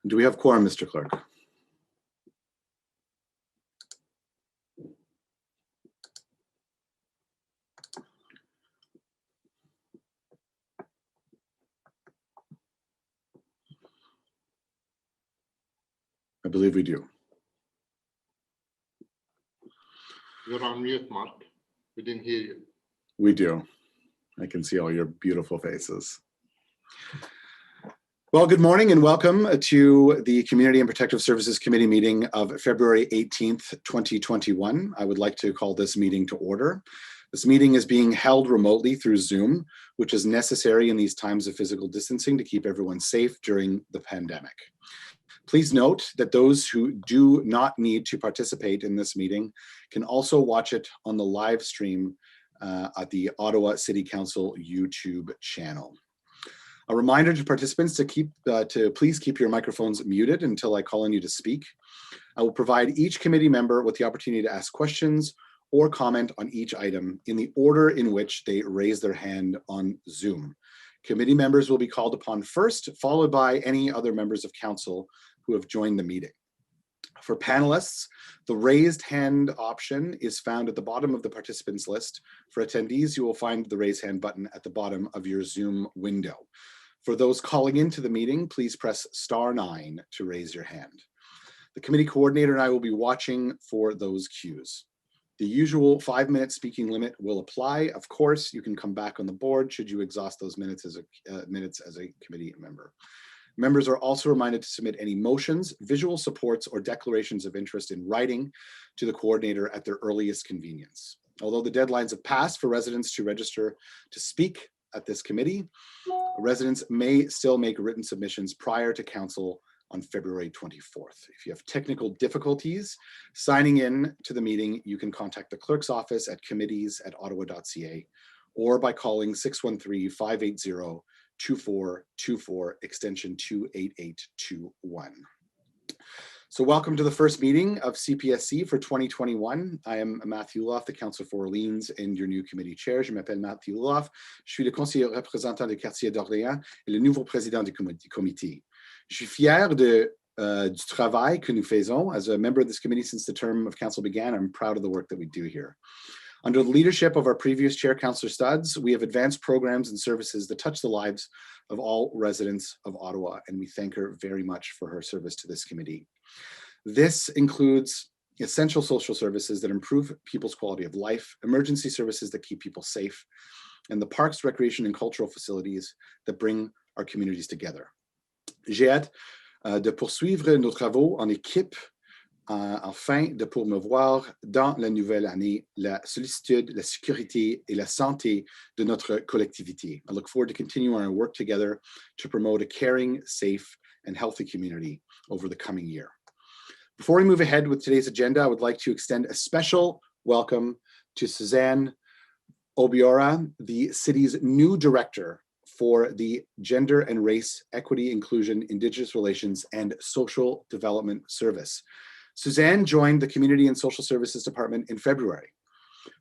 Do we have quorum, Mr. Clerk? I believe we do. You're on mute, Mark. We didn't hear you. We do. I can see all your beautiful faces. Well, good morning and welcome to the Community and Protective Services Committee meeting of February 18th, 2021. I would like to call this meeting to order. This meeting is being held remotely through Zoom, which is necessary in these times of physical distancing to keep everyone safe during the pandemic. Please note that those who do not need to participate in this meeting can also watch it on the live stream at the Ottawa City Council YouTube channel. A reminder to participants to please keep your microphones muted until I call on you to speak. I will provide each committee member with the opportunity to ask questions or comment on each item in the order in which they raise their hand on Zoom. Committee members will be called upon first, followed by any other members of council who have joined the meeting. For panelists, the raised hand option is found at the bottom of the participants list. For attendees, you will find the raise hand button at the bottom of your Zoom window. For those calling into the meeting, please press *9 to raise your hand. The committee coordinator and I will be watching for those cues. The usual 5-minute speaking limit will apply. Of course, you can come back on the board should you exhaust those minutes as a committee member. Members are also reminded to submit any motions, visual supports, or declarations of interest in writing to the coordinator at their earliest convenience. Although the deadlines have passed for residents to register to speak at this committee, residents may still make written submissions prior to council on February 24th. If you have technical difficulties signing in to the meeting, you can contact the clerk's office at committees@ottawa.ca or by calling 613-580-2424 extension 28821. So welcome to the first meeting of CPSC for 2021. I am Matthew Uloff, the Councillor for Orleans and your new committee chair. Je m'appelle Matthew Uloff. Je suis le conseiller représentant du quartier d'Orléans et le nouveau président du comité. Je suis fier du travail que nous faisons. As a member of this committee since the term of council began, I'm proud of the work that we do here. Under the leadership of our previous chair, Councillor Studs, we have advanced programs and services that touch the lives of all residents of Ottawa, and we thank her very much for her service to this committee. This includes essential social services that improve people's quality of life, emergency services that keep people safe, and the parks, recreation, and cultural facilities that bring our communities together. J'ai hâte de poursuivre nos travaux en équipe afin de promouvoir dans la nouvelle année la sollicitude, la sécurité et la santé de notre collectivité. I look forward to continuing our work together to promote a caring, safe, and healthy community over the coming year. Before we move ahead with today's agenda, I would like to extend a special welcome to Suzanne Obiora, the city's new director for the Gender and Race Equity, Inclusion, Indigenous Relations, and Social Development Service. Suzanne joined the Community and Social Services Department in February.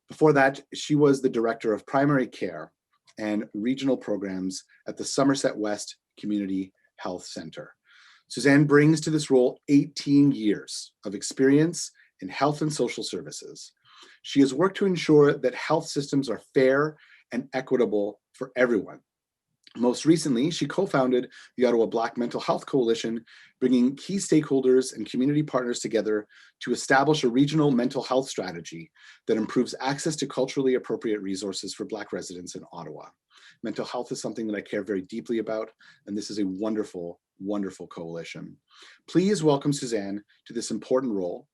Before that, she was the Director of Primary Care and Regional Programs at the Somerset West Community Health Center. Suzanne brings to this role 18 years of experience in health and social services. She has worked to ensure that health systems are fair and equitable for everyone. Most recently, she co-founded the Ottawa Black Mental Health Coalition, bringing key stakeholders and community partners together to establish a regional mental health strategy that improves access to culturally appropriate resources for Black residents in Ottawa. Mental health is something that I care very deeply about, and this is a wonderful, wonderful coalition. Please welcome Suzanne to this important role,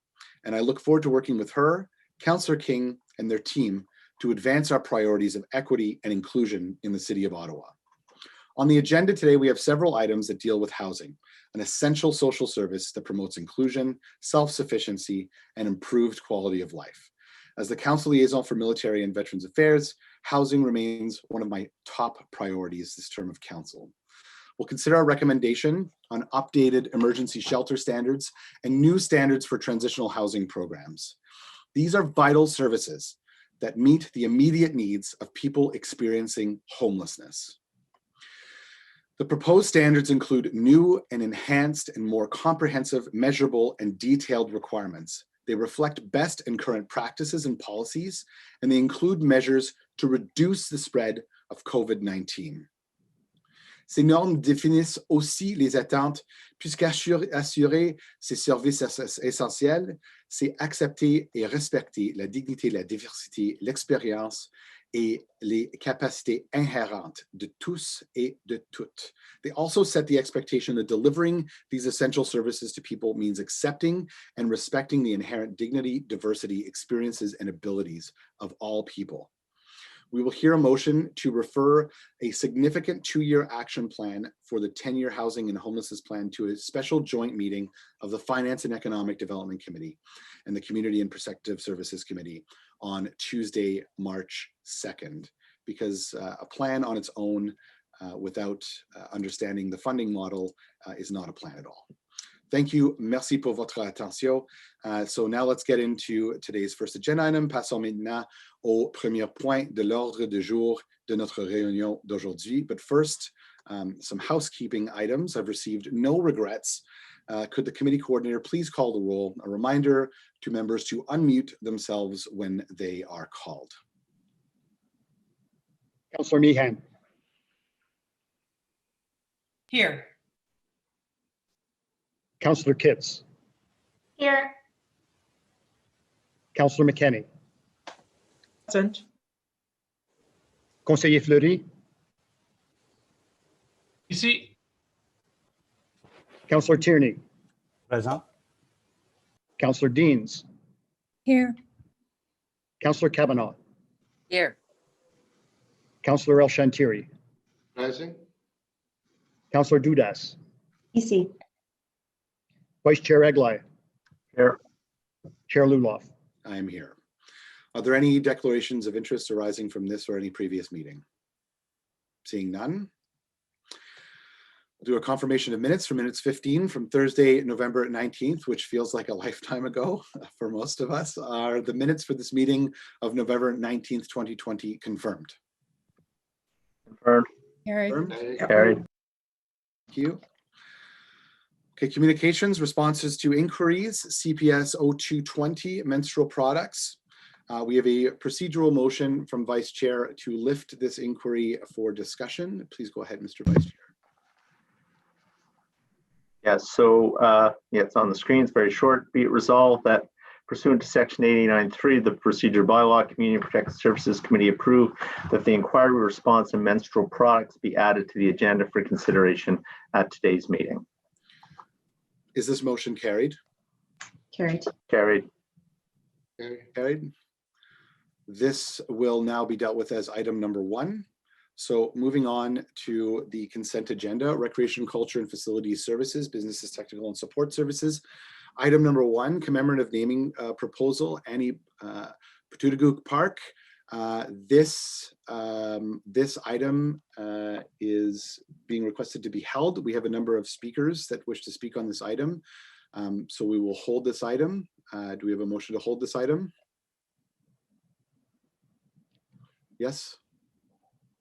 and I look forward to working with her, Councillor King, and their team to advance our priorities of equity and inclusion in the City of Ottawa. On the agenda today, we have several items that deal with housing, an essential social service that promotes inclusion, self-sufficiency, and improved quality of life. As the Council Liaison for Military and Veterans Affairs, housing remains one of my top priorities this term of council. We'll consider our recommendation on updated emergency shelter standards and new standards for transitional housing programs. These are vital services that meet the immediate needs of people experiencing homelessness. The proposed standards include new and enhanced and more comprehensive, measurable, and detailed requirements. They reflect best and current practices and policies, and they include measures to reduce the spread of COVID-19. Ces normes définissent aussi les attentes, puisqu'assurer ces services essentiels, c'est accepter et respecter la dignité, la diversité, l'expérience et les capacités inhérentes de tous et de toutes. They also set the expectation that delivering these essential services to people means accepting and respecting the inherent dignity, diversity, experiences, and abilities of all people. We will hear a motion to refer a significant 2-year action plan for the 10-year housing and homelessness plan to a special joint meeting of the Finance and Economic Development Committee and the Community and Protective Services Committee on Tuesday, March 2nd, because a plan on its own without understanding the funding model is not a plan at all. Thank you. Merci pour votre attention. So now let's get into today's first agenda item. Passons maintenant au premier point de l'ordre du jour de notre réunion d'aujourd'hui. But first, some housekeeping items. I've received no regrets. Could the committee coordinator please call the roll? A reminder to members to unmute themselves when they are called. Councillor Meehan. Here. Councillor Kitts. Here. Councillor McKenney. Present. Conseiller Fleury. Ici. Councillor Tierney. Présent. Councillor Deans. Here. Councillor Kavanaugh. Here. Councillor El Shantiri. Present. Councillor Dudas. Ici. Vice Chair Eglai. Here. Chair Luloff. I am here. Are there any declarations of interest arising from this or any previous meeting? Seeing none. We'll do a confirmation of minutes for minutes 15 from Thursday, November 19th, which feels like a lifetime ago for most of us. Are the minutes for this meeting of November 19th, 2020 confirmed? Confirmed. Carried. Confirmed? Carried. Thank you. Okay, communications, responses to inquiries, CPS 0220 menstrual products. We have a procedural motion from Vice Chair to lift this inquiry for discussion. Please go ahead, Mr. Vice Chair. Yes, so it's on the screen. It's very short. Be it resolved that pursuant to Section 89.3 of the Procedure Bylaw, Community and Protective Services Committee approved that the inquiry response on menstrual products be added to the agenda for consideration at today's meeting. Is this motion carried? Carried. Carried. Carried. This will now be dealt with as item number 1. So moving on to the consent agenda, Recreation, Culture and Facilities Services, Businesses, Technical and Support Services. Item number 1, commemorative naming proposal, Annie Patutaguk Park. This item is being requested to be held. We have a number of speakers that wish to speak on this item. So we will hold this item. Do we have a motion to hold this item? Yes.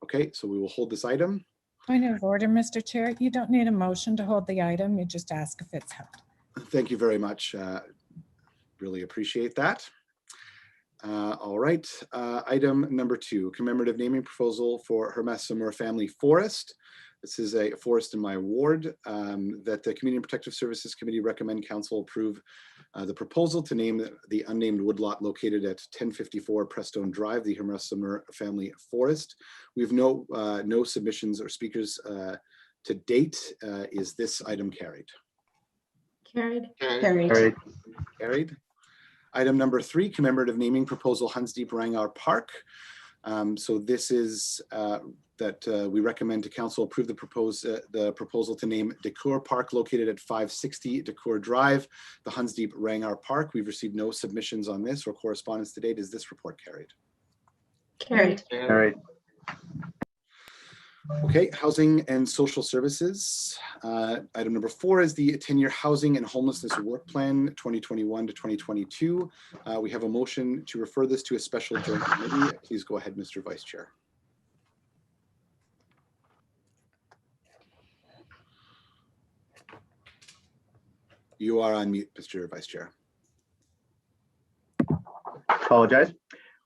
Okay, so we will hold this item. Point of order, Mr. Chair. You don't need a motion to hold the item. You just ask if it's held. Thank you very much. Really appreciate that. All right, item number 2, commemorative naming proposal for Hermes Summer Family Forest. This is a forest in my ward that the Community and Protective Services Committee recommend Council approve the proposal to name the unnamed woodlot located at 1054 Prestone Drive, the Hermes Summer Family Forest. We have no submissions or speakers to date. Is this item carried? Carried. Carried. Carried. Item number 3, commemorative naming proposal, Hunsdeep Rangar Park. So this is that we recommend to Council approve the proposal to name Decour Park located at 560 Decour Drive, the Hunsdeep Rangar Park. We've received no submissions on this or correspondence to date. Is this report carried? Carried. Carried. Okay, housing and social services. Item number 4 is the 10-year housing and homelessness work plan 2021 to 2022. We have a motion to refer this to a special joint committee. Please go ahead, Mr. Vice Chair. You are on mute, Mr. Vice Chair. Apologize.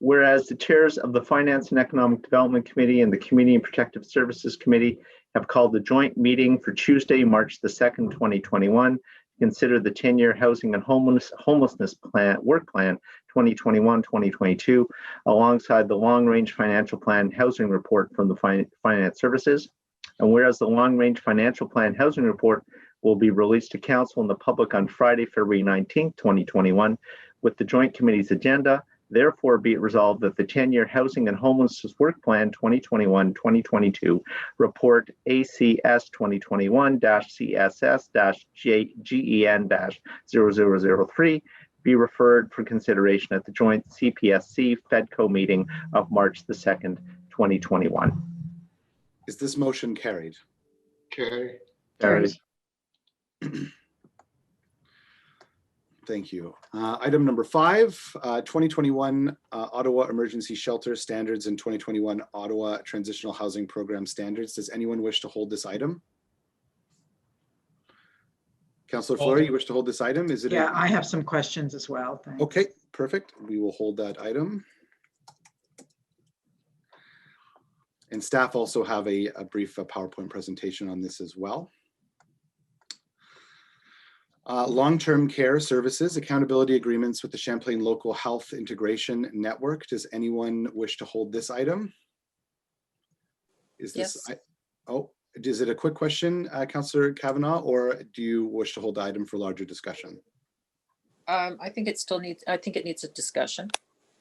Whereas the chairs of the Finance and Economic Development Committee and the Community and Protective Services Committee have called the joint meeting for Tuesday, March the 2nd, 2021, to consider the 10-year Housing and Homelessness Plan, Work Plan 2021-2022, alongside the Long Range Financial Plan Housing Report from the Finance Services. And whereas the Long Range Financial Plan Housing Report will be released to Council and the public on Friday, February 19th, 2021, with the Joint Committee's agenda, therefore be it resolved that the 10-year Housing and Homelessness Work Plan 2021-2022 report ACS 2021-CSS-GEN-0003 be referred for consideration at the joint CPSC FEDCO meeting of March the 2nd, 2021. Is this motion carried? Carry. Carried. Thank you. Item number 5, 2021 Ottawa Emergency Shelter Standards and 2021 Ottawa Transitional Housing Program Standards. Does anyone wish to hold this item? Councillor Fleury, you wish to hold this item? Is it? Yeah, I have some questions as well. Thanks. Okay, perfect. We will hold that item. And staff also have a brief PowerPoint presentation on this as well. Long-term care services, accountability agreements with the Champlain Local Health Integration Network. Does anyone wish to hold this item? Is this? Yes. Oh, is it a quick question, Councillor Kavanagh, or do you wish to hold the item for larger discussion? I think it needs a discussion.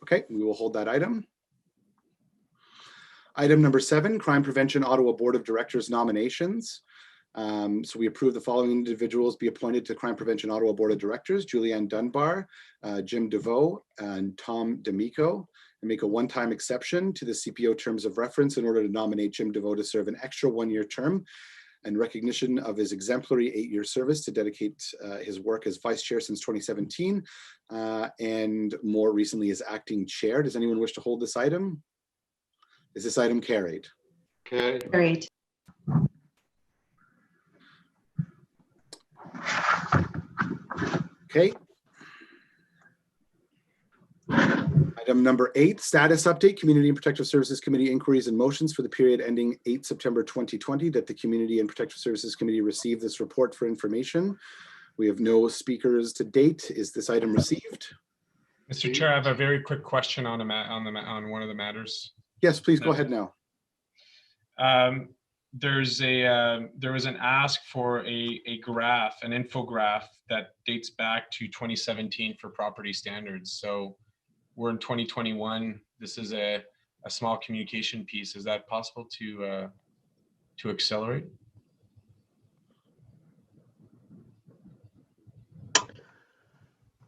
Okay, we will hold that item. Item number 7, Crime Prevention Ottawa Board of Directors nominations. So we approve the following individuals be appointed to Crime Prevention Ottawa Board of Directors: Julianne Dunbar, Jim DeVoe, and Tom D'Amico, and make a one-time exception to the CPO terms of reference in order to nominate Jim DeVoe to serve an extra one-year term and recognition of his exemplary 8-year service to dedicate his work as Vice Chair since 2017 and more recently as Acting Chair. Does anyone wish to hold this item? Is this item carried? Carry. Carried. Okay. Item number 8, status update, Community and Protective Services Committee inquiries and motions for the period ending 8 September 2020 that the Community and Protective Services Committee received this report for information. We have no speakers to date. Is this item received? Mr. Chair, I have a very quick question on one of the matters. Yes, please go ahead now. There was an ask for a graph, an infograph that dates back to 2017 for property standards. So we're in 2021. This is a small communication piece. Is that possible to accelerate?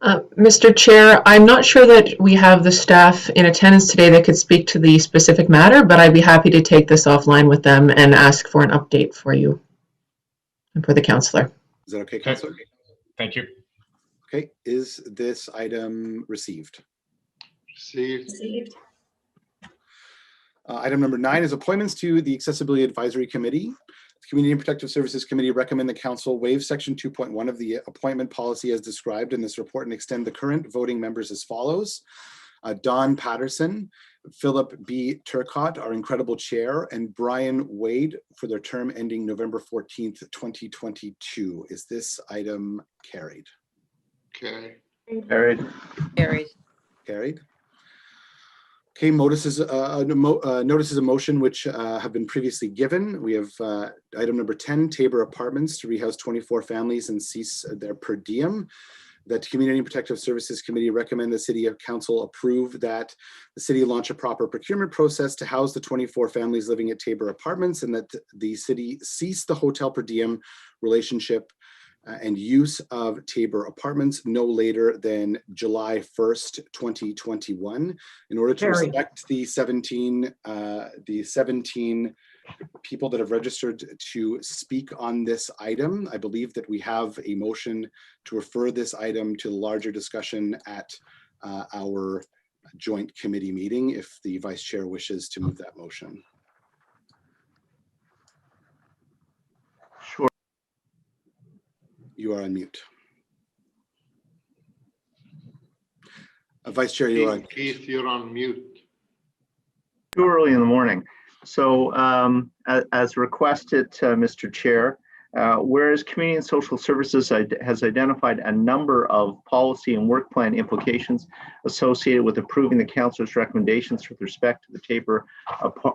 Mr. Chair, I'm not sure that we have the staff in attendance today that could speak to the specific matter, but I'd be happy to take this offline with them and ask for an update for you and for the councillor. Is that okay, Councillor? Thank you. Okay, is this item received? Received. Item number 9 is appointments to the Accessibility Advisory Committee. The Community and Protective Services Committee recommend the Council waive Section 2.1 of the appointment policy as described in this report and extend the current voting members as follows. Don Patterson, Philip B. Turcott, our incredible chair, and Brian Wade for their term ending November 14th, 2022. Is this item carried? Carry. Carried. Carried. Carried. Okay, notices of motion which have been previously given. We have item number 10, Tabor Apartments to rehouse 24 families and cease their per diem. That Community and Protective Services Committee recommend the City Council approve that the city launch a proper procurement process to house the 24 families living at Tabor Apartments, and that the city cease the hotel per diem relationship and use of Tabor Apartments no later than July 1st, 2021, in order to Carried. respect the 17 people that have registered to speak on this item. I believe that we have a motion to refer this item to larger discussion at our joint committee meeting, if the Vice Chair wishes to move that motion. Sure. You are on mute. Vice Chair, you're on. Keith, you're on mute. Too early in the morning. So as requested, Mr. Chair, whereas Community and Social Services has identified a number of policy and work plan implications associated with approving the councilor's recommendations with respect to the Taper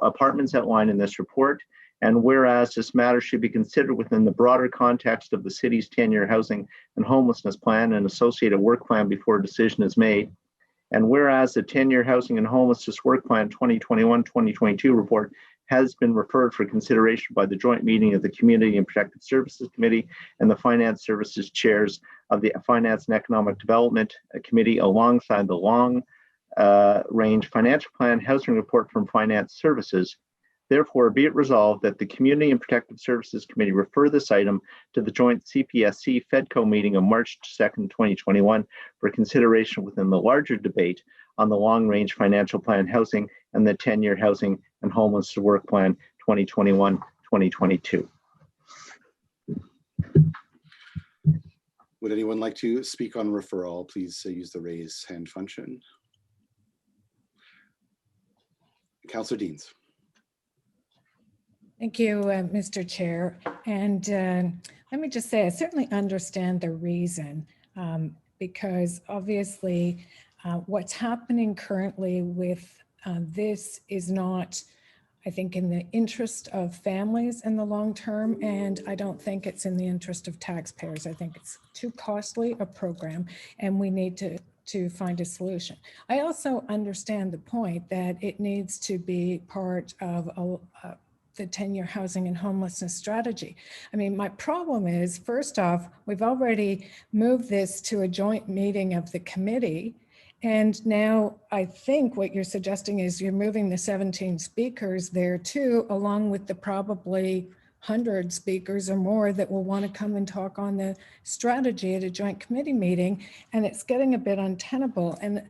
apartments outlined in this report, and whereas this matter should be considered within the broader context of the city's 10-year housing and homelessness plan and associated work plan before a decision is made, and whereas the 10-year housing and homelessness work plan 2021-2022 report has been referred for consideration by the joint meeting of the Community and Protective Services Committee and the Finance Services Chairs of the Finance and Economic Development Committee alongside the long range financial plan housing report from Finance Services. Therefore, be it resolved that the Community and Protective Services Committee refer this item to the joint CPSC FEDCO meeting of March 2nd, 2021 for consideration within the larger debate on the long-range financial plan housing and the 10-year housing and homeless work plan 2021-2022. Would anyone like to speak on referral? Please use the raise hand function. Councillor Deans. Thank you, Mr. Chair. And let me just say, I certainly understand the reason because obviously what's happening currently with this is not, I think, in the interest of families in the long term, and I don't think it's in the interest of taxpayers. I think it's too costly a program, and we need to find a solution. I also understand the point that it needs to be part of the 10-year housing and homelessness strategy. I mean, my problem is, first off, we've already moved this to a joint meeting of the committee. And now I think what you're suggesting is you're moving the 17 speakers there too, along with the probably 100 speakers or more that will want to come and talk on the strategy at a joint committee meeting. And it's getting a bit untenable. And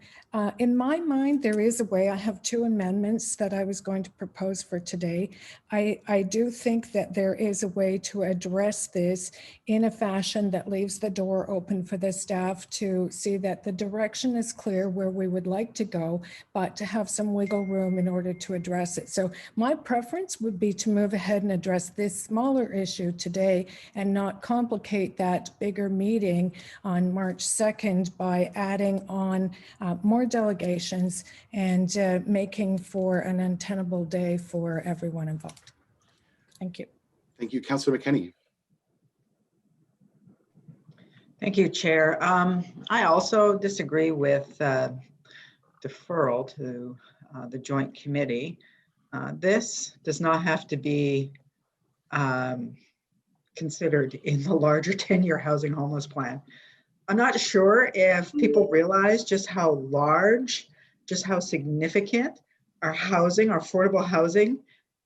in my mind, there is a way. I have 2 amendments that I was going to propose for today. I do think that there is a way to address this in a fashion that leaves the door open for the staff to see that the direction is clear where we would like to go, but to have some wiggle room in order to address it. So my preference would be to move ahead and address this smaller issue today and not complicate that bigger meeting on March 2nd by adding on more delegations and making for an untenable day for everyone involved. Thank you. Thank you. Councillor McKenney. Thank you, Chair. I also disagree with deferral to the joint committee. This does not have to be considered in the larger 10-year housing homeless plan. I'm not sure if people realize just how large, just how significant our housing, our affordable housing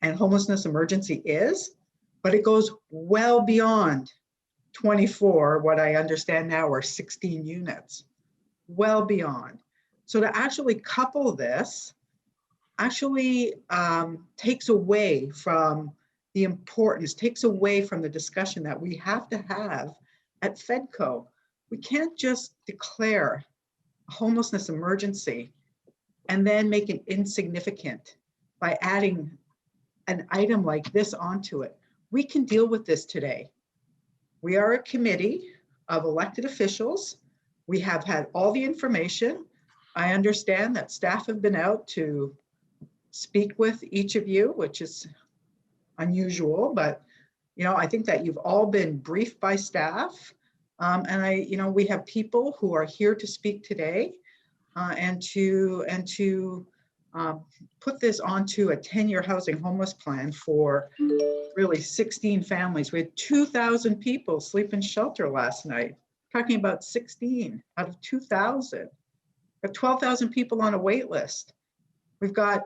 and homelessness emergency is, but it goes well beyond 24, what I understand now are 16 units, well beyond. So to actually couple this actually takes away from the importance, takes away from the discussion that we have to have at FEDCO. We can't just declare a homelessness emergency and then make it insignificant by adding an item like this onto it. We can deal with this today. We are a committee of elected officials. We have had all the information. I understand that staff have been out to speak with each of you, which is unusual, but I think that you've all been briefed by staff. And we have people who are here to speak today and to put this onto a 10-year housing homeless plan for really 16 families. We had 2,000 people sleep in shelter last night, talking about 16 out of 2,000. We have 12,000 people on a wait list. We've got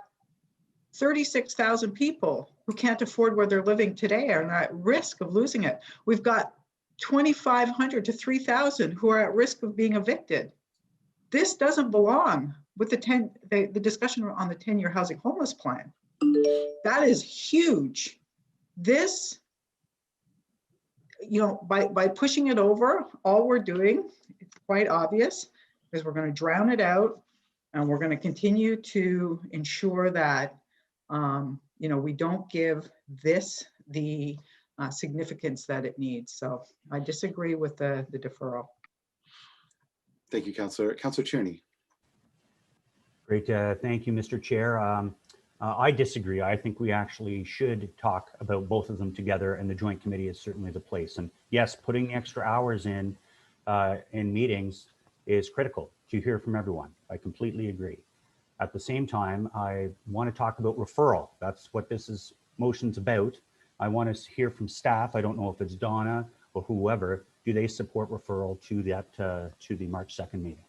36,000 people who can't afford where they're living today and are at risk of losing it. We've got 2,500 to 3,000 who are at risk of being evicted. This doesn't belong with the discussion on the 10-year housing homeless plan. That is huge. This, by pushing it over, all we're doing, it's quite obvious, is we're going to drown it out And we're going to continue to ensure that, we don't give this the significance that it needs. So I disagree with the deferral. Thank you, Councillor. Councillor Tierney. Great. Thank you, Mr. Chair. I disagree. I think we actually should talk about both of them together, and the joint committee is certainly the place. And yes, putting extra hours in meetings is critical to hear from everyone. I completely agree. At the same time, I want to talk about referral. That's what this motion's about. I want to hear from staff. I don't know if it's Donna or whoever. Do they support referral to that to the March 2nd meeting?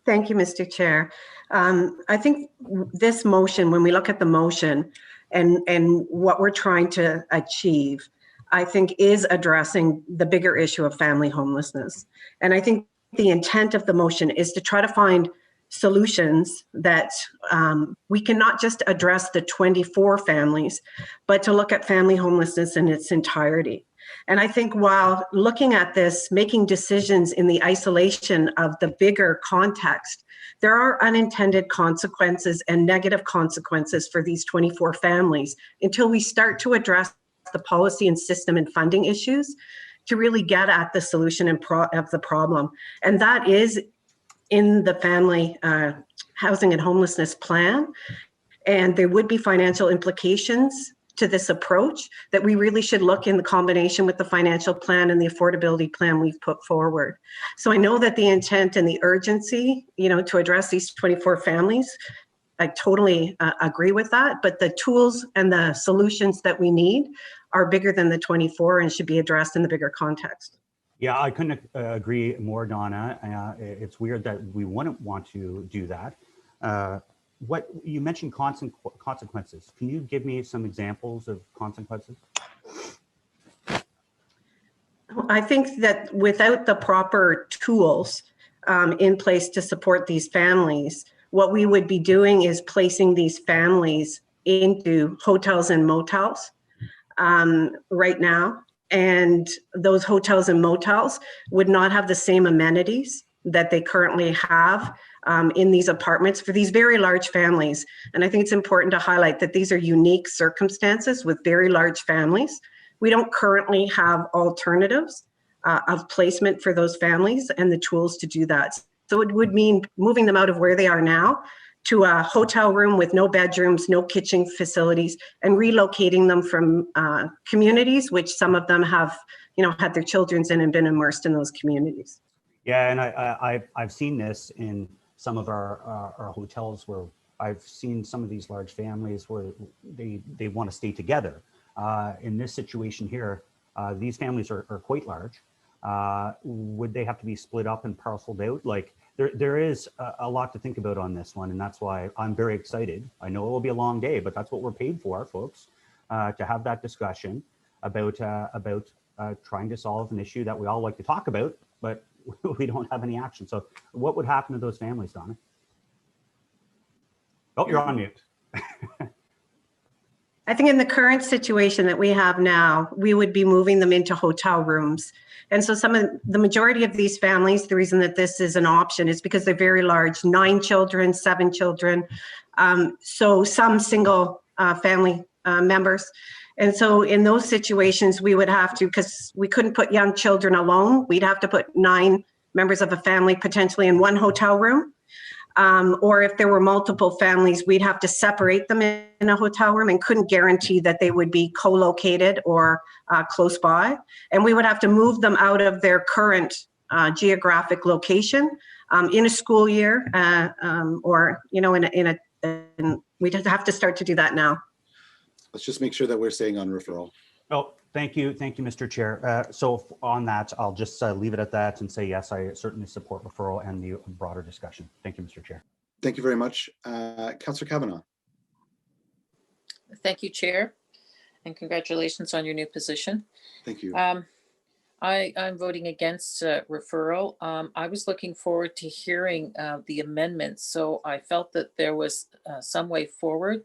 Thank you, Mr. Chair. I think this motion, when we look at the motion and what we're trying to achieve, I think is addressing the bigger issue of family homelessness. And I think the intent of the motion is to try to find solutions that we can not just address the 24 families, but to look at family homelessness in its entirety. And I think while looking at this, making decisions in the isolation of the bigger context, there are unintended consequences and negative consequences for these 24 families until we start to address the policy and system and funding issues to really get at the solution of the problem. And that is in the family housing and homelessness plan. And there would be financial implications to this approach that we really should look in the combination with the financial plan and the affordability plan we've put forward. So I know that the intent and the urgency, to address these 24 families, I totally agree with that, but the tools and the solutions that we need are bigger than the 24 and should be addressed in the bigger context. Yeah, I couldn't agree more, Donna. It's weird that we wouldn't want to do that. What you mentioned consequences. Can you give me some examples of consequences? I think that without the proper tools in place to support these families, what we would be doing is placing these families into hotels and motels right now. And those hotels and motels would not have the same amenities that they currently have in these apartments for these very large families. And I think it's important to highlight that these are unique circumstances with very large families. We don't currently have alternatives of placement for those families and the tools to do that. So it would mean moving them out of where they are now to a hotel room with no bedrooms, no kitchen facilities, and relocating them from communities, which some of them have, had their children in and been immersed in those communities. Yeah, and I've seen this in some of our hotels where I've seen some of these large families where they want to stay together. In this situation here, these families are quite large. Would they have to be split up and parceled out? Like there is a lot to think about on this one, and that's why I'm very excited. I know it will be a long day, but that's what we're paid for, folks, to have that discussion about trying to solve an issue that we all like to talk about, but we don't have any action. So what would happen to those families, Donna? Oh, you're on mute. I think in the current situation that we have now, we would be moving them into hotel rooms. And so the majority of these families, the reason that this is an option is because they're very large, 9 children, 7 children. So some single family members. And so in those situations, we would have to, because we couldn't put young children alone, we'd have to put 9 members of a family potentially in one hotel room. Or if there were multiple families, we'd have to separate them in a hotel room and couldn't guarantee that they would be co-located or close by. And we would have to move them out of their current geographic location in a school year or, we'd have to start to do that now. Let's just make sure that we're staying on referral. Oh, thank you, Mr. Chair. So on that, I'll just leave it at that and say, yes, I certainly support referral and the broader discussion. Thank you, Mr. Chair. Thank you very much. Councillor Kavanagh. Thank you, Chair, and congratulations on your new position. Thank you. I'm voting against referral. I was looking forward to hearing the amendments, so I felt that there was some way forward.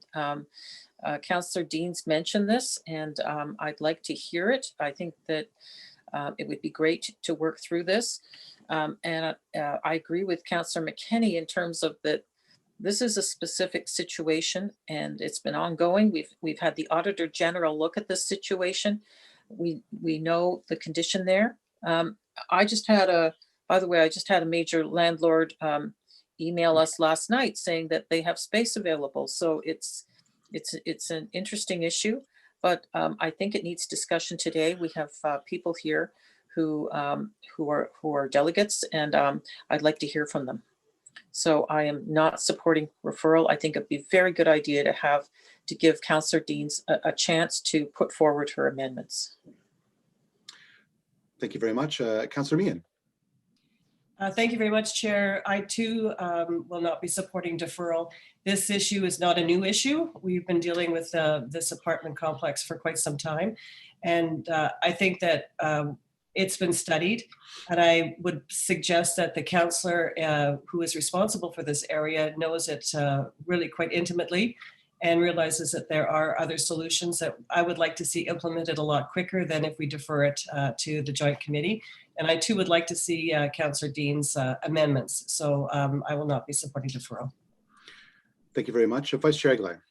Councillor Deans mentioned this, and I'd like to hear it. I think that It would be great to work through this. And I agree with Councillor McKenney in terms of that this is a specific situation and it's been ongoing. We've had the Auditor General look at this situation. We know the condition there. I just had by the way, I just had a major landlord email us last night saying that they have space available. So it's an interesting issue, but I think it needs discussion today. We have people here who are delegates, and I'd like to hear from them. So I am not supporting referral. I think it'd be a very good idea to give Councillor Deans a chance to put forward her amendments. Thank you very much. Councillor Meehan. Thank you very much, Chair. I too will not be supporting deferral. This issue is not a new issue. We've been dealing with this apartment complex for quite some time. And I think that it's been studied. And I would suggest that the councillor who is responsible for this area knows it really quite intimately and realizes that there are other solutions that I would like to see implemented a lot quicker than if we defer it to the Joint Committee. And I too would like to see Councillor Dean's amendments. So I will not be supporting deferral. Thank you very much. Vice Chair Aguilar.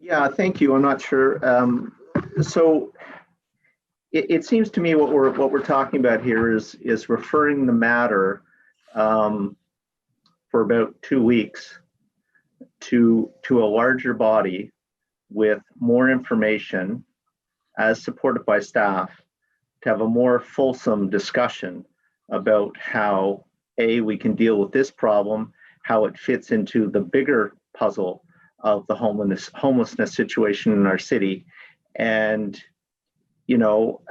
Yeah, thank you. I'm not sure. So it seems to me what we're talking about here is referring the matter for about 2 weeks to a larger body with more information as supported by staff to have a more fulsome discussion about how we can deal with this problem, how it fits into the bigger puzzle of the homelessness situation in our city. And you know,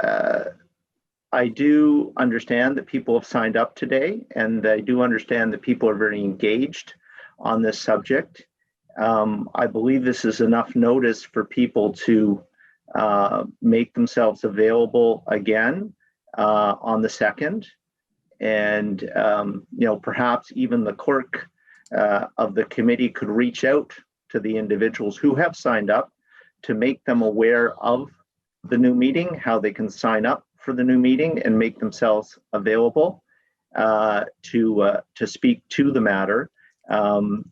I do understand that people have signed up today, and I do understand that people are very engaged on this subject. I believe this is enough notice for people to make themselves available again on the 2nd. And, you know, perhaps even the clerk of the committee could reach out to the individuals who have signed up to make them aware of the new meeting, how they can sign up for the new meeting and make themselves available to speak to the matter.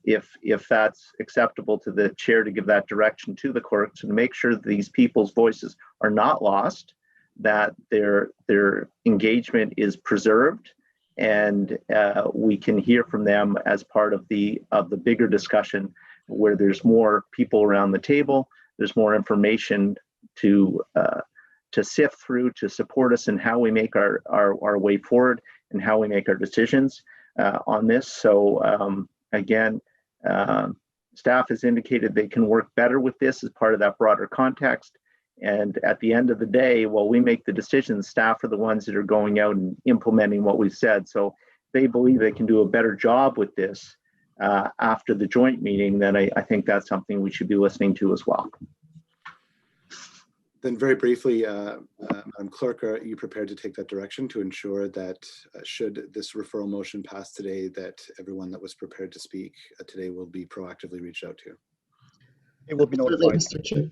If that's acceptable to the chair, to give that direction to the clerks and make sure that these people's voices are not lost, that their engagement is preserved, and we can hear from them as part of the bigger discussion where there's more people around the table, there's more information to sift through to support us in how we make our way forward and how we make our decisions on this. So again, staff has indicated they can work better with this as part of that broader context. And at the end of the day, while we make the decisions, staff are the ones that are going out and implementing what we've said. So they believe they can do a better job with this after the joint meeting, then I think that's something we should be listening to as well. Then very briefly, Madam Clerk, are you prepared to take that direction to ensure that should this referral motion pass today, that everyone that was prepared to speak today will be proactively reached out to? It will be notified. Mr. Chair.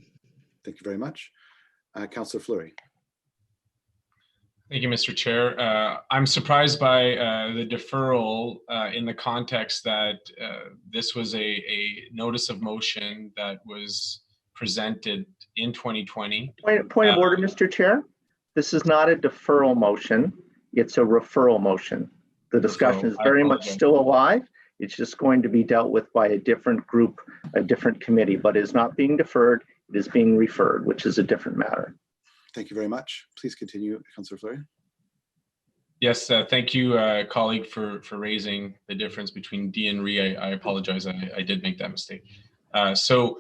Thank you very much. Councillor Fleury. Thank you, Mr. Chair. I'm surprised by the deferral in the context that this was a notice of motion that was presented in 2020. Point of order, Mr. Chair. This is not a deferral motion. It's a referral motion. The discussion is very much still alive. It's just going to be dealt with by a different group, a different committee, but it is not being deferred. It is being referred, which is a different matter. Thank you very much. Please continue, Councillor Fleury. Yes, thank you, colleague, for raising the difference between D and RE. I apologize. I did make that mistake. So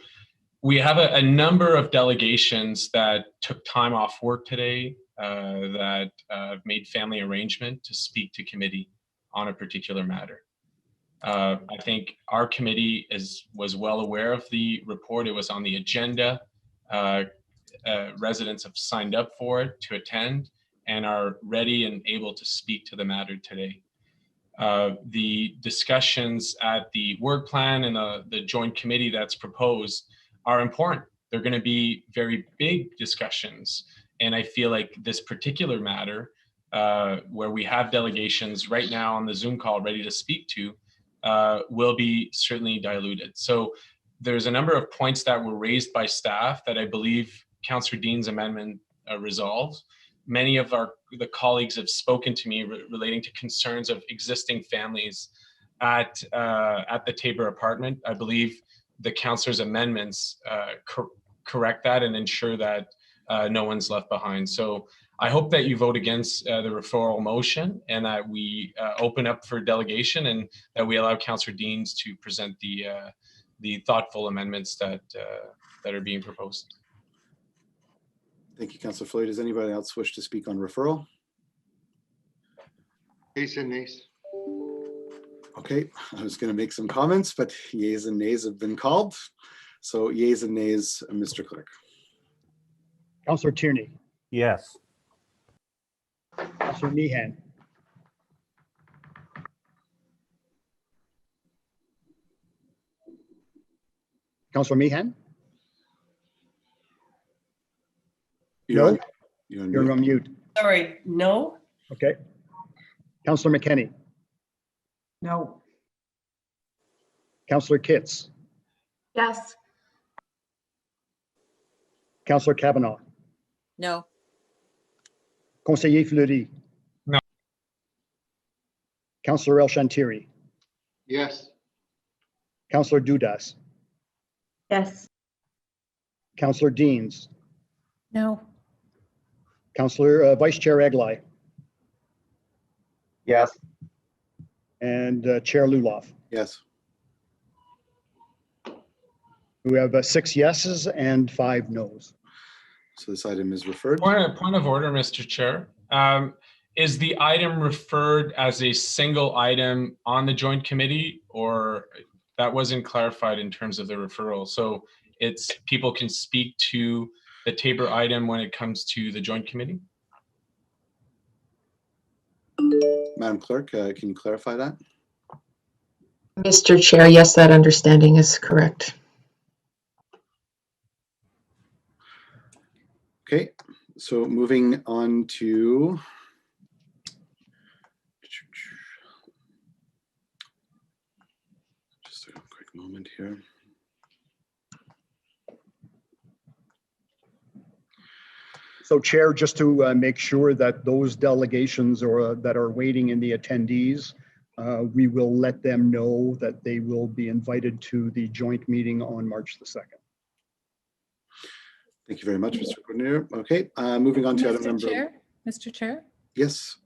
we have a number of delegations that took time off work today that made family arrangement to speak to committee on a particular matter. I think our committee was well aware of the report. It was on the agenda. Residents have signed up for it to attend and are ready and able to speak to the matter today. The discussions at the work plan and the joint committee that's proposed are important. They're going to be very big discussions, And I feel like this particular matter, where we have delegations right now on the Zoom call ready to speak to, will be certainly diluted. So there's a number of points that were raised by staff that I believe Councillor Dean's amendment resolves. Many of the colleagues have spoken to me relating to concerns of existing families at the Tabor apartment. I believe the councillor's amendments correct that and ensure that no one's left behind. So I hope that you vote against the referral motion and that we open up for delegation and that we allow Councillor Deans to present the thoughtful amendments that are being proposed. Thank you, Councillor Floyd. Does anybody else wish to speak on referral? Yeas and nays. Okay, I was going to make some comments, but yeas and nays have been called. So yeas and nays, Mr. Clerk. Councillor Tierney, Yes. Councillor Meehan, Councillor Meehan, No. You're on mute. Sorry, no? Okay. Councillor McKenney, No. Councillor Kitts, Yes. Councillor Kavanaugh, No. Conseiller Fleury. No. Councillor El Shantiri, Yes. Councillor Dudas, Yes. Councillor Deans, No. Councillor Vice Chair Eglai, Yes. and Chair Luloff. Yes. We have 6 yeses and 5 noes. So this item is referred. Point of order, Mr. Chair. Is the item referred as a single item on the joint committee, or that wasn't clarified in terms of the referral? So it's people can speak to the Tabor item when it comes to the joint committee? Madam Clerk, can you clarify that? Mr. Chair, yes, that understanding is correct. Okay, so moving on to just a quick moment here. So Chair, just to make sure that those delegations or that are waiting in the attendees, we will let them know that they will be invited to the joint meeting on March the 2nd. Thank you very much, Mr. Coordinator. Okay, moving on to item number. Mr. Chair, Yes.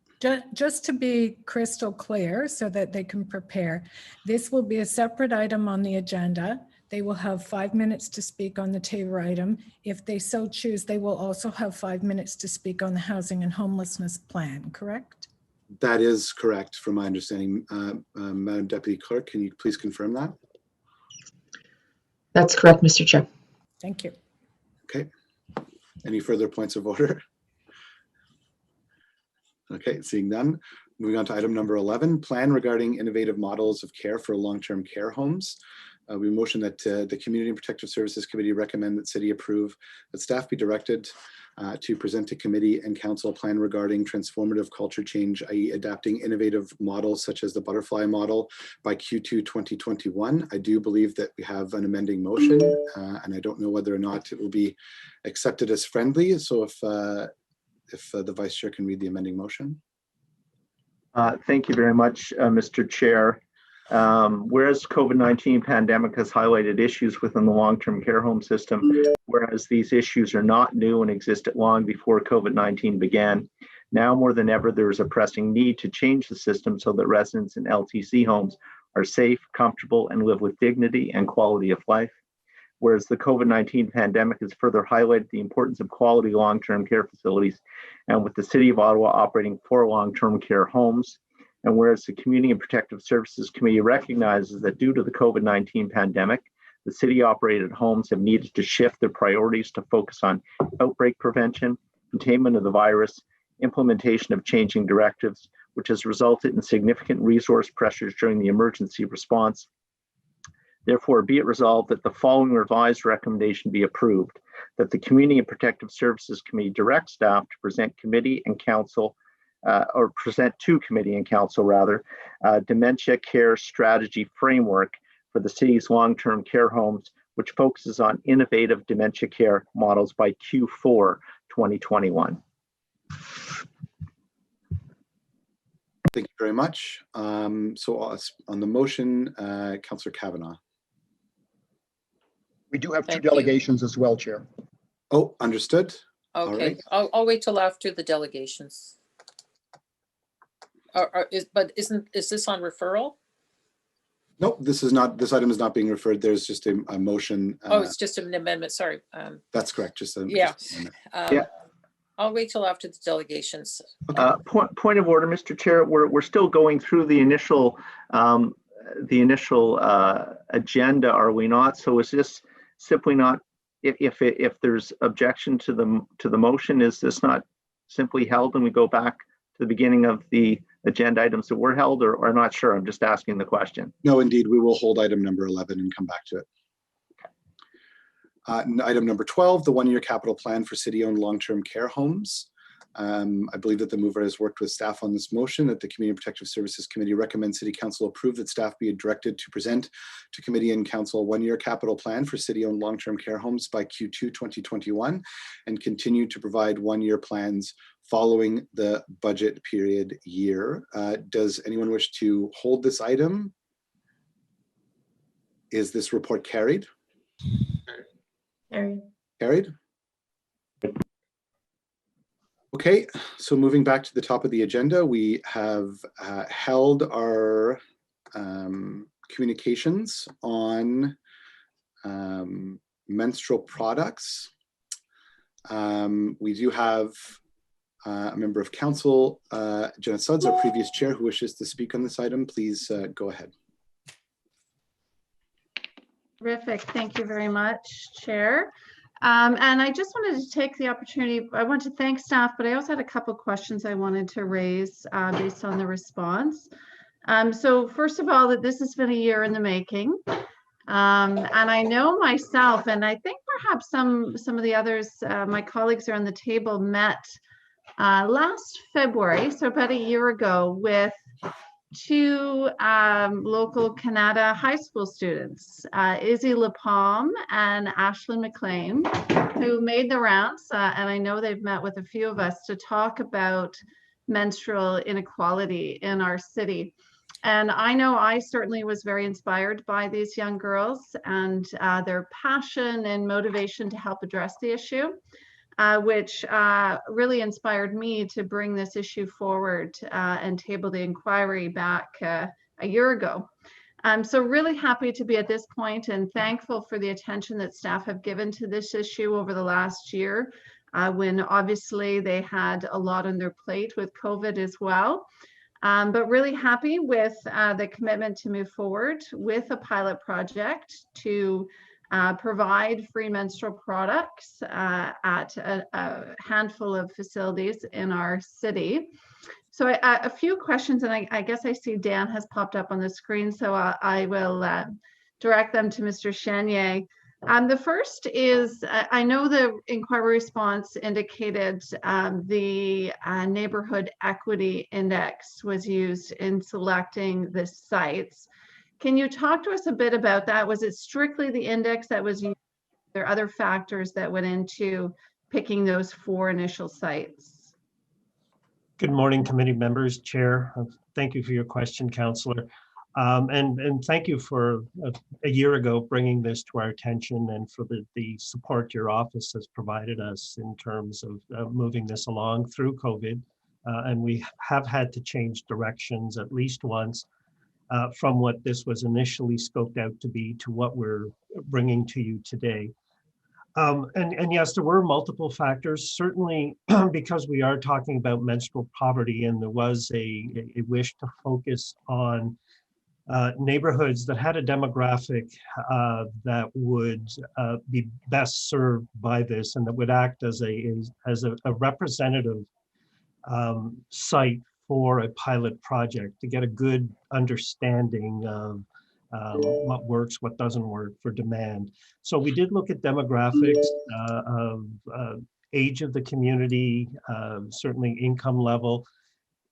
just to be crystal clear so that they can prepare, this will be a separate item on the agenda. They will have 5 minutes to speak on the Tabor item. If they so choose, they will also have 5 minutes to speak on the housing and homelessness plan, correct? That is correct from my understanding. Madam Deputy Clerk, can you please confirm that? That's correct, Mr. Chair. Thank you. Okay. Any further points of order? Okay, seeing none. Moving on to item number 11, plan regarding innovative models of care for long-term care homes. We motion that the Community and Protective Services Committee recommend that City approve that staff be directed to present to Committee and Council a plan regarding transformative culture change, i.e. adapting innovative models such as the butterfly model by Q2 2021. I do believe that we have an amending motion and I don't know whether or not it will be accepted as friendly. So if the Vice Chair can read the amending motion. Thank you very much, Mr. Chair. Whereas COVID-19 pandemic has highlighted issues within the long-term care home system, whereas these issues are not new and existed long before COVID-19 began, now more than ever, there is a pressing need to change the system so that residents in LTC homes are safe, comfortable, and live with dignity and quality of life. Whereas the COVID-19 pandemic has further highlighted the importance of quality long-term care facilities, and with the City of Ottawa operating 4 long-term care homes, and whereas the Community and Protective Services Committee recognizes that due to the COVID-19 pandemic, the city-operated homes have needed to shift their priorities to focus on outbreak prevention, containment of the virus, implementation of changing directives, which has resulted in significant resource pressures during the emergency response. Therefore, be it resolved that the following revised recommendation be approved, that the Community and Protective Services Committee directs staff to present committee and council, or present to committee and council rather, dementia care strategy framework for the city's long-term care homes, which focuses on innovative dementia care models by Q4 2021. Thank you very much. So on the motion, Councillor Kavanagh. We do have two Thank you. delegations as well, Chair. Oh, understood. All Okay, right. I'll wait till after the delegations. Is this on referral? Nope, this is not, this item is not being referred. There's just a motion. Oh, it's just an amendment, sorry. That's correct, just a. Yeah. just an amendment. Yeah. I'll wait till after the delegations. Point of order, Mr. Chair. We're still going through the initial agenda, are we not? So is this simply not? If there's objection to the motion, is this not simply held and we go back to the beginning of the agenda items that were held, or I'm not sure? I'm just asking the question. No, indeed, we will hold item number 11 and come back to it. Item number 12, the one-year capital plan for city-owned long-term care homes. I believe that the mover has worked with staff on this motion, that the Community and Protective Services Committee recommends City Council approve that staff be directed to present to Committee and Council a one-year capital plan for city-owned long-term care homes by Q2 2021 and continue to provide one-year plans following the budget period year. Does anyone wish to hold this item? Is this report carried? Carried. Okay, so moving back to the top of the agenda, we have held our communications on menstrual products. We do have a member of council, Jenna Sudds, our previous chair, who wishes to speak on this item. Please go ahead. Terrific. Thank you very much, Chair. And I just wanted to take the opportunity, I want to thank staff, but I also had a couple of questions I wanted to raise based on the response. So first of all, that this has been a year in the making. And I know myself, and I think perhaps some of the others, my colleagues around the table met last February, so about a year ago, with two local Canada high school students, Izzy LaPalme and Ashlyn McLean, who made the rounds, and I know they've met with a few of us to talk about menstrual inequality in our city. And I know I certainly was very inspired by these young girls and their passion and motivation to help address the issue. Which really inspired me to bring this issue forward and table the inquiry back a year ago. I'm so really happy to be at this point and thankful for the attention that staff have given to this issue over the last year, when obviously they had a lot on their plate with COVID as well. But really happy with the commitment to move forward with a pilot project to provide free menstrual products at a handful of facilities in our city. So a few questions, and I guess I see Dan has popped up on the screen, so I will direct them to Mr. Chenier. The first is, I know the inquiry response indicated the neighborhood equity index was used in selecting the sites. Can you talk to us a bit about that? Was it strictly the index that was used? Are there other factors that went into picking those 4 initial sites? Good morning, committee members, Chair. Thank you for your question, Councillor. And thank you for a year ago bringing this to our attention and for the support your office has provided us in terms of moving this along through COVID. And we have had to change directions at least once. From what this was initially scoped out to be to what we're bringing to you today. And yes, there were multiple factors, certainly because we are talking about menstrual poverty and there was a wish to focus on neighborhoods that had a demographic that would be best served by this and that would act as a representative site for a pilot project to get a good understanding of what works, what doesn't work for demand. So we did look at demographics of age of the community, certainly income level.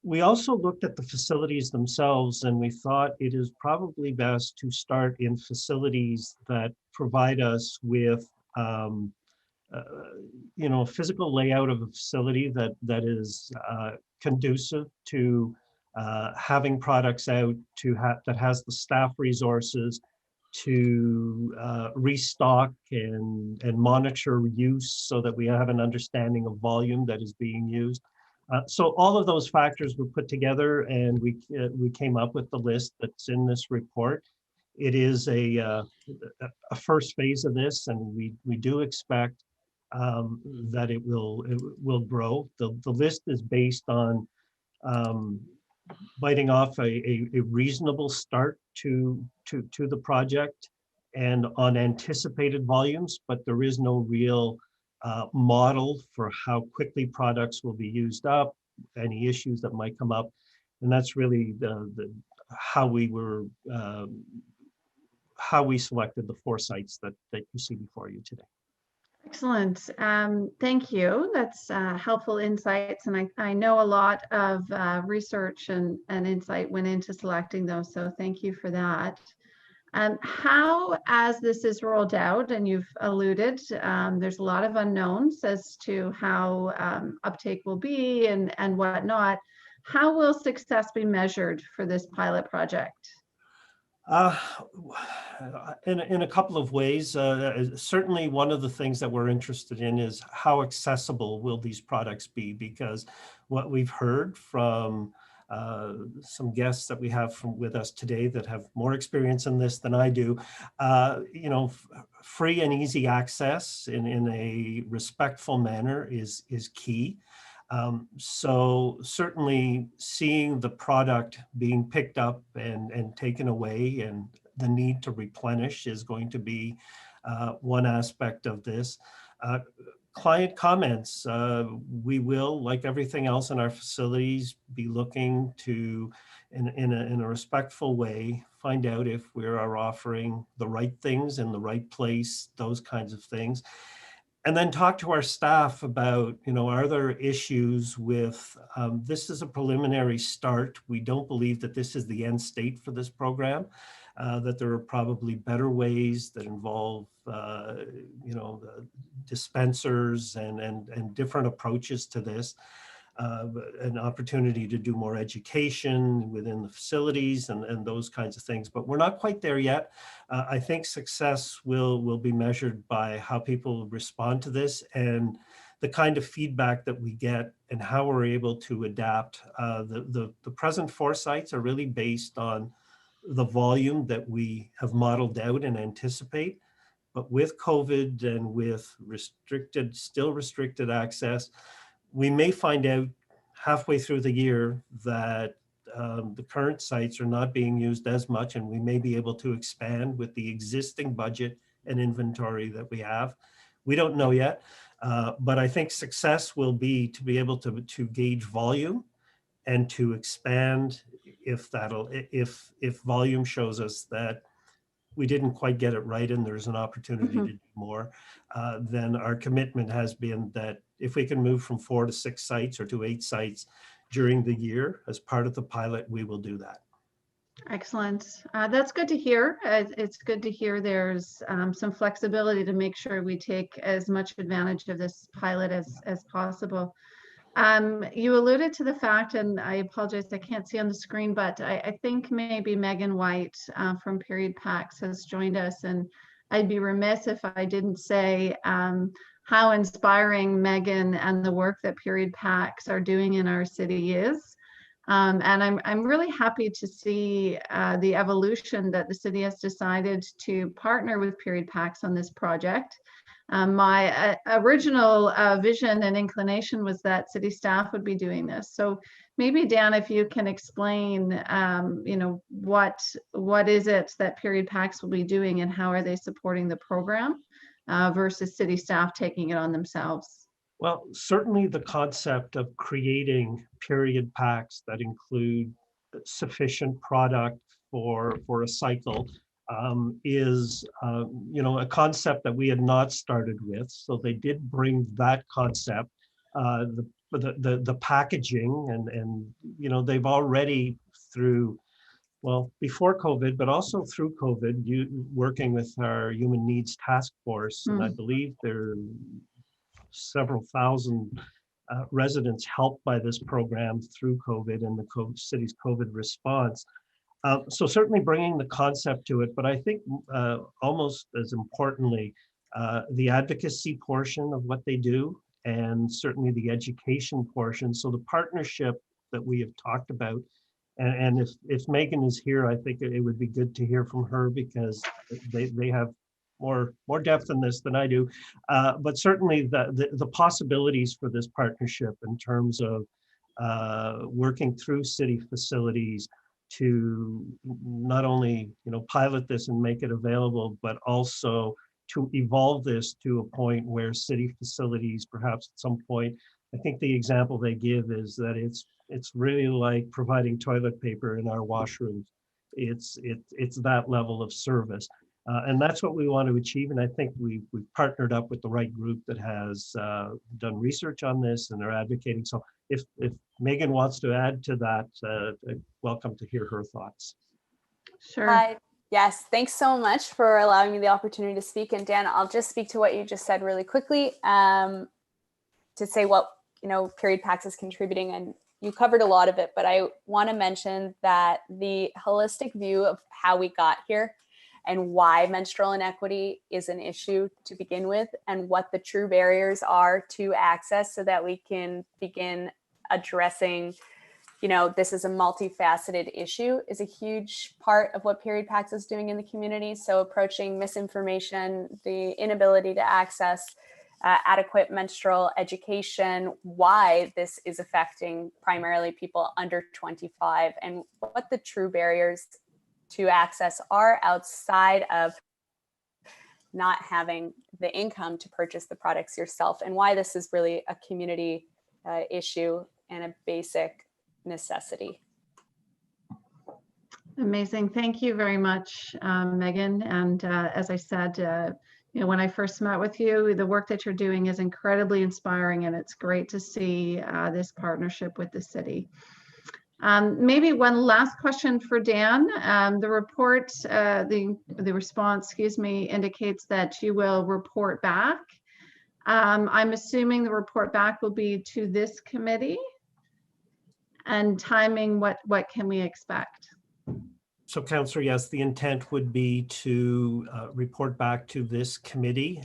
We also looked at the facilities themselves, and we thought it is probably best to start in facilities that provide us with physical layout of a facility that is conducive to having products out, that has the staff resources to restock and monitor use so that we have an understanding of volume that is being used. So all of those factors were put together, and we came up with the list that's in this report. It is a first phase of this, and we do expect that it will grow. The list is based on biting off a reasonable start to the project and on anticipated volumes, but there is no real model for how quickly products will be used up, any issues that might come up. And that's really how we selected the 4 sites that you see before you today. Excellent. Thank you. That's helpful insights. And I know a lot of research and insight went into selecting those. So thank you for that. How, as this is rolled out, and you've alluded, there's a lot of unknowns as to how uptake will be and whatnot. How will success be measured for this pilot project? In a couple of ways. Certainly one of the things that we're interested in is how accessible will these products be, because what we've heard from some guests that we have with us today that have more experience in this than I do, free and easy access in a respectful manner is key. So certainly seeing the product being picked up and taken away, and the need to replenish is going to be one aspect of this. Client comments, we will, like everything else in our facilities, be looking to, in a respectful way, find out if we are offering the right things in the right place, those kinds of things. And then talk to our staff about, are there issues with, this is a preliminary start. We don't believe that this is the end state for this program, that there are probably better ways that involve, dispensers and different approaches to this. An opportunity to do more education within the facilities and those kinds of things, but we're not quite there yet. I think success will be measured by how people respond to this and the kind of feedback that we get and how we're able to adapt. The present 4 sites are really based on the volume that we have modeled out and anticipate, but with COVID and with still restricted access, we may find out halfway through the year that the current sites are not being used as much, and we may be able to expand with the existing budget and inventory that we have. We don't know yet, but I think success will be to be able to gauge volume and to expand if volume shows us that we didn't quite get it right and there's an opportunity to do more, then our commitment has been that if we can move from 4 to 6 sites or to 8 sites during the year as part of the pilot, we will do that. Excellent. That's good to hear. It's good to hear there's some flexibility to make sure we take as much advantage of this pilot as possible. You alluded to the fact, and I apologize, I can't see on the screen, but I think maybe Megan White from Period Packs has joined us, and I'd be remiss if I didn't say how inspiring Megan and the work that Period Packs are doing in our city is. And I'm really happy to see the evolution that the city has decided to partner with Period Packs on this project. My original vision and inclination was that city staff would be doing this. So maybe Dan, if you can explain, what is it that Period Packs will be doing and how are they supporting the program versus city staff taking it on themselves? Well, certainly the concept of creating period packs that include sufficient product for a cycle is a concept that we had not started with. So they did bring that concept, the packaging, and they've already through, well, before COVID, but also through COVID, working with our Human Needs Task Force, and I believe there are several thousand residents helped by this program through COVID and the city's COVID response. So certainly bringing the concept to it, but I think almost as importantly, the advocacy portion of what they do, and certainly the education portion. So the partnership that we have talked about, and if Megan is here, I think it would be good to hear from her, because they have more depth in this than I do. But certainly the possibilities for this partnership in terms of working through city facilities to not only pilot this and make it available, but also to evolve this to a point where city facilities, perhaps at some point, I think the example they give is that it's really like providing toilet paper in our washrooms. It's that level of service. And that's what we want to achieve. And I think we've partnered up with the right group that has done research on this, and they're advocating. So if Megan wants to add to that, welcome to hear her thoughts. Sure. Yes, thanks so much for allowing me the opportunity to speak. And Dan, I'll just speak to what you just said really quickly to say what Period Packs is contributing. And you covered a lot of it, but I want to mention that the holistic view of how we got here and why menstrual inequity is an issue to begin with, and what the true barriers are to access, so that we can begin addressing, this is a multifaceted issue, is a huge part of what Period Packs is doing in the community. So approaching misinformation, the inability to access adequate menstrual education, why this is affecting primarily people under 25, and what the true barriers to access are outside of not having the income to purchase the products yourself, and why this is really a community issue and a basic necessity. Amazing. Thank you very much, Megan. And as I said, when I first met with you, the work that you're doing is incredibly inspiring, and it's great to see this partnership with the city. Maybe one last question for Dan. The report, the response, indicates that you will report back. I'm assuming the report back will be to this committee. And timing, what can we expect? So, Councillor, yes, the intent would be to report back to this committee.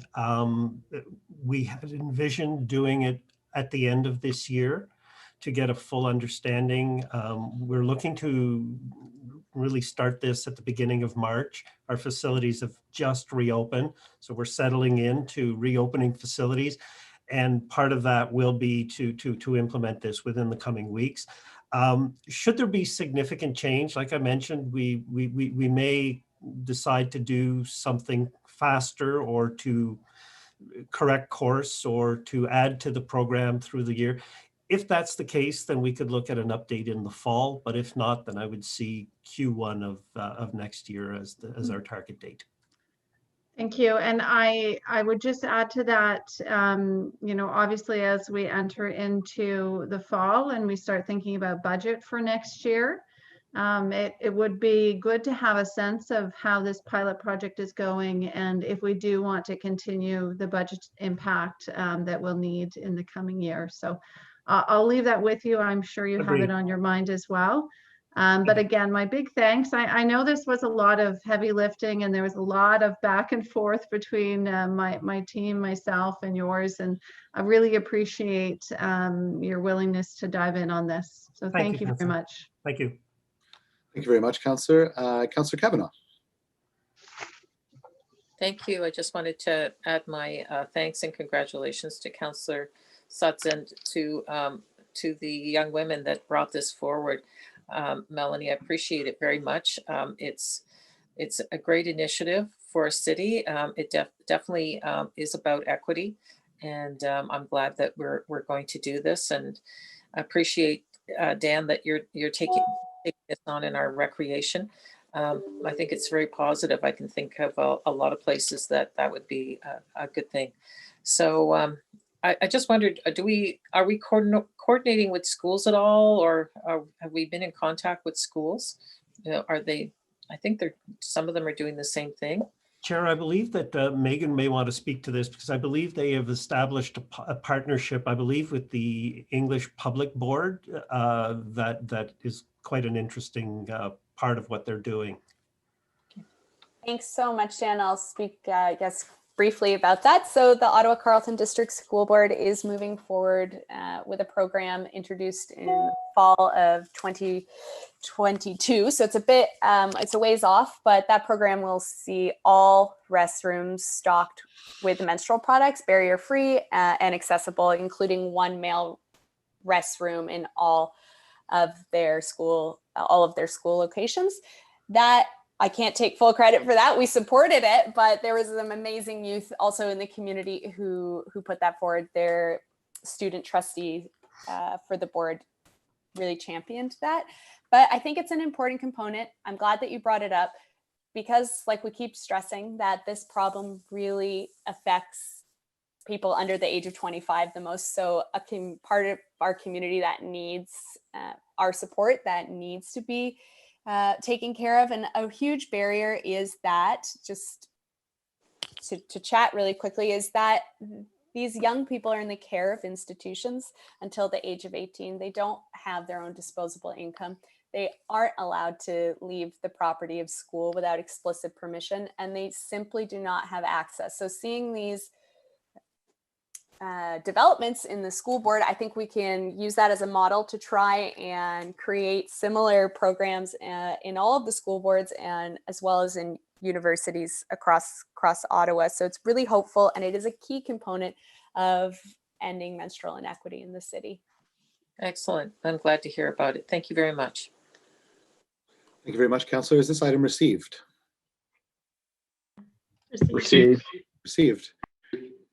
We had envisioned doing it at the end of this year to get a full understanding. We're looking to really start this at the beginning of March. Our facilities have just reopened, so we're settling into reopening facilities. And part of that will be to implement this within the coming weeks. Should there be significant change, like I mentioned, we may decide to do something faster, or to correct course, or to add to the program through the year. If that's the case, then we could look at an update in the fall. But if not, then I would see Q1 of next year as our target date. Thank you. And I would just add to that, obviously, as we enter into the fall and we start thinking about budget for next year, it would be good to have a sense of how this pilot project is going, and if we do want to continue the budget impact that we'll need in the coming year. So I'll leave that with you. I'm sure you have it on your mind as well. But again, my big thanks. I know this was a lot of heavy lifting, and there was a lot of back and forth between my team, myself, and yours. And I really appreciate your willingness to dive in on this. So thank you very much. Thank you. Thank you very much, Councillor. Councillor Kavanaugh. Thank you. I just wanted to add my thanks and congratulations to Councillor Sutz and to the young women that brought this forward. Melanie, I appreciate it very much. It's a great initiative for a city. It definitely is about equity, and I'm glad that we're going to do this. And I appreciate Dan that you're taking this on in our recreation. I think it's very positive. I can think of a lot of places that would be a good thing. So I just wondered, are we coordinating with schools at all, or have we been in contact with schools? Are they, I think some of them are doing the same thing. Chair, I believe that Megan may want to speak to this, because I believe they have established a partnership, I believe, with the English Public Board that is quite an interesting part of what they're doing. Thanks so much, Dan. I'll speak, I guess, briefly about that. So the Ottawa Carleton District School Board is moving forward with a program introduced in fall of 2022. So it's a bit, it's a ways off, but that program will see all restrooms stocked with menstrual products, barrier-free and accessible, including one male restroom in all of their school locations. That I can't take full credit for that. We supported it, but there was some amazing youth also in the community who put that forward. Their student trustee for the board really championed that. But I think it's an important component. I'm glad that you brought it up, because like we keep stressing that this problem really affects people under the age of 25 the most. So a part of our community that needs our support, that needs to be taken care of. And a huge barrier is that, just to chat really quickly, is that these young people are in the care of institutions until the age of 18. They don't have their own disposable income. They aren't allowed to leave the property of school without explicit permission, and they simply do not have access. So seeing these developments in the school board, I think we can use that as a model to try and create similar programs in all of the school boards, and as well as in universities across Ottawa. So it's really hopeful, and it is a key component of ending menstrual inequity in the city. Excellent. I'm glad to hear about it. Thank you very much. Thank you very much, Councillor. Is this item received? Received. Received.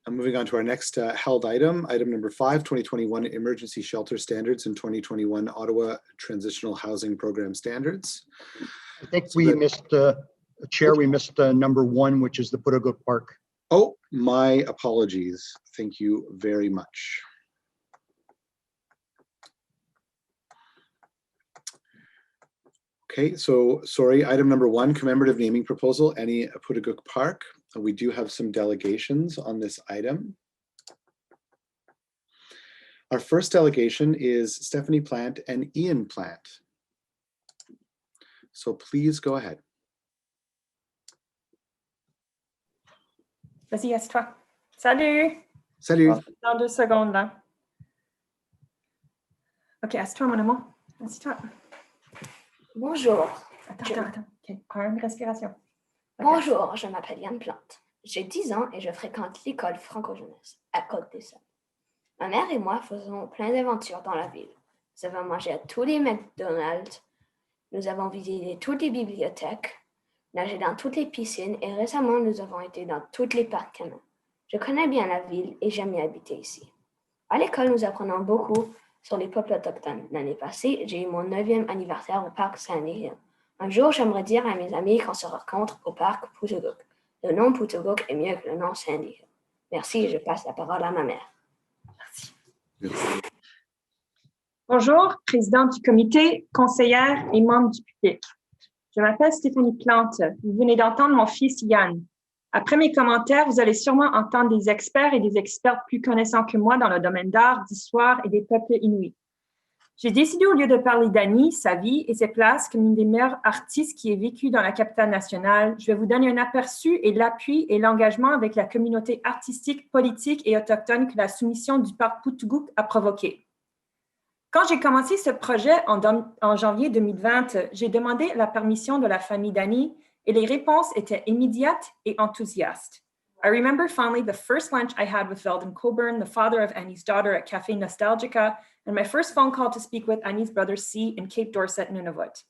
I'm moving on to our next held item number 5, 2021 Emergency Shelter Standards and 2021 Ottawa Transitional Housing Program Standards. I think we missed, Chair, we missed number 1, which is the Putagook Park. Oh, my apologies. Thank you very much. Okay, so sorry, item number 1, commemorative naming proposal, Annie Putagook Park. We do have some delegations on this item. Our first delegation is Stephanie Plant and Ian Plant. So please go ahead. Vas-y, assieds-toi. Salut! Salut! Dans 2 secondes, là. OK, assieds-toi, mon amour. Assieds-toi. Bonjour. Attends. OK, prends une respiration. Okay. Bonjour, je m'appelle Yann Plante. J'ai 10 ans et je fréquente l'école franco-jeunesse à Côte-des-Sèvres. Ma mère et moi faisons plein d'aventures dans la ville. Nous avons mangé à tous les McDonald's, nous avons visité toutes les bibliothèques, nagé dans toutes les piscines et récemment nous avons été dans tous les parcs canins. Je connais bien la ville et j'aime y habiter ici. À l'école, nous apprenons beaucoup sur les peuples autochtones. L'année passée, j'ai eu mon 9e anniversaire au parc Sandy Hill. Un jour, j'aimerais dire à mes amis qu'on se rencontre au parc Putagook. Le nom Putagook est mieux que le nom Sandy Hill. Merci, je passe la parole à ma mère. Merci. Bonjour, présidente du comité, conseillère et membre du public. Je m'appelle Stéphanie Plante. Vous venez d'entendre mon fils Yann. Après mes commentaires, vous allez sûrement entendre des experts et des expertes plus connaissants que moi dans le domaine d'art, d'histoire et des peuples inuits. J'ai décidé, au lieu de parler d'Annie, sa vie et ses places comme une des meilleures artistes qui ait vécu dans la capitale nationale, je vais vous donner un aperçu et l'appui et l'engagement avec la communauté artistique, politique et autochtone que la soumission du parc Putagook a provoqué. Quand j'ai commencé ce projet en janvier 2020, j'ai demandé la permission de la famille d'Annie et les réponses étaient immédiates et enthousiastes. I remember fondly the first lunch I had with Veldon Coburn, the father of Annie's daughter, at Café Nostalgica, and my first phone call to speak with Annie's brother C in Cape Dorset, Nunavut.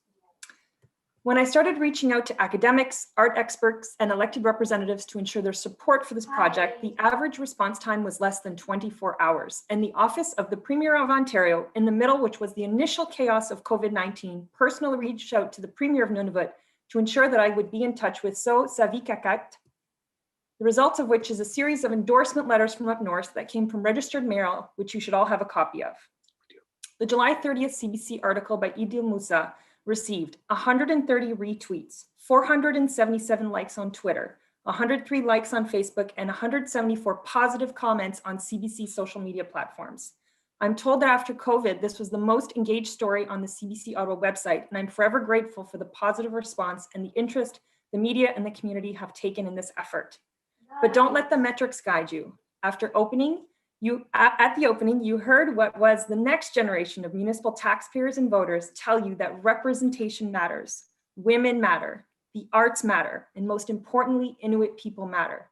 When I started reaching out to academics, art experts, and elected representatives to ensure their support for this project, the average response time was less than 24 hours. And the Office of the Premier of Ontario, in the middle, which was the initial chaos of COVID-19, personally reached out to the Premier of Nunavut to ensure that I would be in touch with So Savi Kakat, the results of which is a series of endorsement letters from up north that came from registered mail, which you should all have a copy of. The July 30th CBC article by Idil Musa received 130 retweets, 477 likes on Twitter, 103 likes on Facebook, and 174 positive comments on CBC social media platforms. I'm told that after COVID, this was the most engaged story on the CBC Ottawa website, and I'm forever grateful for the positive response and the interest the media and the community have taken in this effort. But don't let the metrics guide you. At the opening, you heard what was the next generation of municipal taxpayers and voters tell you that representation matters, women matter, the arts matter, and most importantly, Inuit people matter.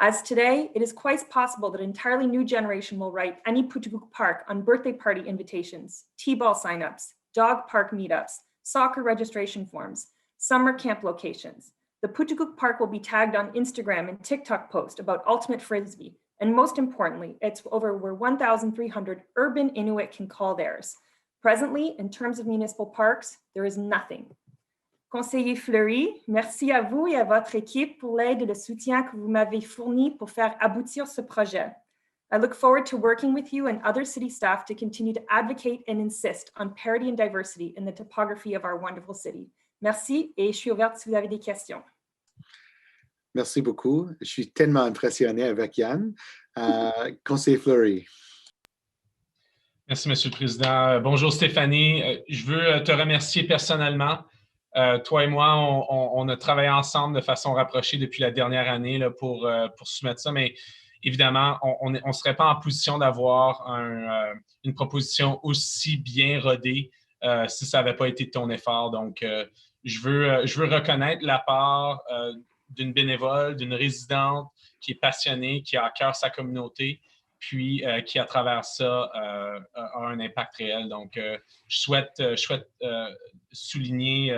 As today, it is quite possible that an entirely new generation will write any Putuguk Park on birthday party invitations, T-ball signups, dog park meetups, soccer registration forms, summer camp locations. The Putuguk Park will be tagged on Instagram and TikTok posts about ultimate frisbee. And most importantly, it's over where 1,300 urban Inuit can call theirs. Presently, in terms of municipal parks, there is nothing. Conseiller Fleury, merci à vous et à votre équipe pour l'aide et le soutien que vous m'avez fourni pour faire aboutir ce projet. I look forward to working with you and other city staff to continue to advocate and insist on parity and diversity in the topography of our wonderful city. Merci et je suis ouverte si vous avez des questions. Merci beaucoup. Je suis tellement impressionné avec Yann. Conseiller Fleury. Merci, Monsieur le Président. Bonjour, Stéphanie. Je veux te remercier personnellement. Toi et moi, on a travaillé ensemble de façon rapprochée depuis la dernière année là, pour soumettre ça, mais évidemment, on ne serait pas en position d'avoir une proposition aussi bien rodée si ça n'avait pas été de ton effort. Donc, je veux reconnaître la part d'une bénévole, d'une résidente qui est passionnée, qui a à cœur sa communauté, puis qui, à travers ça, a un impact réel. Donc, je souhaite souligner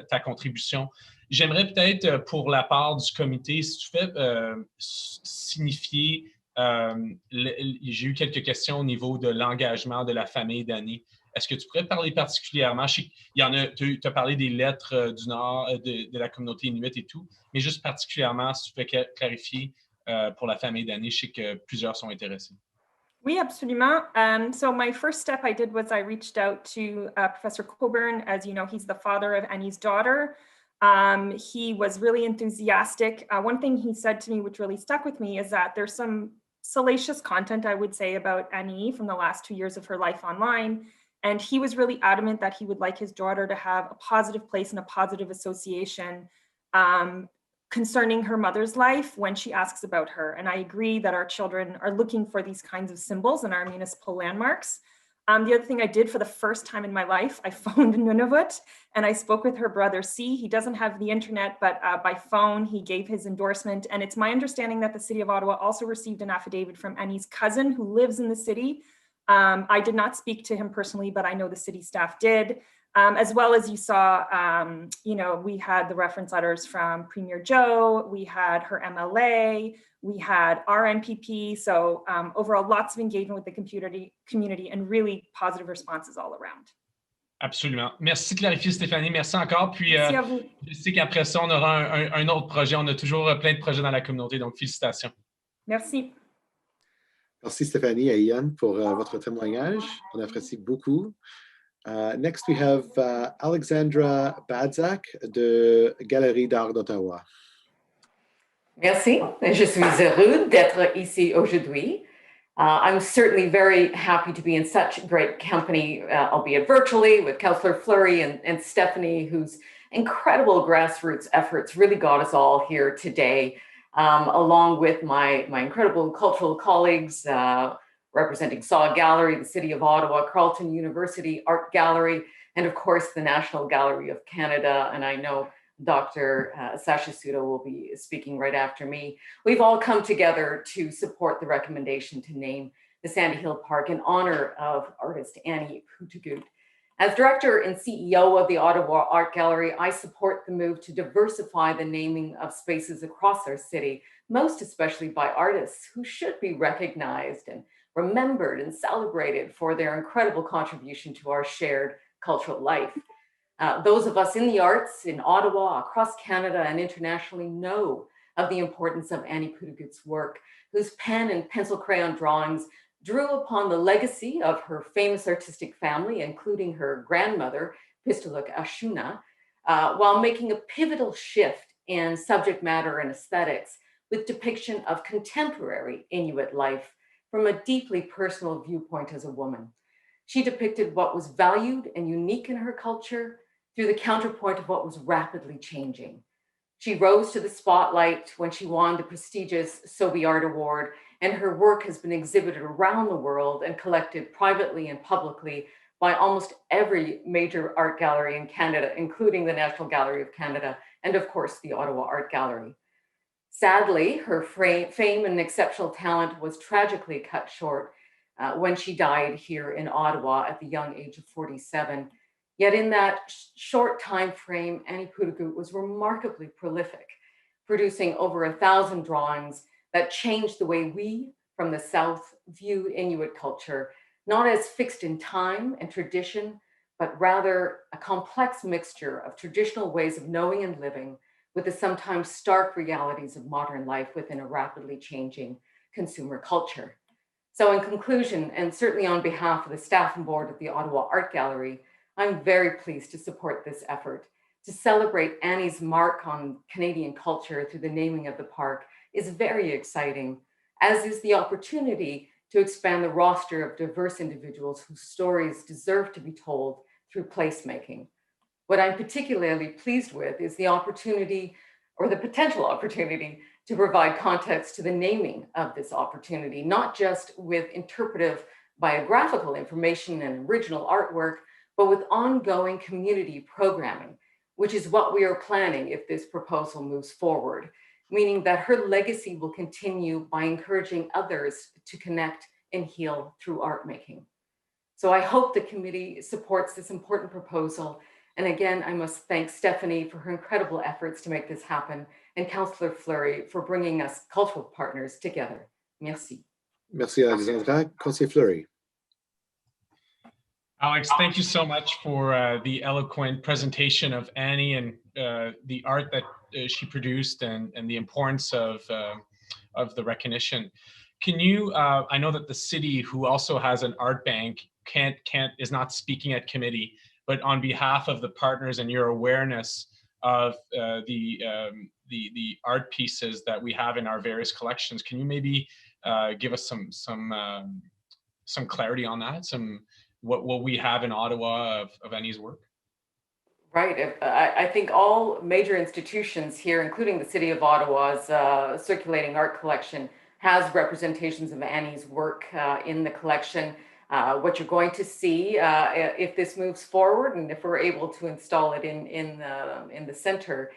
ta contribution. J'aimerais peut-être, pour la part du comité, si tu fais signifier, j'ai eu quelques questions au niveau de l'engagement de la famille d'Annie. Est-ce que tu pourrais parler particulièrement, tu as parlé des lettres du Nord, de la communauté inuite et tout, mais juste particulièrement, si tu peux clarifier pour la famille d'Annie, je sais que plusieurs sont intéressés. Oui, absolument. So my first step I did was I reached out to Professor Coburn. As you know, he's the father of Annie's daughter. He was really enthusiastic. One thing he said to me, which really stuck with me, is that there's some salacious content, I would say, about Annie from the last 2 years of her life online. And he was really adamant that he would like his daughter to have a positive place and a positive association concerning her mother's life when she asks about her. And I agree that our children are looking for these kinds of symbols in our municipal landmarks. The other thing I did for the first time in my life, I phoned Nunavut and I spoke with her brother C. He doesn't have the internet, but by phone, he gave his endorsement. And it's my understanding that the city of Ottawa also received an affidavit from Annie's cousin who lives in the city. I did not speak to him personally, but I know the city staff did. As well as you saw, we had the reference letters from Premier Joe, we had her MLA, we had our MPP. So overall, lots of engagement with the community and really positive responses all around. Absolument. Merci de clarifier, Stéphanie. Merci encore. Puis, merci à vous. Je sais qu'après ça, on aura un autre projet. On a toujours plein de projets dans la communauté, donc félicitations. Merci. Merci Stéphanie et Ian pour votre témoignage. On apprécie beaucoup. Next, we have Alexandra Badzak de Galerie d'Art d'Ottawa. Merci. Je suis heureuse d'être ici aujourd'hui. I'm certainly very happy to be in such great company, albeit virtually, with Councillor Fleury and Stephanie, whose incredible grassroots efforts really got us all here today, along with my incredible cultural colleagues, representing Saw Gallery, the City of Ottawa, Carleton University Art Gallery, and of course the National Gallery of Canada. And I know Dr. Sasha Suda will be speaking right after me. We've all come together to support the recommendation to name the Sandy Hill Park in honor of artist Annie Putuguk. As director and CEO of the Ottawa Art Gallery, I support the move to diversify the naming of spaces across our city, most especially by artists who should be recognized and remembered and celebrated for their incredible contribution to our shared cultural life. Those of us in the arts in Ottawa, across Canada and internationally know of the importance of Annie Puttigut's work, whose pen and pencil crayon drawings drew upon the legacy of her famous artistic family, including her grandmother, Pistoluk Ashuna, while making a pivotal shift in subject matter and aesthetics with depiction of contemporary Inuit life from a deeply personal viewpoint as a woman. She depicted what was valued and unique in her culture through the counterpoint of what was rapidly changing. She rose to the spotlight when she won the prestigious Sobey Art Award, and her work has been exhibited around the world and collected privately and publicly by almost every major art gallery in Canada, including the National Gallery of Canada, and of course, the Ottawa Art Gallery. Sadly, her fame and exceptional talent was tragically cut short when she died here in Ottawa at the young age of 47. Yet in that short time frame, Annie Puttigut was remarkably prolific, producing over 1,000 drawings that changed the way we from the South viewed Inuit culture, not as fixed in time and tradition, but rather a complex mixture of traditional ways of knowing and living with the sometimes stark realities of modern life within a rapidly changing consumer culture. So in conclusion, and certainly on behalf of the staff and board of the Ottawa Art Gallery, I'm very pleased to support this effort. To celebrate Annie's mark on Canadian culture through the naming of the park is very exciting, as is the opportunity to expand the roster of diverse individuals whose stories deserve to be told through placemaking. What I'm particularly pleased with is the opportunity, or the potential opportunity, to provide context to the naming of this opportunity, not just with interpretive biographical information and original artwork, but with ongoing community programming, which is what we are planning if this proposal moves forward, meaning that her legacy will continue by encouraging others to connect and heal through art making. So I hope the committee supports this important proposal. And again, I must thank Stephanie for her incredible efforts to make this happen, and Councillor Fleury for bringing us cultural partners together. Merci. Merci, Alexandra. Councillor Fleury. Alex, thank you so much for the eloquent presentation of Annie and the art that she produced and the importance of the recognition. Can you, I know that the city, who also has an art bank, is not speaking at committee, but on behalf of the partners and your awareness of the art pieces that we have in our various collections, can you maybe give us some clarity on that? What we have in Ottawa of Annie's work? Right. I think all major institutions here, including the City of Ottawa's circulating art collection, has representations of Annie's work in the collection. What you're going to see if this moves forward and if we're able to install it in the center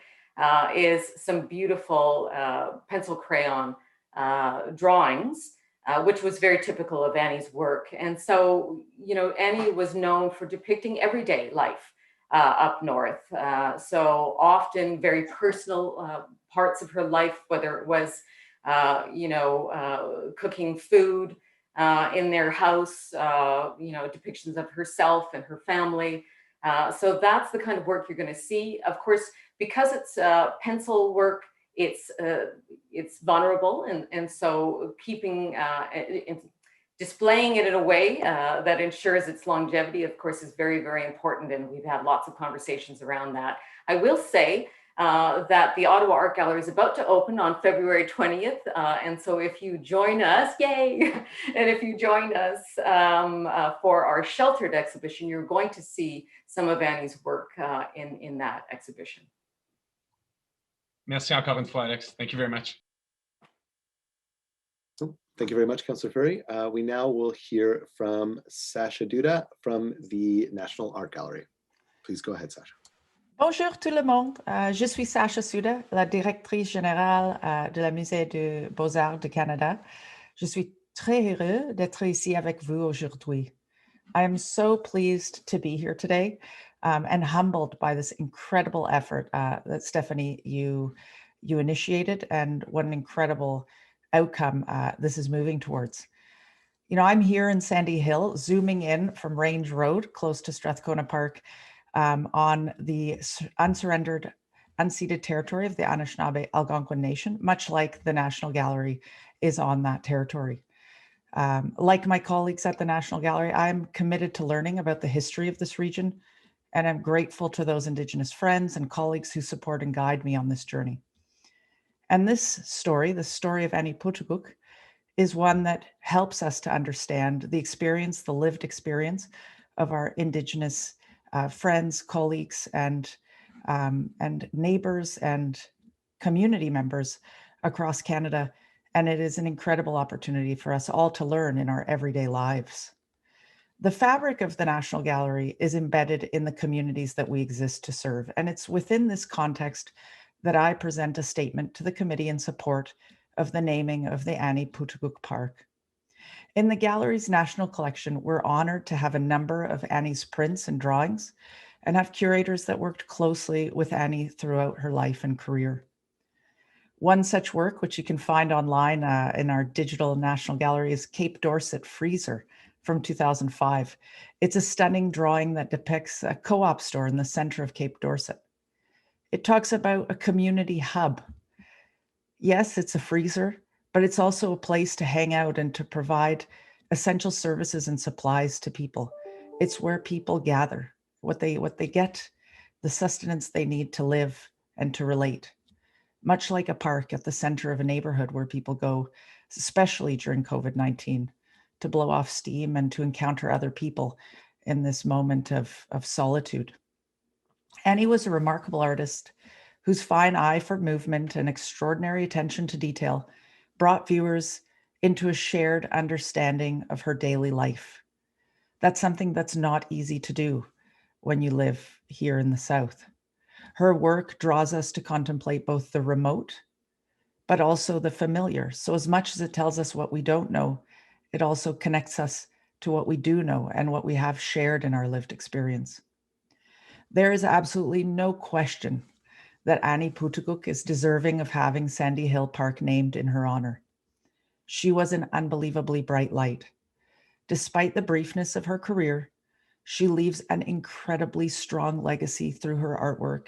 is some beautiful pencil crayon drawings, which was very typical of Annie's work. And so, you know, Annie was known for depicting everyday life up north. So often very personal parts of her life, whether it was, cooking food in their house, depictions of herself and her family. So that's the kind of work you're going to see. Of course, because it's pencil work, it's vulnerable, and so keeping displaying it in a way that ensures its longevity, of course, is very, very important, and we've had lots of conversations around that. I will say that the Ottawa Art Gallery is about to open on February 20th, and so if you join us, yay! And if you join us for our sheltered exhibition, you're going to see some of Annie's work in that exhibition. Merci encore une fois, Alex. Thank you very much. Thank you very much, Councillor Fleury. We now will hear from Sasha Duda from the National Art Gallery. Please go ahead, Sasha. Bonjour tout le monde. Je suis Sasha Suda, la directrice générale de la Musée des Beaux-Arts du Canada. Je suis très heureux d'être ici avec vous aujourd'hui. I am so pleased to be here today and humbled by this incredible effort that Stephanie, you initiated, and what an incredible outcome this is moving towards. You know, I'm here in Sandy Hill, zooming in from Range Road, close to Strathcona Park, on the unsurrendered, unceded territory of the Anishinaabe Algonquin Nation, much like the National Gallery is on that territory. Like my colleagues at the National Gallery, I'm committed to learning about the history of this region, and I'm grateful to those Indigenous friends and colleagues who support and guide me on this journey. And this story, the story of Aniputuguk, is one that helps us to understand the experience, the lived experience of our Indigenous friends, colleagues, and neighbors and community members across Canada. And it is an incredible opportunity for us all to learn in our everyday lives. The fabric of the National Gallery is embedded in the communities that we exist to serve. And it's within this context that I present a statement to the committee in support of the naming of the Aniputuguk Park. In the gallery's national collection, we're honored to have a number of Annie's prints and drawings and have curators that worked closely with Annie throughout her life and career. One such work, which you can find online in our digital National Gallery, is Cape Dorset Freezer from 2005. It's a stunning drawing that depicts a co-op store in the center of Cape Dorset. It talks about a community hub. Yes, it's a freezer, but it's also a place to hang out and to provide essential services and supplies to people. It's where people gather, what they get, the sustenance they need to live and to relate. Much like a park at the center of a neighborhood where people go, especially during COVID-19, to blow off steam and to encounter other people in this moment of solitude. Annie was a remarkable artist whose fine eye for movement and extraordinary attention to detail brought viewers into a shared understanding of her daily life. That's something that's not easy to do when you live here in the South. Her work draws us to contemplate both the remote, but also the familiar. So as much as it tells us what we don't know, it also connects us to what we do know and what we have shared in our lived experience. There is absolutely no question that Aniputuguk is deserving of having Sandy Hill Park named in her honor. She was an unbelievably bright light. Despite the briefness of her career, she leaves an incredibly strong legacy through her artwork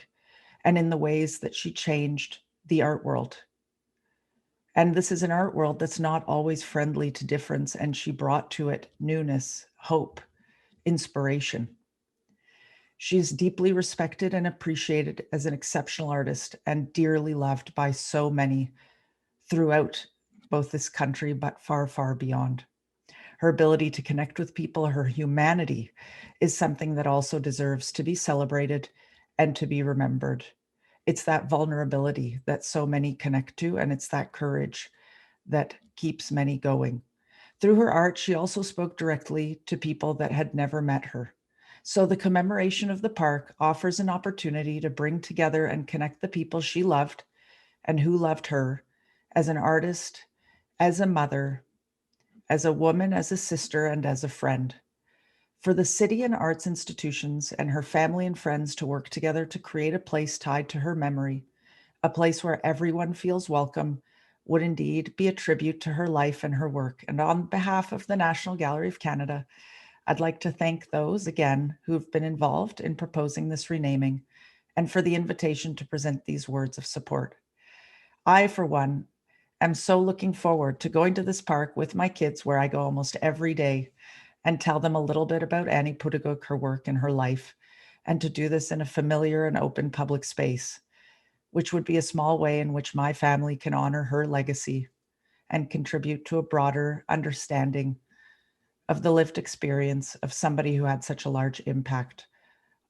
and in the ways that she changed the art world. And this is an art world that's not always friendly to difference, and she brought to it newness, hope, inspiration. She's deeply respected and appreciated as an exceptional artist and dearly loved by so many throughout both this country, but far, far beyond. Her ability to connect with people, her humanity, is something that also deserves to be celebrated and to be remembered. It's that vulnerability that so many connect to, and it's that courage that keeps many going. Through her art, she also spoke directly to people that had never met her. So the commemoration of the park offers an opportunity to bring together and connect the people she loved and who loved her as an artist, as a mother, as a woman, as a sister, and as a friend. For the city and arts institutions and her family and friends to work together to create a place tied to her memory, a place where everyone feels welcome, would indeed be a tribute to her life and her work. And on behalf of the National Gallery of Canada, I'd like to thank those, again, who've been involved in proposing this renaming and for the invitation to present these words of support. I, for one, am so looking forward to going to this park with my kids, where I go almost every day, and tell them a little bit about Aniputuguk, her work and her life, and to do this in a familiar and open public space, which would be a small way in which my family can honor her legacy and contribute to a broader understanding of the lived experience of somebody who had such a large impact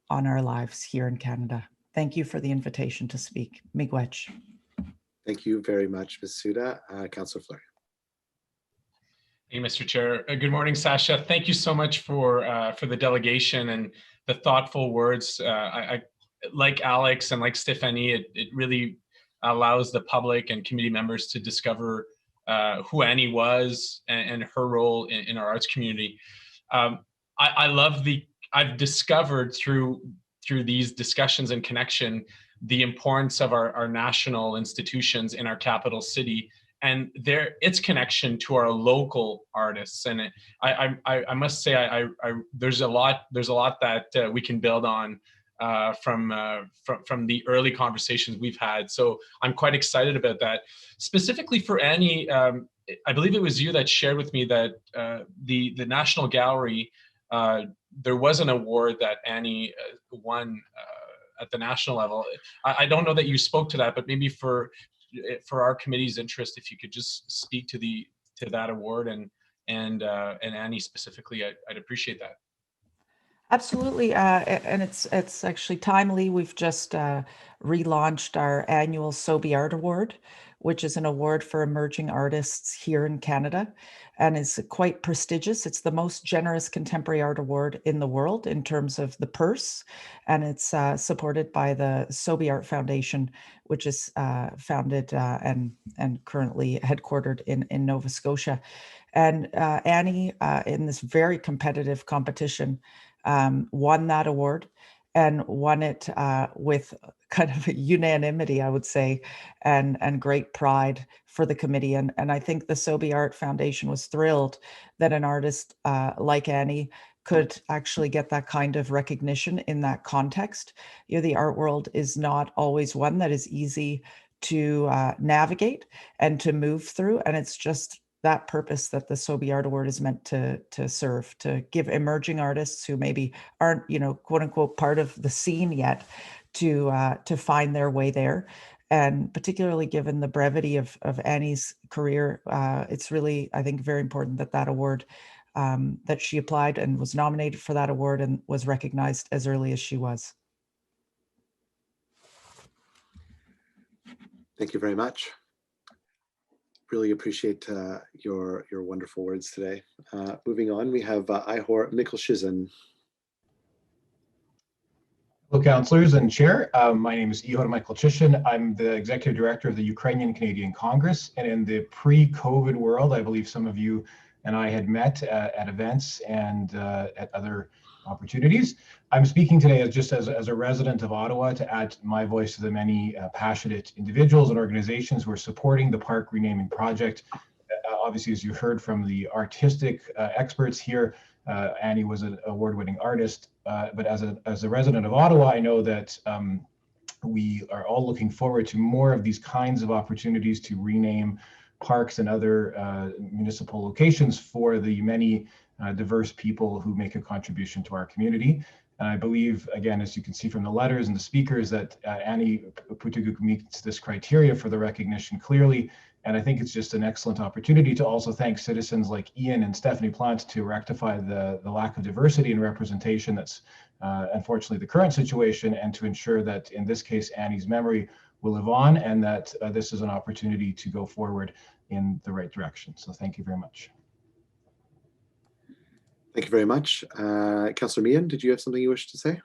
on our lives here in Canada. Thank you for the invitation to speak. Miigwech. Thank you very much, Ms. Suda. Councillor Fleury. Hey, Mr. Chair. Good morning, Sasha. Thank you so much for the delegation and the thoughtful words. I like Alex and like Stephanie, it really allows the public and committee members to discover who Annie was and her role in our arts community. I've discovered through these discussions and connection the importance of our national institutions in our capital city and its connection to our local artists. And I must say, there's a lot that we can build on from the early conversations we've had. So I'm quite excited about that. Specifically for Annie, I believe it was you that shared with me that the National Gallery, there was an award that Annie won at the national level. I don't know that you spoke to that, but maybe for our committee's interest, if you could just speak to that award and Annie specifically, I'd appreciate that. Absolutely, and it's actually timely. We've just relaunched our annual Sobe Art Award, which is an award for emerging artists here in Canada, and it's quite prestigious. It's the most generous contemporary art award in the world in terms of the purse, and it's supported by the Sobe Art Foundation, which is founded and currently headquartered in Nova Scotia. And Annie, in this very competitive competition, won that award and won it with kind of unanimity, I would say, and great pride for the committee. And I think the Sobe Art Foundation was thrilled that an artist like Annie could actually get that kind of recognition in that context. You know, the art world is not always one that is easy to navigate and to move through. And it's just that purpose that the Sobe Art Award is meant to serve, to give emerging artists who maybe aren't, you know, quote unquote, part of the scene yet to find their way there. And particularly given the brevity of Annie's career, it's really, I think, very important that that award, that she applied and was nominated for that award and was recognized as early as she was. Thank you very much. Really appreciate your wonderful words today. Moving on, we have Ihor Mikkelshizin. Hello, councillors and chair. My name is Ihor Mikkelshizin. I'm the executive director of the Ukrainian Canadian Congress. And in the pre-COVID world, I believe some of you and I had met at events and at other opportunities. I'm speaking today as a resident of Ottawa to add my voice to the many passionate individuals and organizations who are supporting the park renaming project. Obviously, as you heard from the artistic experts here, Annie was an award-winning artist, but as a resident of Ottawa, I know that we are all looking forward to more of these kinds of opportunities to rename parks and other municipal locations for the many diverse people who make a contribution to our community. And I believe, again, as you can see from the letters and the speakers, that Annie Putugu meets this criteria for the recognition clearly. And I think it's just an excellent opportunity to also thank citizens like Ian and Stephanie Plant to rectify the lack of diversity and representation that's unfortunately the current situation, and to ensure that in this case, Annie's memory will live on, and that this is an opportunity to go forward in the right direction. So thank you very much. Thank you very much. Councillor Meehan, did you have something you wish to say?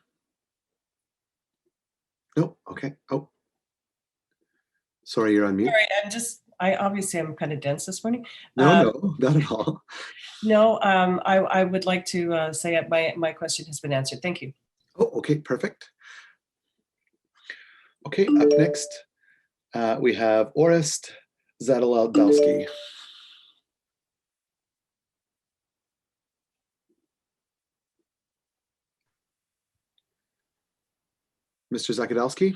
No? Okay. Oh. Sorry, you're on mute. Sorry, I'm kind of dense this morning. No, not at all. No, I would like to say my question has been answered. Thank you. Oh, okay, perfect. Okay, up next, we have Orest Zadalowski. Mr. Zakadowski?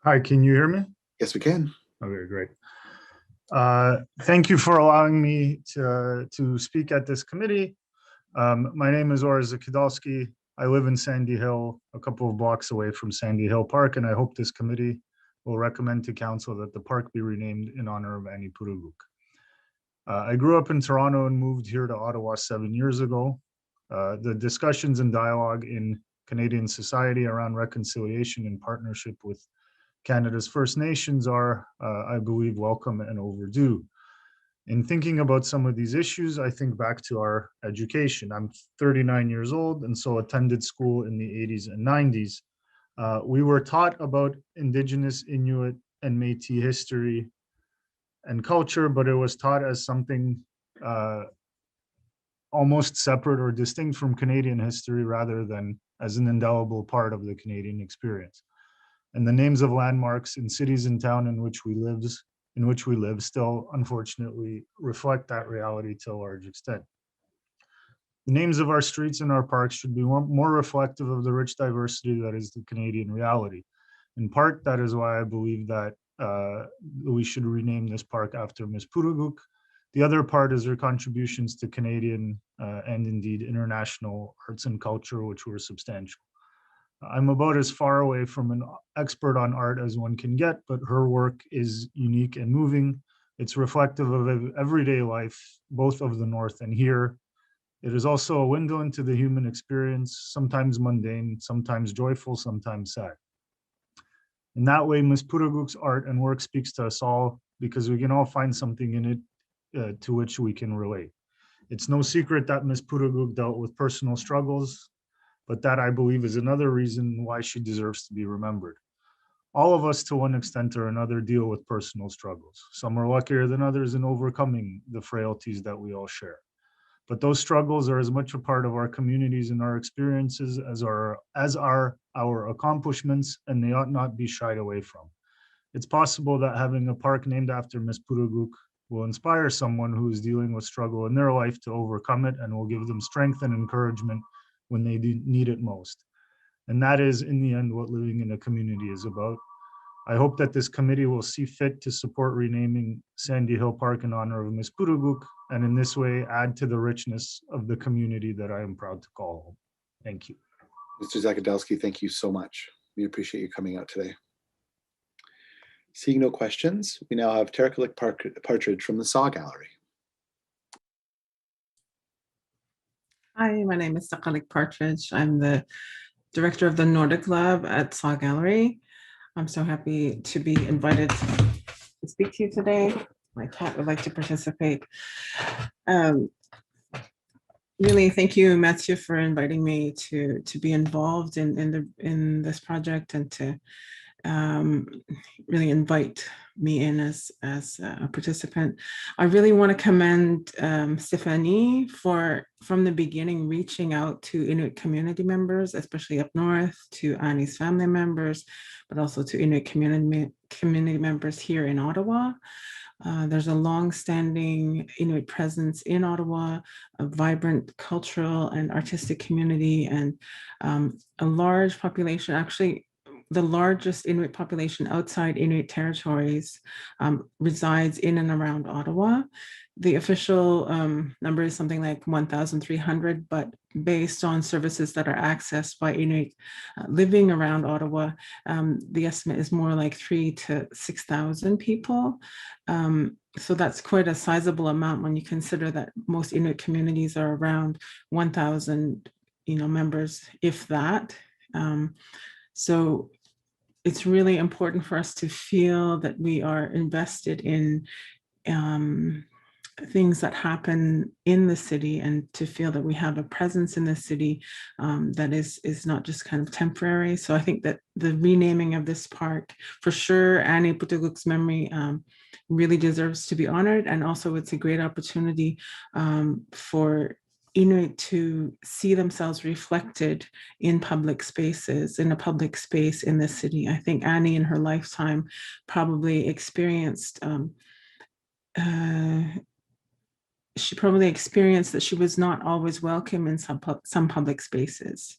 Hi, can you hear me? Yes, we can. Okay, great. Thank you for allowing me to speak at this committee. My name is Orest Zakadowski. I live in Sandy Hill, a couple of blocks away from Sandy Hill Park, and I hope this committee will recommend to council that the park be renamed in honor of Annie Putugu. I grew up in Toronto and moved here to Ottawa 7 years ago. The discussions and dialogue in Canadian society around reconciliation and partnership with Canada's First Nations are, I believe, welcome and overdue. In thinking about some of these issues, I think back to our education. I'm 39 years old and so attended school in the 80s and 90s. We were taught about Indigenous, Inuit, and Métis history and culture, but it was taught as something almost separate or distinct from Canadian history rather than as an indelible part of the Canadian experience. And the names of landmarks in cities and town in which we live still unfortunately reflect that reality to a large extent. The names of our streets and our parks should be more reflective of the rich diversity that is the Canadian reality. In part, that is why I believe that we should rename this park after Ms. Puruguk. The other part is her contributions to Canadian and indeed international arts and culture, which were substantial. I'm about as far away from an expert on art as one can get, but her work is unique and moving. It's reflective of everyday life, both of the North and here. It is also a window into the human experience, sometimes mundane, sometimes joyful, sometimes sad. In that way, Ms. Puruguk's art and work speaks to us all because we can all find something in it to which we can relate. It's no secret that Ms. Puruguk dealt with personal struggles, but that I believe is another reason why she deserves to be remembered. All of us to one extent or another deal with personal struggles. Some are luckier than others in overcoming the frailties that we all share. But those struggles are as much a part of our communities and our experiences as are our accomplishments, and they ought not be shied away from. It's possible that having a park named after Ms. Puruguk will inspire someone who is dealing with struggle in their life to overcome it and will give them strength and encouragement when they need it most. And that is, in the end, what living in a community is about. I hope that this committee will see fit to support renaming Sandy Hill Park in honor of Ms. Puruguk, and in this way add to the richness of the community that I am proud to call home. Thank you. Mr. Zakadowski, thank you so much. We appreciate you coming out today. Seeing no questions, we now have Terekulik Partridge from the Saw Gallery. Hi, my name is Terekulik Partridge. I'm the director of the Nordic Lab at Saw Gallery. I'm so happy to be invited to speak to you today. My cat would like to participate. Really, thank you, Mathieu, for inviting me to be involved in this project and to really invite me in as a participant. I really want to commend Stephanie for, from the beginning, reaching out to Inuit community members, especially up north, to Annie's family members, but also to Inuit community members here in Ottawa. There's a long-standing Inuit presence in Ottawa, a vibrant cultural and artistic community, and a large population, actually the largest Inuit population outside Inuit territories resides in and around Ottawa. The official number is something like 1,300, but based on services that are accessed by Inuit living around Ottawa, the estimate is more like 3,000 to 6,000 people. So that's quite a sizable amount when you consider that most Inuit communities are around 1,000, members, if that. So it's really important for us to feel that we are invested in things that happen in the city, and to feel that we have a presence in the city that is not just kind of temporary. So I think that the renaming of this park, for sure, Annie Puruguk's memory really deserves to be honored. And also it's a great opportunity for Inuit to see themselves reflected in public spaces, in a public space in the city. I think Annie in her lifetime probably experienced she probably experienced that she was not always welcome in some public spaces,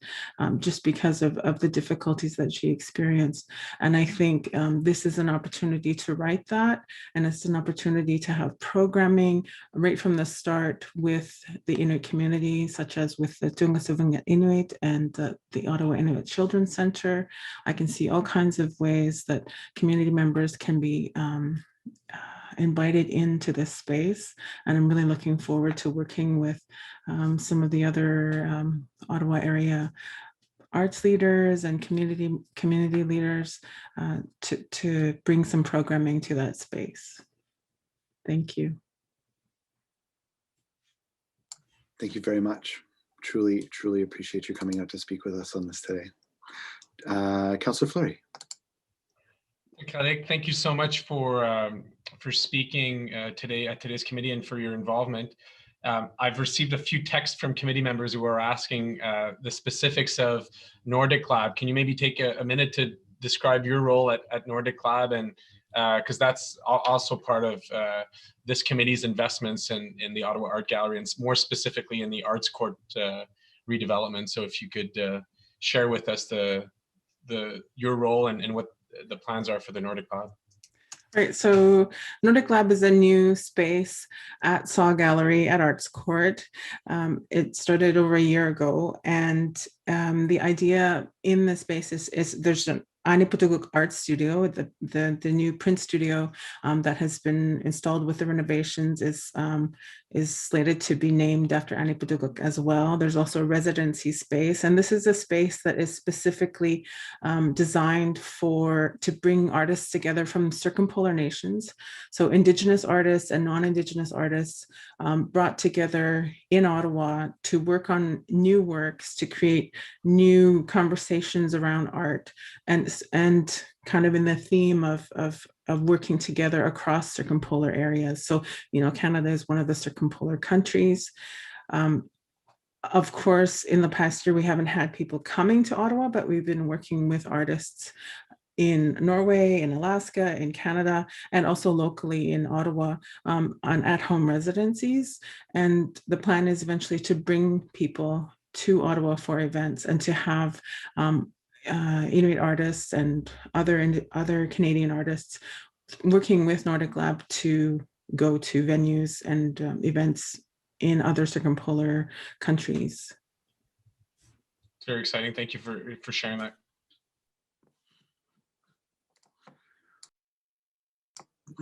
just because of the difficulties that she experienced. And I think this is an opportunity to right that, and it's an opportunity to have programming right from the start with the Inuit community, such as with the Tungasuvunga Inuit and the Ottawa Inuit Children's Center. I can see all kinds of ways that community members can be invited into this space, and I'm really looking forward to working with some of the other Ottawa area arts leaders and community leaders to bring some programming to that space. Thank you. Thank you very much. Truly, truly appreciate you coming out to speak with us on this today. Councillor Fleury. Thank you so much for speaking today at today's committee and for your involvement. I've received a few texts from committee members who are asking the specifics of Nordic Lab. Can you maybe take a minute to describe your role at Nordic Lab and because that's also part of this committee's investments in the Ottawa Art Gallery, and more specifically in the Arts Court redevelopment. So if you could share with us your role and what the plans are for the Nordic Lab. Right, so Nordic Lab is a new space at Saw Gallery at Arts Court. It started over a year ago, and the idea in the space is there's an Aniputuguk Art Studio, the new print studio that has been installed with the renovations is slated to be named after Aniputuguk as well. There's also a residency space, and this is a space that is specifically designed to bring artists together from circumpolar nations. So Indigenous artists and non-Indigenous artists brought together in Ottawa to work on new works, to create new conversations around art, and kind of in the theme of working together across circumpolar areas. So, Canada is one of the circumpolar countries. Of course, in the past year, we haven't had people coming to Ottawa, but we've been working with artists in Norway, in Alaska, in Canada, and also locally in Ottawa on at-home residencies. And the plan is eventually to bring people to Ottawa for events and to have Inuit artists and other Canadian artists working with Nordic Lab to go to venues and events in other circumpolar countries. It's very exciting. Thank you for sharing that.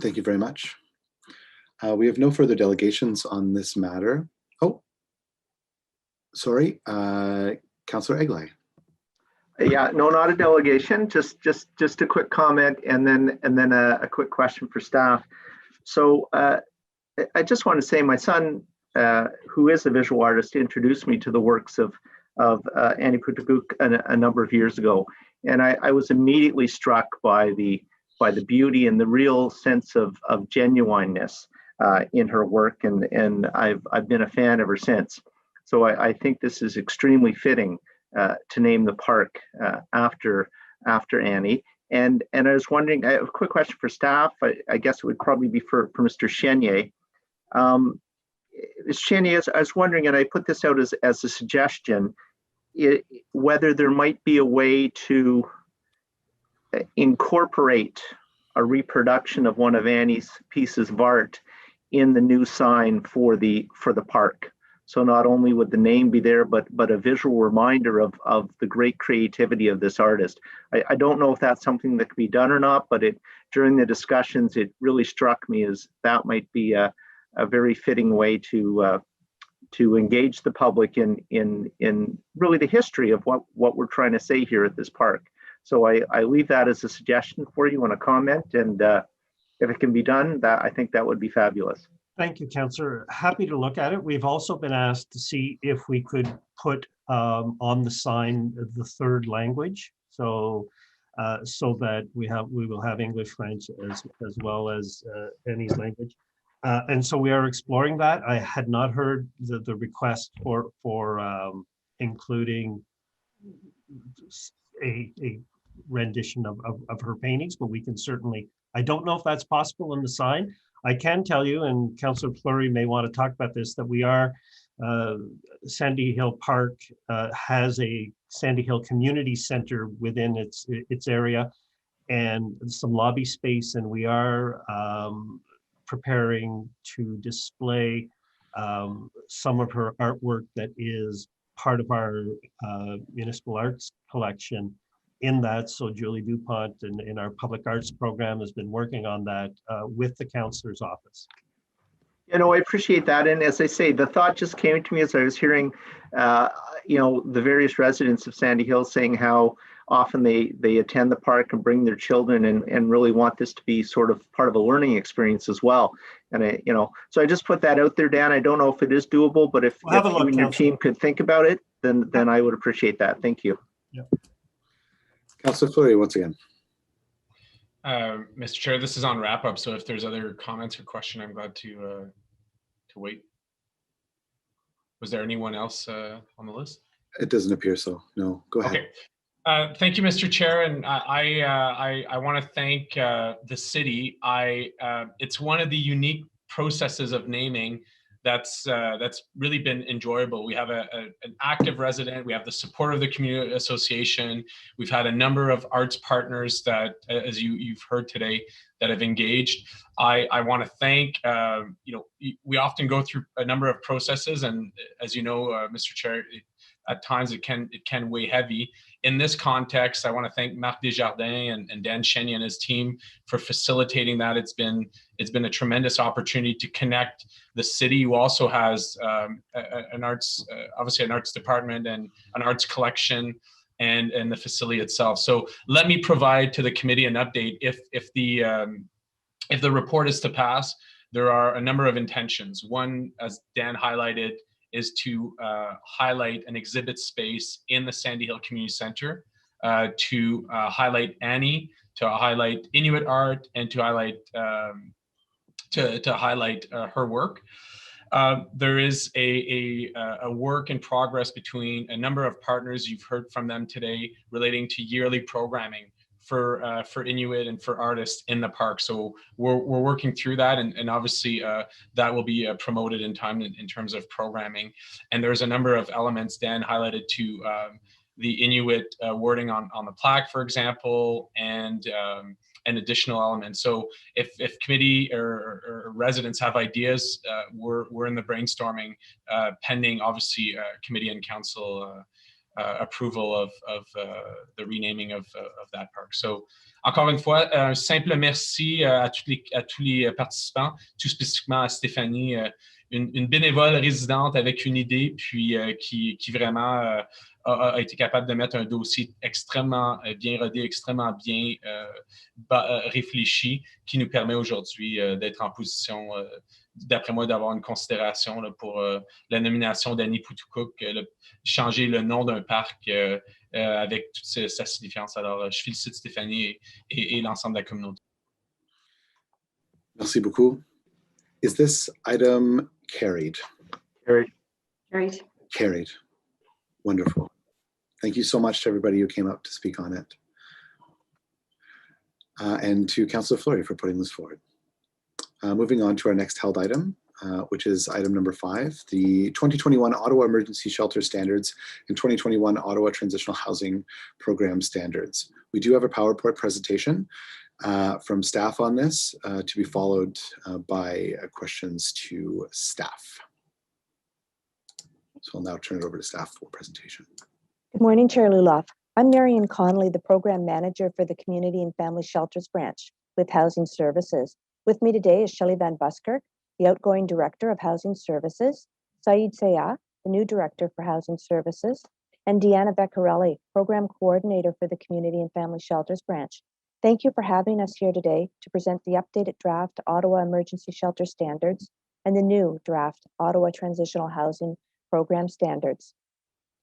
Thank you very much. We have no further delegations on this matter. Oh, sorry, Councillor Egley. Yeah, no, not a delegation, just a quick comment and then a quick question for staff. So I just want to say my son, who is a visual artist, introduced me to the works of Aniputuguk a number of years ago. And I was immediately struck by the beauty and the real sense of genuineness in her work. And I've been a fan ever since. So I think this is extremely fitting to name the park after Annie. And I was wondering, I have a quick question for staff. I guess it would probably be for Mr. Chenier. Chenier, I was wondering, and I put this out as a suggestion, whether there might be a way to incorporate a reproduction of one of Annie's pieces of art in the new sign for the park. So not only would the name be there, but a visual reminder of the great creativity of this artist. I don't know if that's something that can be done or not, but during the discussions, it really struck me as that might be a very fitting way to engage the public in really the history of what we're trying to say here at this park. So I leave that as a suggestion for you and a comment, and if it can be done, I think that would be fabulous. Thank you, Councillor. Happy to look at it. We've also been asked to see if we could put on the sign the third language, so that we will have English, French, as well as Annie's language. And so we are exploring that. I had not heard the request for including a rendition of her paintings, but we can certainly, I don't know if that's possible in the sign. I can tell you, and Councillor Fleury may want to talk about this, that we are, Sandy Hill Park has a Sandy Hill Community Center within its area and some lobby space, and we are preparing to display some of her artwork that is part of our municipal arts collection in that. So Julie DuPont in our public arts program has been working on that with the councillor's office. I appreciate that. And as I say, the thought just came to me as I was hearing, the various residents of Sandy Hill saying how often they attend the park and bring their children and really want this to be sort of part of a learning experience as well. And so I just put that out there, Dan. I don't know if it is doable, but if you and your team could think about it, then I would appreciate that. Thank you. Yeah. Councillor Fleury, once again. Mr. Chair, this is on wrap up. So if there's other comments or question, I'm glad to wait. Was there anyone else on the list? It doesn't appear so. No, go ahead. Okay. Thank you, Mr. Chair, and I want to thank the city. It's one of the unique processes of naming that's really been enjoyable. We have an active resident. We have the support of the community association. We've had a number of arts partners that, as you've heard today, that have engaged. I want to thank. We often go through a number of processes, and as you know, Mr. Chair, at times it can weigh heavy. In this context, I want to thank Marc Desjardins and Dan Cheney and his team for facilitating that. It's been a tremendous opportunity to connect the city, who also has an arts department and an arts collection, and the facility itself. So let me provide to the committee an update. If the report is to pass, there are a number of intentions. One, as Dan highlighted, is to highlight an exhibit space in the Sandy Hill Community Center, to highlight Annie, to highlight Inuit art, and to highlight her work. There is a work in progress between a number of partners. You've heard from them today relating to yearly programming for Inuit and for artists in the park. So we're working through that, and obviously that will be promoted in time in terms of programming. And there's a number of elements Dan highlighted to the Inuit wording on the plaque, for example, and additional elements. So if committee or residents have ideas, we're in the brainstorming, pending obviously committee and council approval of the renaming of that park. So, encore une fois, un simple merci à tous les participants, tout spécifiquement à Stéphanie, une bénévole résidente avec une idée, puis qui vraiment a été capable de mettre un dossier extrêmement bien rodé, extrêmement bien réfléchi, qui nous permet aujourd'hui d'être en position, d'après moi, d'avoir une considération là, pour la nomination d'Annie Poutou-Cook, changer le nom d'un parc avec toute sa signification. Alors, je félicite Stéphanie et l'ensemble de la communauté. Merci beaucoup. Is this item carried? Carried. Carried. Carried. Wonderful. Thank you so much to everybody who came up to speak on it. And to Councillor Fleury for putting this forward. Moving on to our next held item, which is item number 5, the 2021 Ottawa Emergency Shelter Standards and 2021 Ottawa Transitional Housing Program Standards. We do have a PowerPoint presentation from staff on this to be followed by questions to staff. So I'll now turn it over to staff for presentation. Good morning, Chair Luloff. I'm Marion Connolly, the Program Manager for the Community and Family Shelters Branch with Housing Services. With me today is Shelley Van Buskirk, the outgoing Director of Housing Services, Saeed Sayah, the new Director for Housing Services, and Deanna Beccarelli, Program Coordinator for the Community and Family Shelters Branch. Thank you for having us here today to present the updated draft Ottawa Emergency Shelter Standards and the new draft Ottawa Transitional Housing Program Standards.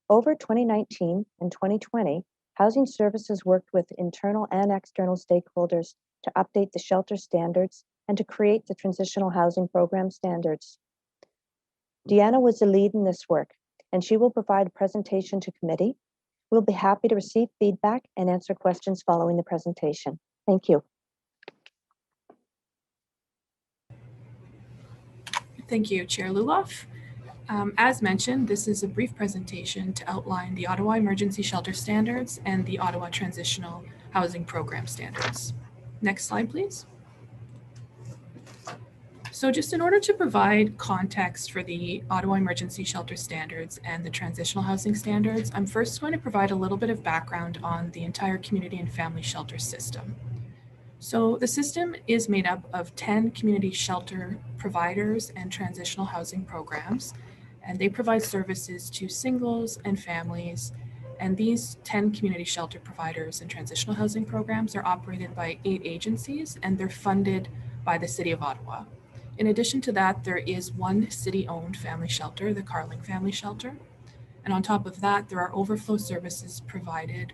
Over 2019 and 2020, Housing Services worked with internal and external stakeholders to update the shelter standards and to create the Transitional Housing Program Standards. Deanna was the lead in this work, and she will provide a presentation to committee. We'll be happy to receive feedback and answer questions following the presentation. Thank you. Thank you, Chair Luloff. As mentioned, this is a brief presentation to outline the Ottawa Emergency Shelter Standards and the Ottawa Transitional Housing Program Standards. Next slide, please. So just in order to provide context for the Ottawa Emergency Shelter Standards and the Transitional Housing Standards, I'm first going to provide a little bit of background on the entire community and family shelter system. So the system is made up of 10 community shelter providers and transitional housing programs, and they provide services to singles and families. And these 10 community shelter providers and transitional housing programs are operated by 8 agencies, and they're funded by the City of Ottawa. In addition to that, there is one city-owned family shelter, the Carling Family Shelter. And on top of that, there are overflow services provided,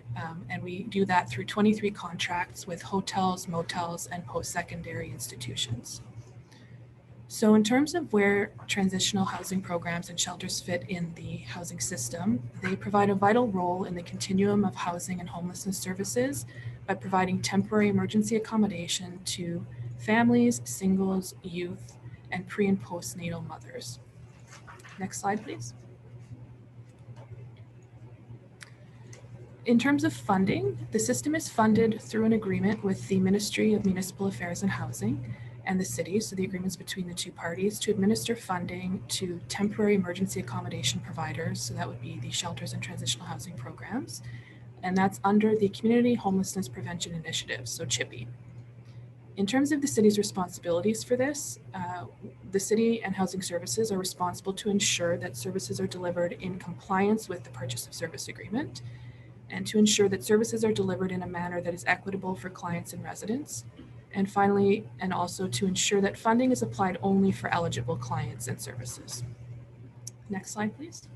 and we do that through 23 contracts with hotels, motels, and post-secondary institutions. So in terms of where transitional housing programs and shelters fit in the housing system, they provide a vital role in the continuum of housing and homelessness services by providing temporary emergency accommodation to families, singles, youth, and pre- and postnatal mothers. Next slide, please. In terms of funding, the system is funded through an agreement with the Ministry of Municipal Affairs and Housing and the city, so the agreements between the two parties, to administer funding to temporary emergency accommodation providers, so that would be the shelters and transitional housing programs, and that's under the Community Homelessness Prevention Initiative, so CHIPI. In terms of the city's responsibilities for this, the city and housing services are responsible to ensure that services are delivered in compliance with the purchase of service agreement, and to ensure that services are delivered in a manner that is equitable for clients and residents. And finally, and also to ensure that funding is applied only for eligible clients and services. Next slide, please.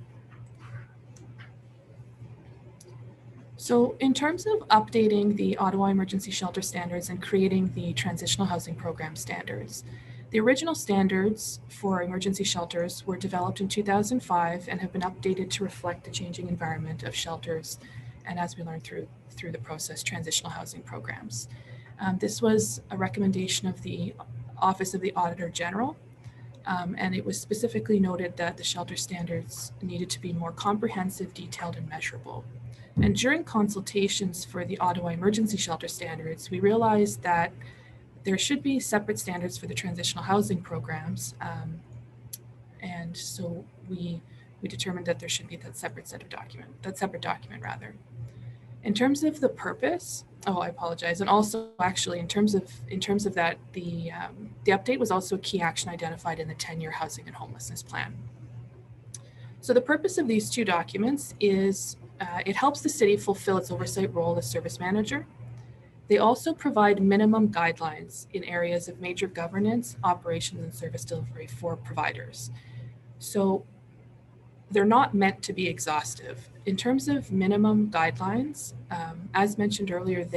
So in terms of updating the Ottawa Emergency Shelter Standards and creating the Transitional Housing Program Standards, the original standards for emergency shelters were developed in 2005 and have been updated to reflect the changing environment of shelters, and as we learned through the process, transitional housing programs. This was a recommendation of the Office of the Auditor General, and it was specifically noted that the shelter standards needed to be more comprehensive, detailed, and measurable. And during consultations for the Ottawa Emergency Shelter Standards, we realized that there should be separate standards for the transitional housing programs, and so we determined that there should be that separate document rather. In terms of the purpose, I apologize, and also actually in terms of that, the update was also a key action identified in the 10-year housing and homelessness plan. So the purpose of these two documents is it helps the city fulfill its oversight role as service manager. They also provide minimum guidelines in areas of major governance, operations, and service delivery for providers. So they're not meant to be exhaustive. In terms of minimum guidelines, as mentioned earlier,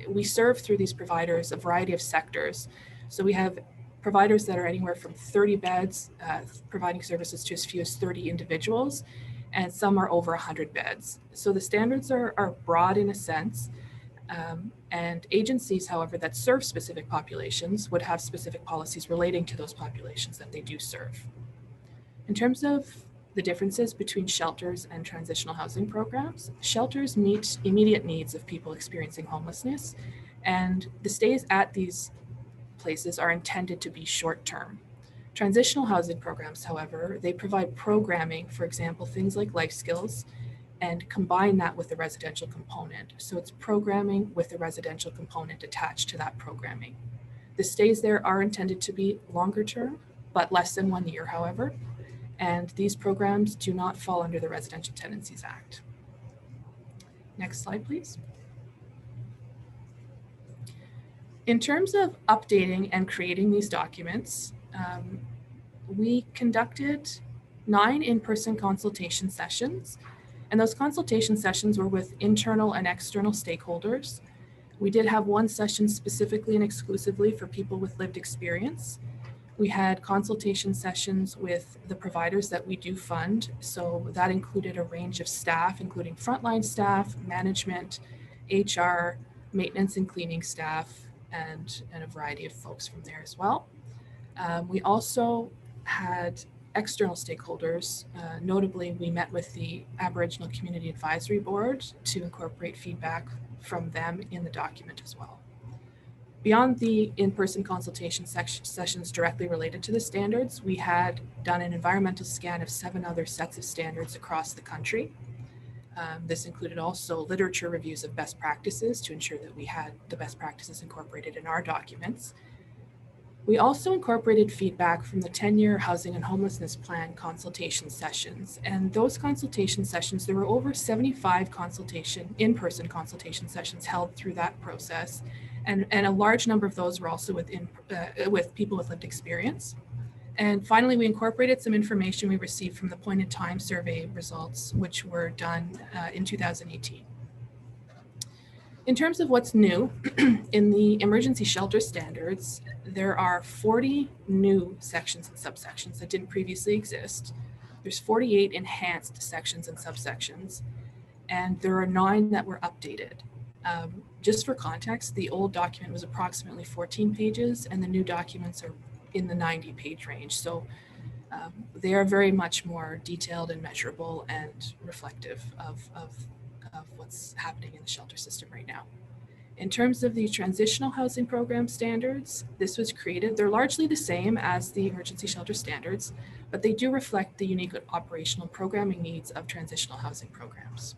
we serve through these providers a variety of sectors. So we have providers that are anywhere from 30 beds, providing services to as few as 30 individuals, and some are over 100 beds. So the standards are broad in a sense, and agencies, however, that serve specific populations would have specific policies relating to those populations that they do serve. In terms of the differences between shelters and transitional housing programs, shelters meet immediate needs of people experiencing homelessness, and the stays at these places are intended to be short-term. Transitional housing programs, however, they provide programming, for example, things like life skills, and combine that with the residential component. So it's programming with the residential component attached to that programming. The stays there are intended to be longer term, but less than 1 year, however, and these programs do not fall under the Residential Tenancies Act. Next slide, please. In terms of updating and creating these documents, we conducted 9 in-person consultation sessions, and those consultation sessions were with internal and external stakeholders. We did have one session specifically and exclusively for people with lived experience. We had consultation sessions with the providers that we do fund. So that included a range of staff, including frontline staff, management, HR, maintenance and cleaning staff, and a variety of folks from there as well. We also had external stakeholders. Notably, we met with the Aboriginal Community Advisory Board to incorporate feedback from them in the document as well. Beyond the in-person consultation sessions directly related to the standards, we had done an environmental scan of 7 other sets of standards across the country. This included also literature reviews of best practices to ensure that we had the best practices incorporated in our documents. We also incorporated feedback from the 10-year Housing and Homelessness Plan consultation sessions. And those consultation sessions, there were over 75 in-person consultation sessions held through that process. And a large number of those were also with people with lived experience. And finally, we incorporated some information we received from the point-in-time survey results, which were done in 2018. in terms of what's new, in the emergency shelter standards, there are 40 new sections and subsections that didn't previously exist. There's 48 enhanced sections and subsections, and there are 9 that were updated. Just for context, the old document was approximately 14 pages, and the new documents are in the 90-page range. So they are very much more detailed and measurable and reflective of what's happening in the shelter system right now. In terms of the transitional housing program standards, this was created. They're largely the same as the emergency shelter standards, but they do reflect the unique operational programming needs of transitional housing programs.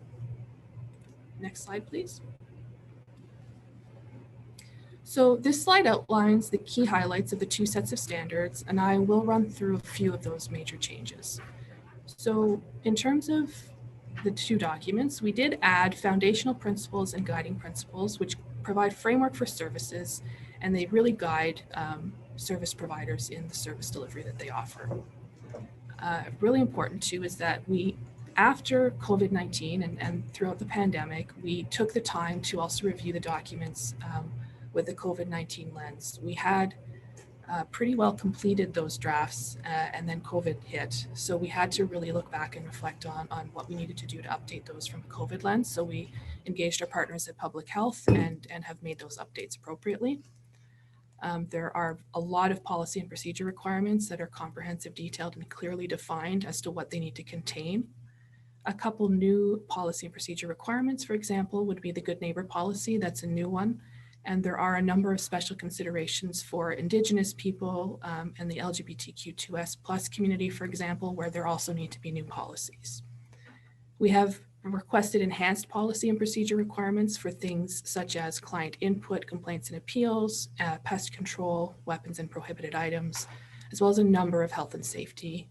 Next slide, please. So this slide outlines the key highlights of the 2 sets of standards, and I will run through a few of those major changes. So in terms of the 2 documents, we did add foundational principles and guiding principles, which provide framework for services, and they really guide service providers in the service delivery that they offer. Really important too is that after COVID-19 and throughout the pandemic, we took the time to also review the documents with the COVID-19 lens. We had pretty well completed those drafts and then COVID hit. So we had to really look back and reflect on what we needed to do to update those from a COVID lens. So we engaged our partners at Public Health and have made those updates appropriately. There are a lot of policy and procedure requirements that are comprehensive, detailed, and clearly defined as to what they need to contain. A couple new policy and procedure requirements, for example, would be the Good Neighbor policy. That's a new one. And there are a number of special considerations for Indigenous people and the LGBTQ2S+ community, for example, where there also need to be new policies. We have requested enhanced policy and procedure requirements for things such as client input, complaints and appeals, pest control, weapons and prohibited items, as well as a number of health and safety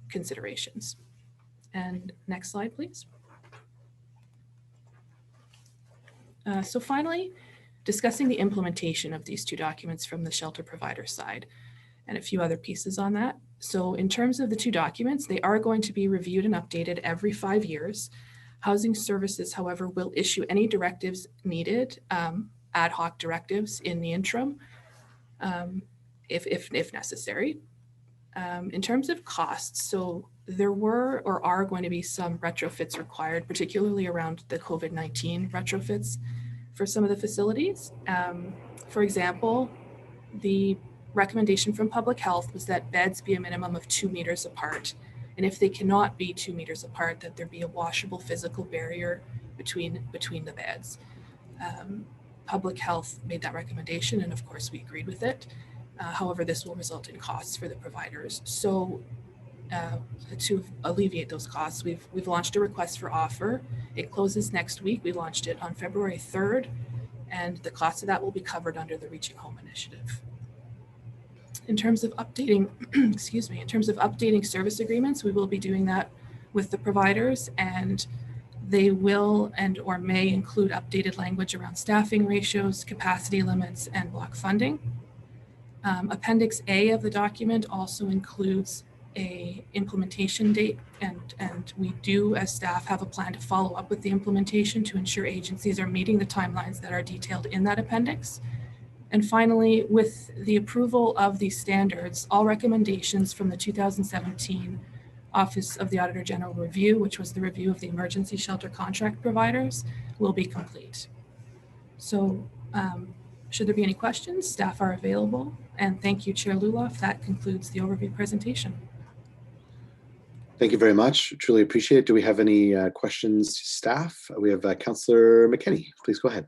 considerations. And next slide, please. So finally, discussing the implementation of these 2 documents from the shelter provider side and a few other pieces on that. So in terms of the 2 documents, they are going to be reviewed and updated every 5 years. Housing Services, however, will issue any directives needed, ad hoc directives in the interim, if necessary. In terms of costs, so there were or are going to be some retrofits required, particularly around the COVID-19 retrofits for some of the facilities. For example, the recommendation from Public Health was that beds be a minimum of 2 meters apart. And if they cannot be 2 meters apart, that there be a washable physical barrier between the beds. Public Health made that recommendation, and of course we agreed with it. However, this will result in costs for the providers. So to alleviate those costs, we've launched a request for offer. It closes next week. We launched it on February 3rd, and the cost of that will be covered under the Reaching Home initiative. In terms of updating, excuse me, in terms of updating service agreements, we will be doing that with the providers, and they will and or may include updated language around staffing ratios, capacity limits, and block funding. Appendix A of the document also includes a implementation date, and we do as staff have a plan to follow up with the implementation to ensure agencies are meeting the timelines that are detailed in that appendix. And finally, with the approval of these standards, all recommendations from the 2017 Office of the Auditor General review, which was the review of the emergency shelter contract providers, will be complete. So should there be any questions, staff are available. And thank you, Chair Luloff. That concludes the overview presentation. Thank you very much. Truly appreciate it. Do we have any questions to staff? We have Councillor McKinney. Please go ahead.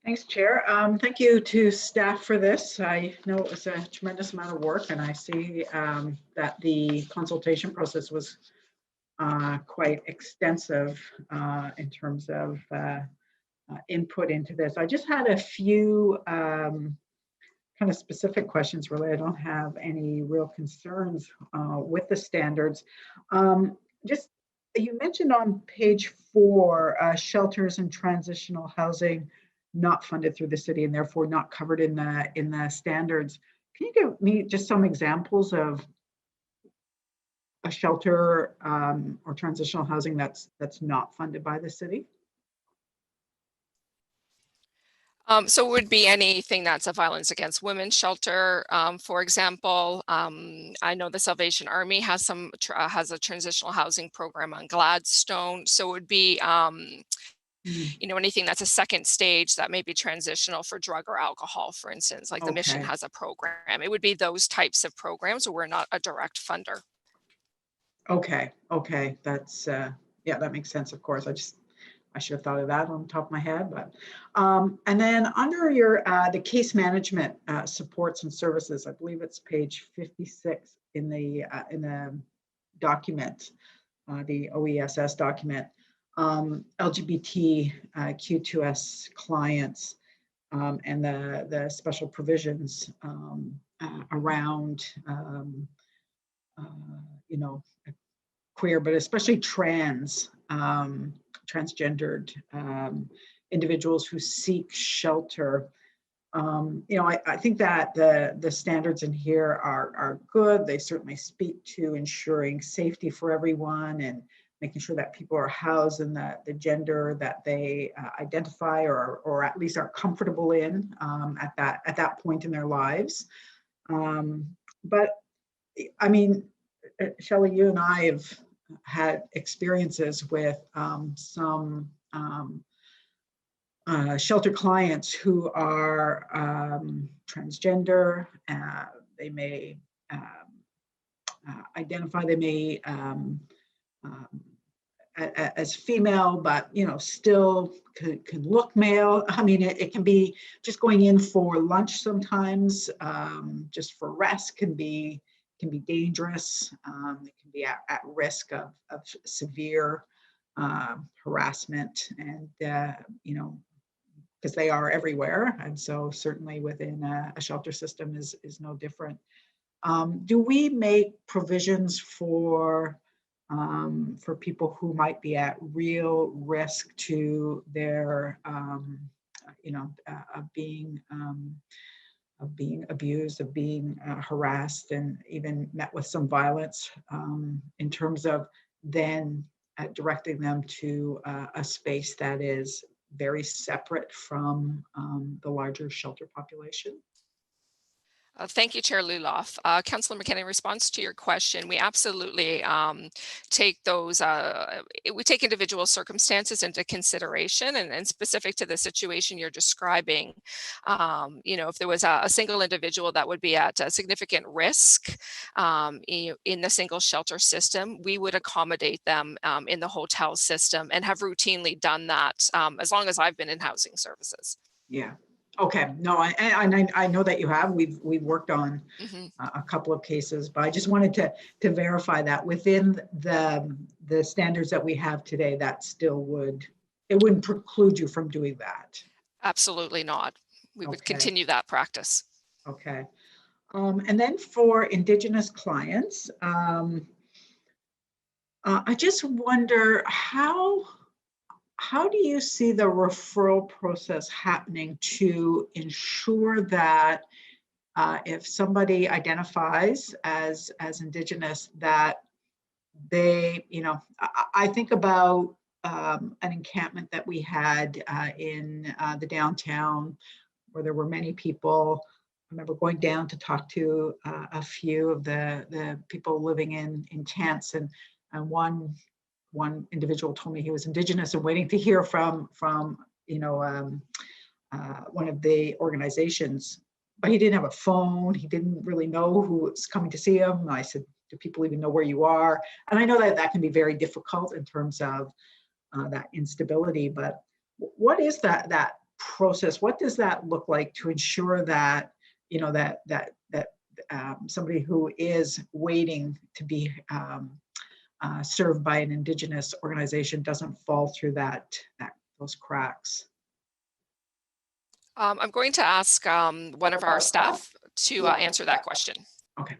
Thanks, Chair. Thank you to staff for this. I know it was a tremendous amount of work, and I see that the consultation process was quite extensive in terms of input into this. I just had a few kind of specific questions. Really, I don't have any real concerns with the standards. Just you mentioned on page 4, shelters and transitional housing not funded through the city and therefore not covered in the standards. Can you give me just some examples of a shelter or transitional housing that's not funded by the city? So it would be anything that's a violence against women shelter. For example, I know the Salvation Army has has a transitional housing program on Gladstone. So it would be, you know, anything that's a second stage that may be transitional for drug or alcohol, for instance, like the Mission Okay. has a program. It would be those types of programs where we're not a direct funder. Okay, okay, that's, yeah, that makes sense, of course. I should have thought of that on the top of my head, but, and then under your, the case management supports and services, I believe it's page 56 in the document, the OESS document, LGBT Q2S clients, and the special provisions around, you know, queer, but especially transgendered individuals who seek shelter. You know, I think that the standards in here are good. They certainly speak to ensuring safety for everyone and making sure that people are housed in the gender that they identify or at least are comfortable in at that point in their lives. But I mean, Shelley, you and I have had experiences with some shelter clients who are transgender. They may identify, they may as female, but you know, still can look male. I mean, it can be just going in for lunch sometimes, just for rest can be dangerous. It can be at risk of severe harassment, and you know, because they are everywhere, and so certainly within a shelter system is no different. Do we make provisions for people who might be at real risk to their, you know, of being abused, of being harassed, and even met with some violence, in terms of then directing them to a space that is very separate from the larger shelter population? Thank you, Chair Luloff. Councillor McKenna, in response to your question, we absolutely take those, we take individual circumstances into consideration, and specific to the situation you're describing, you know, if there was a single individual that would be at a significant risk in the single shelter system, we would accommodate them in the hotel system and have routinely done that as long as I've been in housing services. Yeah. Okay. No, I know that you have. We've worked on a couple of cases, but I just wanted to verify that within the standards that we have today, that still wouldn't preclude you from doing that. Absolutely not. We would continue that practice. Okay. And then for Indigenous clients, I just wonder how do you see the referral process happening to ensure that if somebody identifies as Indigenous, that they, you know, I think about an encampment that we had in the downtown where there were many people. I remember going down to talk to a few of the people living in tents, and one individual told me he was Indigenous and waiting to hear from you know, one of the organizations, but he didn't have a phone. He didn't really know who was coming to see him. And I said, do people even know where you are? And I know that can be very difficult in terms of that instability, but what is that process? What does that look like to ensure that, you know, that somebody who is waiting to be served by an Indigenous organization doesn't fall through those cracks? I'm going to ask one of our staff to answer that question. Okay.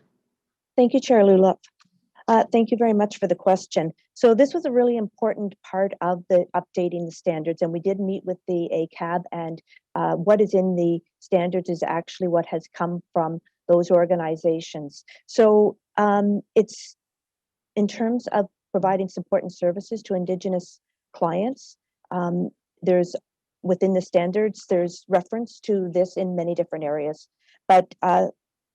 Thank you, Chair Luloff. Thank you very much for the question. So this was a really important part of the updating the standards, and we did meet with the ACAB, and what is in the standards is actually what has come from those organizations. So it's in terms of providing support and services to Indigenous clients, there's within the standards, there's reference to this in many different areas, but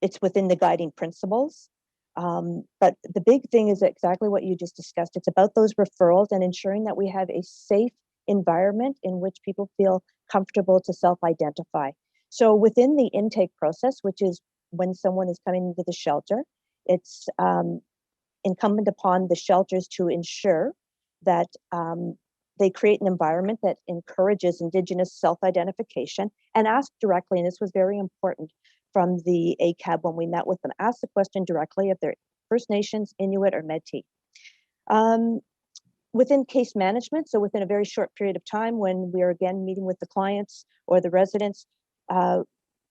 it's within the guiding principles. But the big thing is exactly what you just discussed. It's about those referrals and ensuring that we have a safe environment in which people feel comfortable to self-identify. So within the intake process, which is when someone is coming into the shelter, it's incumbent upon the shelters to ensure that they create an environment that encourages Indigenous self-identification and ask directly, and this was very important from the ACAB when we met with them, ask the question directly if they're First Nations, Inuit, or Métis. Within case management, so within a very short period of time when we're again meeting with the clients or the residents,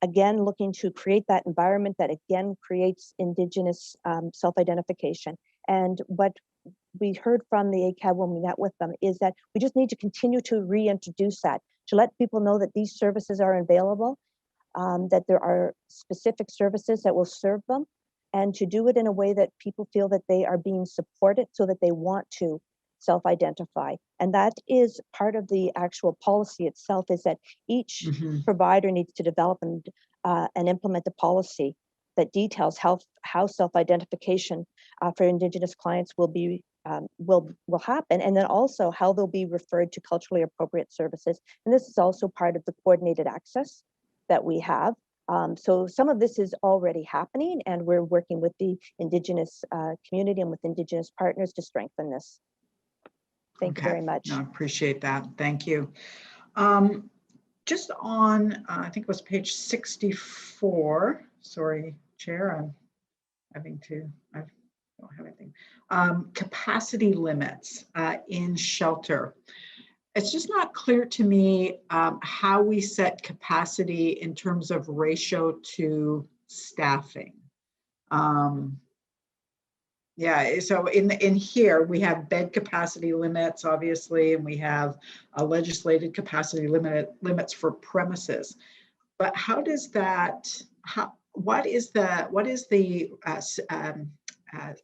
again looking to create that environment that again creates Indigenous self-identification. And what we heard from the ACAB when we met with them is that we just need to continue to reintroduce that, to let people know that these services are available, that there are specific services that will serve them, and to do it in a way that people feel that they are being supported so that they want to self-identify. And that is part of the actual policy itself, is that each provider needs to develop and implement a policy that details how self-identification for Indigenous clients will be will happen, and then also how they'll be referred to culturally appropriate services. And this is also part of the coordinated access that we have. So some of this is already happening, and we're working with the Indigenous community and with Indigenous partners to strengthen this. Thank you very much. No, I appreciate that. Thank you. Just on, I think it was page 64. Sorry, Chair, I'm having to, I don't have anything. Capacity limits in shelter. It's just not clear to me how we set capacity in terms of ratio to staffing. Yeah, so in here we have bed capacity limits, obviously, and we have legislated capacity limits for premises. But how does that? What is the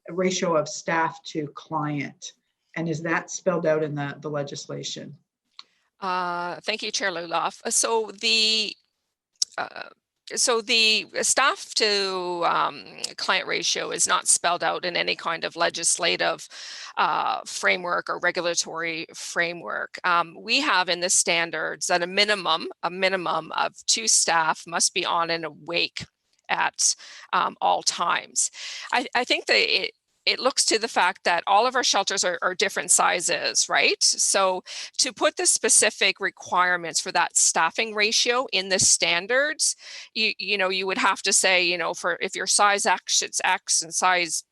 ratio of staff to client, and is that spelled out in the legislation? Thank you, Chair Luloff. So the staff to client ratio is not spelled out in any kind of legislative framework or regulatory framework. We have in the standards that a minimum of 2 staff must be on and awake at all times. I think that it looks to the fact that all of our shelters are different sizes, right? So to put the specific requirements for that staffing ratio in the standards, you would have to say, for if your size X, it's X, and size,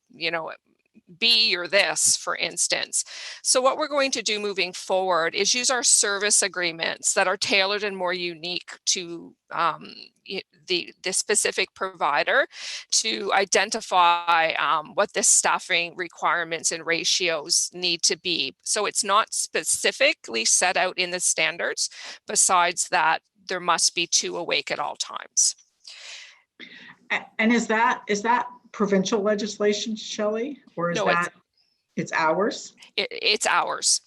B or this, for instance. So what we're going to do moving forward is use our service agreements that are tailored and more unique to the specific provider to identify what the staffing requirements and ratios need to be. So it's not specifically set out in the standards. Besides that, there must be 2 awake at all times. And is that provincial legislation, Shelley, or is that it's ours? It's ours.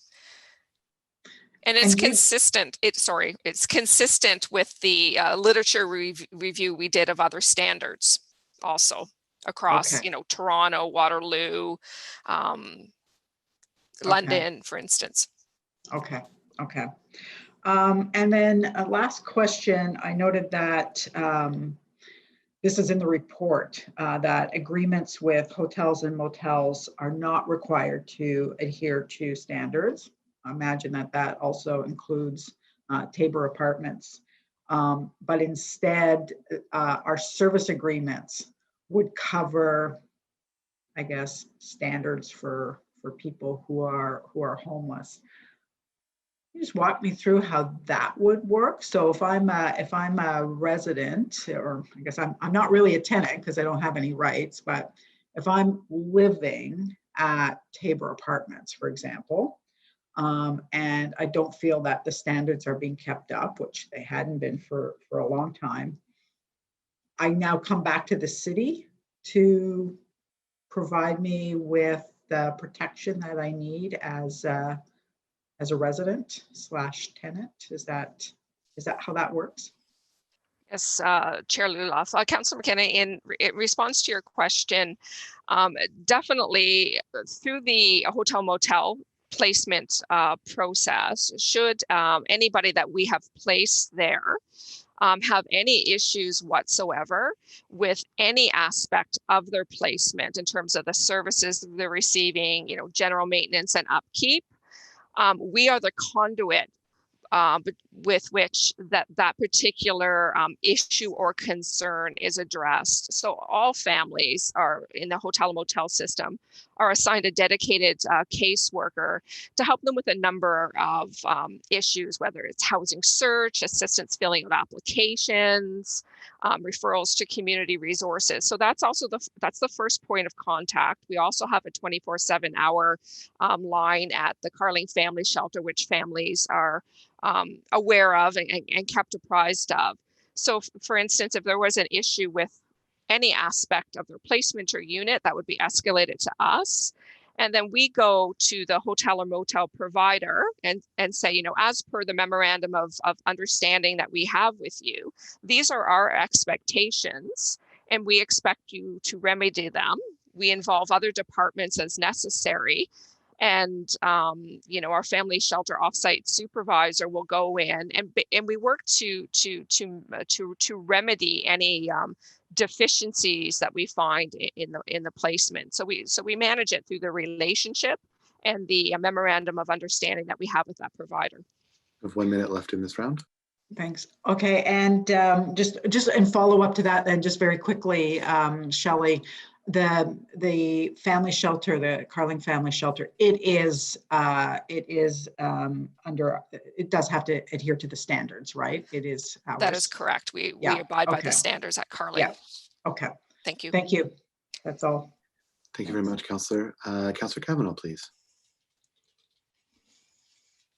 And it's consistent. It's consistent with the literature review we did of other standards, also across, Toronto, Waterloo, London, for instance. Okay. And then a last question. I noted that this is in the report that agreements with hotels and motels are not required to adhere to standards. I imagine that also includes Tabor apartments. But instead, our service agreements would cover, I guess, standards for people who are homeless. Can you just walk me through how that would work? So if I'm a resident, or I guess I'm not really a tenant because I don't have any rights, but if I'm living at Tabor Apartments, for example, and I don't feel that the standards are being kept up, which they hadn't been for a long time, I now come back to the city to provide me with the protection that I need as a resident / tenant. Is that Is that how that works? Yes, Chair Luloff. Councillor McKenna, in response to your question, definitely through the hotel motel placement process, should anybody that we have placed there have any issues whatsoever with any aspect of their placement in terms of the services they're receiving, general maintenance and upkeep, we are the conduit with which that particular issue or concern is addressed. So all families are in the hotel motel system are assigned a dedicated caseworker to help them with a number of issues, whether it's housing search, assistance filling of applications, referrals to community resources. So that's the first point of contact. We also have a 24/7 hour line at the Carling Family Shelter, which families are aware of and kept apprised of. So for instance, if there was an issue with any aspect of their placement or unit, that would be escalated to us. And then we go to the hotel or motel provider and say, as per the memorandum of understanding that we have with you, these are our expectations and we expect you to remedy them. We involve other departments as necessary. And our family shelter offsite supervisor will go in and we work to remedy any deficiencies that we find in the placement. So we manage it through the relationship and the memorandum of understanding that we have with that provider. We have 1 minute left in this round. Thanks. Okay, and just in follow up to that, then just very quickly, Shelley. The family shelter, the Carling Family Shelter, it does have to adhere to the standards, right? It is ours. That is correct. We abide by the standards at Carling. Yeah. Okay. Thank you. Thank you. That's all. Thank you very much, Councillor. Councillor Kavanaugh, please.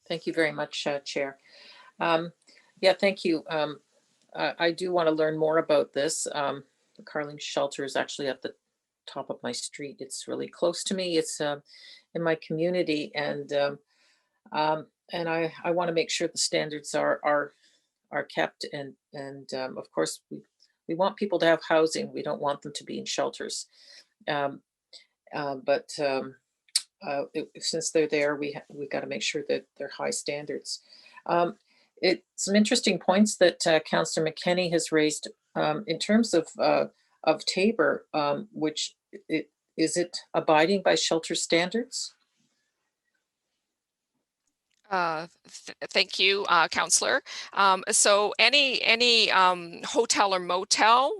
Thank you very much, Chair. Yeah, thank you. I do want to learn more about this. The Carling Shelter is actually at the top of my street. It's really close to me. It's in my community, and I want to make sure the standards are kept. And of course, we want people to have housing. We don't want them to be in shelters. Since they're there, we got to make sure that they're high standards. Some interesting points that Councillor McKenney has raised in terms of Tabor, which is it abiding by shelter standards? Thank you, Councillor. So any hotel or motel,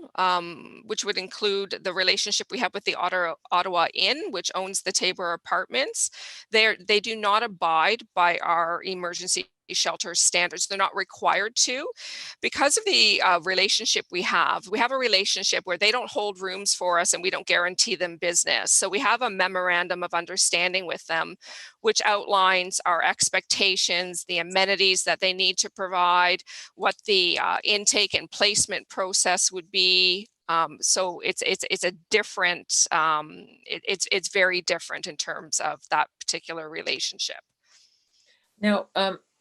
which would include the relationship we have with the Ottawa Inn, which owns the Tabor Apartments, they do not abide by our emergency shelter standards. They're not required to, because of the relationship we have. We have a relationship where they don't hold rooms for us and we don't guarantee them business. So we have a memorandum of understanding with them, which outlines our expectations, the amenities that they need to provide, what the intake and placement process would be. So it's a different, it's very different in terms of that particular relationship. Now,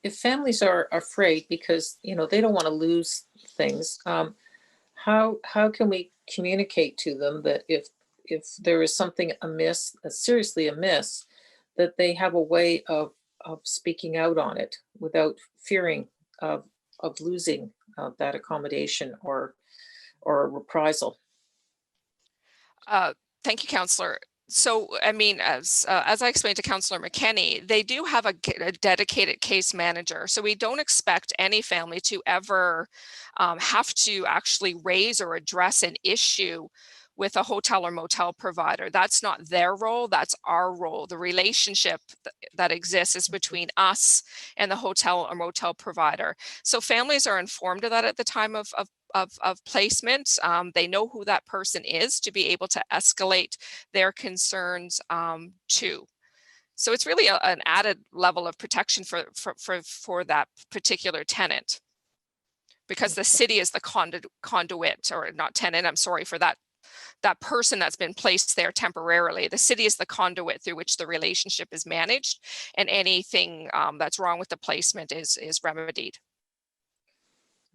if families are afraid because they don't want to lose things, how can we communicate to them that if there is something amiss, seriously amiss, that they have a way of speaking out on it without fearing of losing that accommodation or reprisal? Thank you, Councillor. So, I mean, as I explained to Councillor McKenney, they do have a dedicated case manager. So we don't expect any family to ever have to actually raise or address an issue with a hotel or motel provider. That's not their role, that's our role. The relationship that exists is between us and the hotel or motel provider. So families are informed of that at the time of placement. They know who that person is to be able to escalate their concerns to. So it's really an added level of protection for that particular tenant, because the city is the conduit, or not tenant, I'm sorry, for that person that's been placed there temporarily. The city is the conduit through which the relationship is managed, and anything that's wrong with the placement is remedied.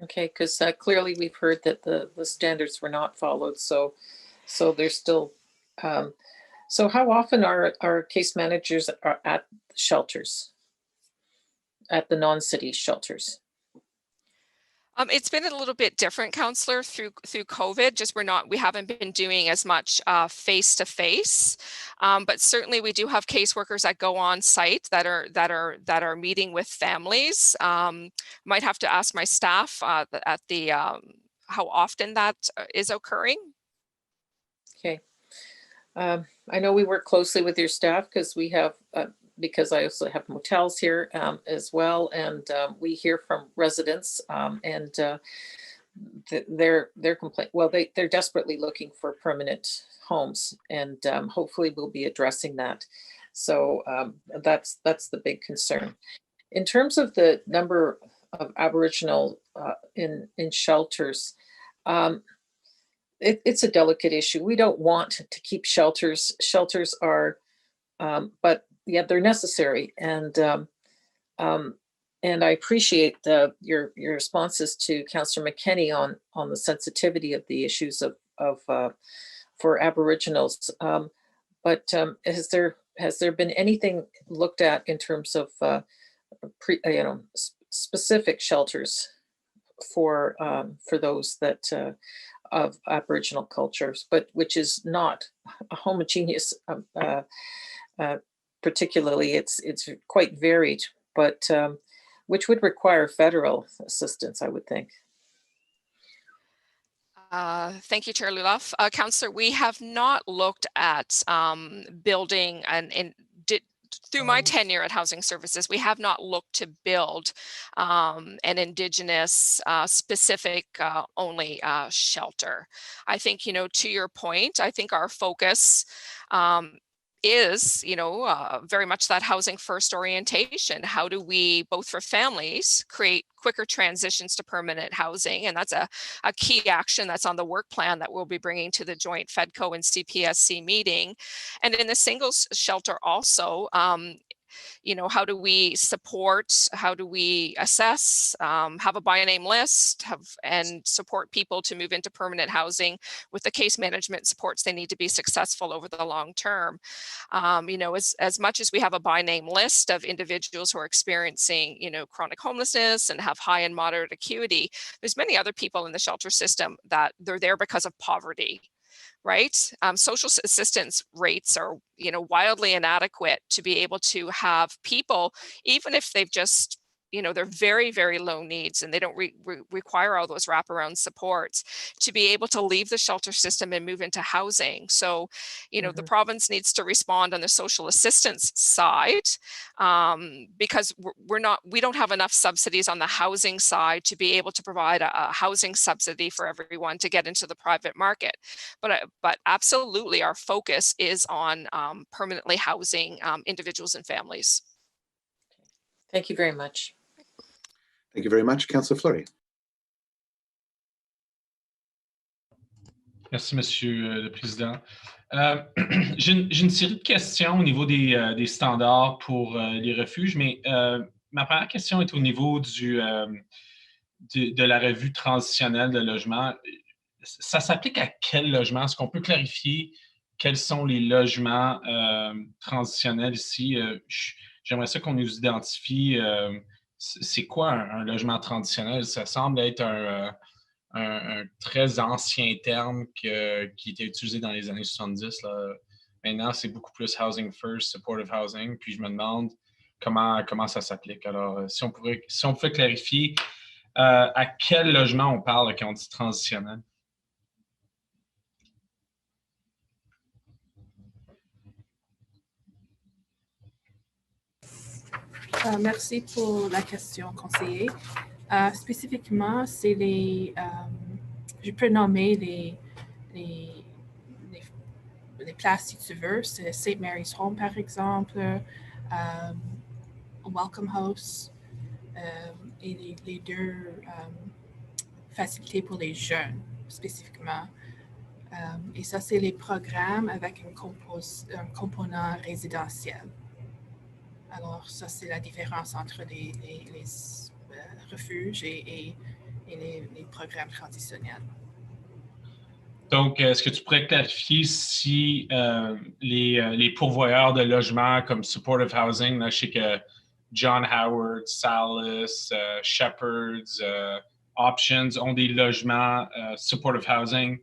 Okay, because clearly we've heard that the standards were not followed, so there's still, so how often are case managers are at shelters, at the non-city shelters? It's been a little bit different, Counselor, through COVID. Just we haven't been doing as much face-to-face, but certainly we do have caseworkers that go on site that are meeting with families. Might have to ask my staff at the how often that is occurring. Okay. I know we work closely with your staff because we have, because I also have motels here as well, and we hear from residents and they're they're desperately looking for permanent homes, and hopefully we'll be addressing that. So that's the big concern. In terms of the number of Aboriginal in shelters, it's a delicate issue. We don't want to keep shelters. Shelters are, but yeah, they're necessary. And I appreciate your responses to Councillor McKenney on the sensitivity of the issues of for Aboriginals. But has there been anything looked at in terms of specific shelters for those that of Aboriginal cultures, but which is not a homogeneous, particularly it's quite varied, but which would require federal assistance, I would think. Thank you, Chair Luloff. Councillor, we have not looked at building through my tenure at Housing Services, we have not looked to build an Indigenous specific only shelter. I think, to your point, I think our focus is, very much that housing first orientation. How do we, both for families, create quicker transitions to permanent housing? And that's a key action that's on the work plan that we'll be bringing to the joint FEDCO and CPSC meeting. And in the singles shelter also, how do we support, how do we assess, have a by name list, and support people to move into permanent housing with the case management supports they need to be successful over the long term. As much as we have a by name list of individuals who are experiencing, chronic homelessness and have high and moderate acuity, there's many other people in the shelter system that they're there because of poverty. Right? Social assistance rates are, wildly inadequate to be able to have people, even if they've just, they're very, very low needs and they don't require all those wraparound supports, to be able to leave the shelter system and move into housing. So, the province needs to respond on the social assistance side because we don't have enough subsidies on the housing side to be able to provide a housing subsidy for everyone to get into the private market. But absolutely, our focus is on permanently housing individuals and families. Thank you very much. Thank you very much. Councillor Fleury. Merci, Monsieur le Président. J'ai une série de questions au niveau des standards pour les refuges, mais ma première question est au niveau de la revue transitionnelle de logement. Ça s'applique à quel logement? Est-ce qu'on peut clarifier quels sont les logements transitionnels ici? J'aimerais ça qu'on nous identifie c'est quoi un logement transitionnel? Ça semble être un très ancien terme qui était utilisé dans les années 70. Là. Maintenant, c'est beaucoup plus housing first, supportive housing. Puis je me demande comment ça s'applique. Alors, si on pouvait clarifier à quel logement on parle quand on dit transitionnel? Merci pour la question, conseiller. Spécifiquement, c'est je peux nommer les places si tu veux. C'est St. Mary's Home, par exemple, Welcome House et les deux facilités pour les jeunes, spécifiquement. Et ça, c'est les programmes avec un component résidentiel. Alors, ça, c'est la différence entre les refuges et et les programmes traditionnels. Donc, est-ce que tu pourrais clarifier si les pourvoyeurs de logements comme supportive housing, là, je sais que John Howard, Salis, Shepherds, Options ont des logements supportive housing.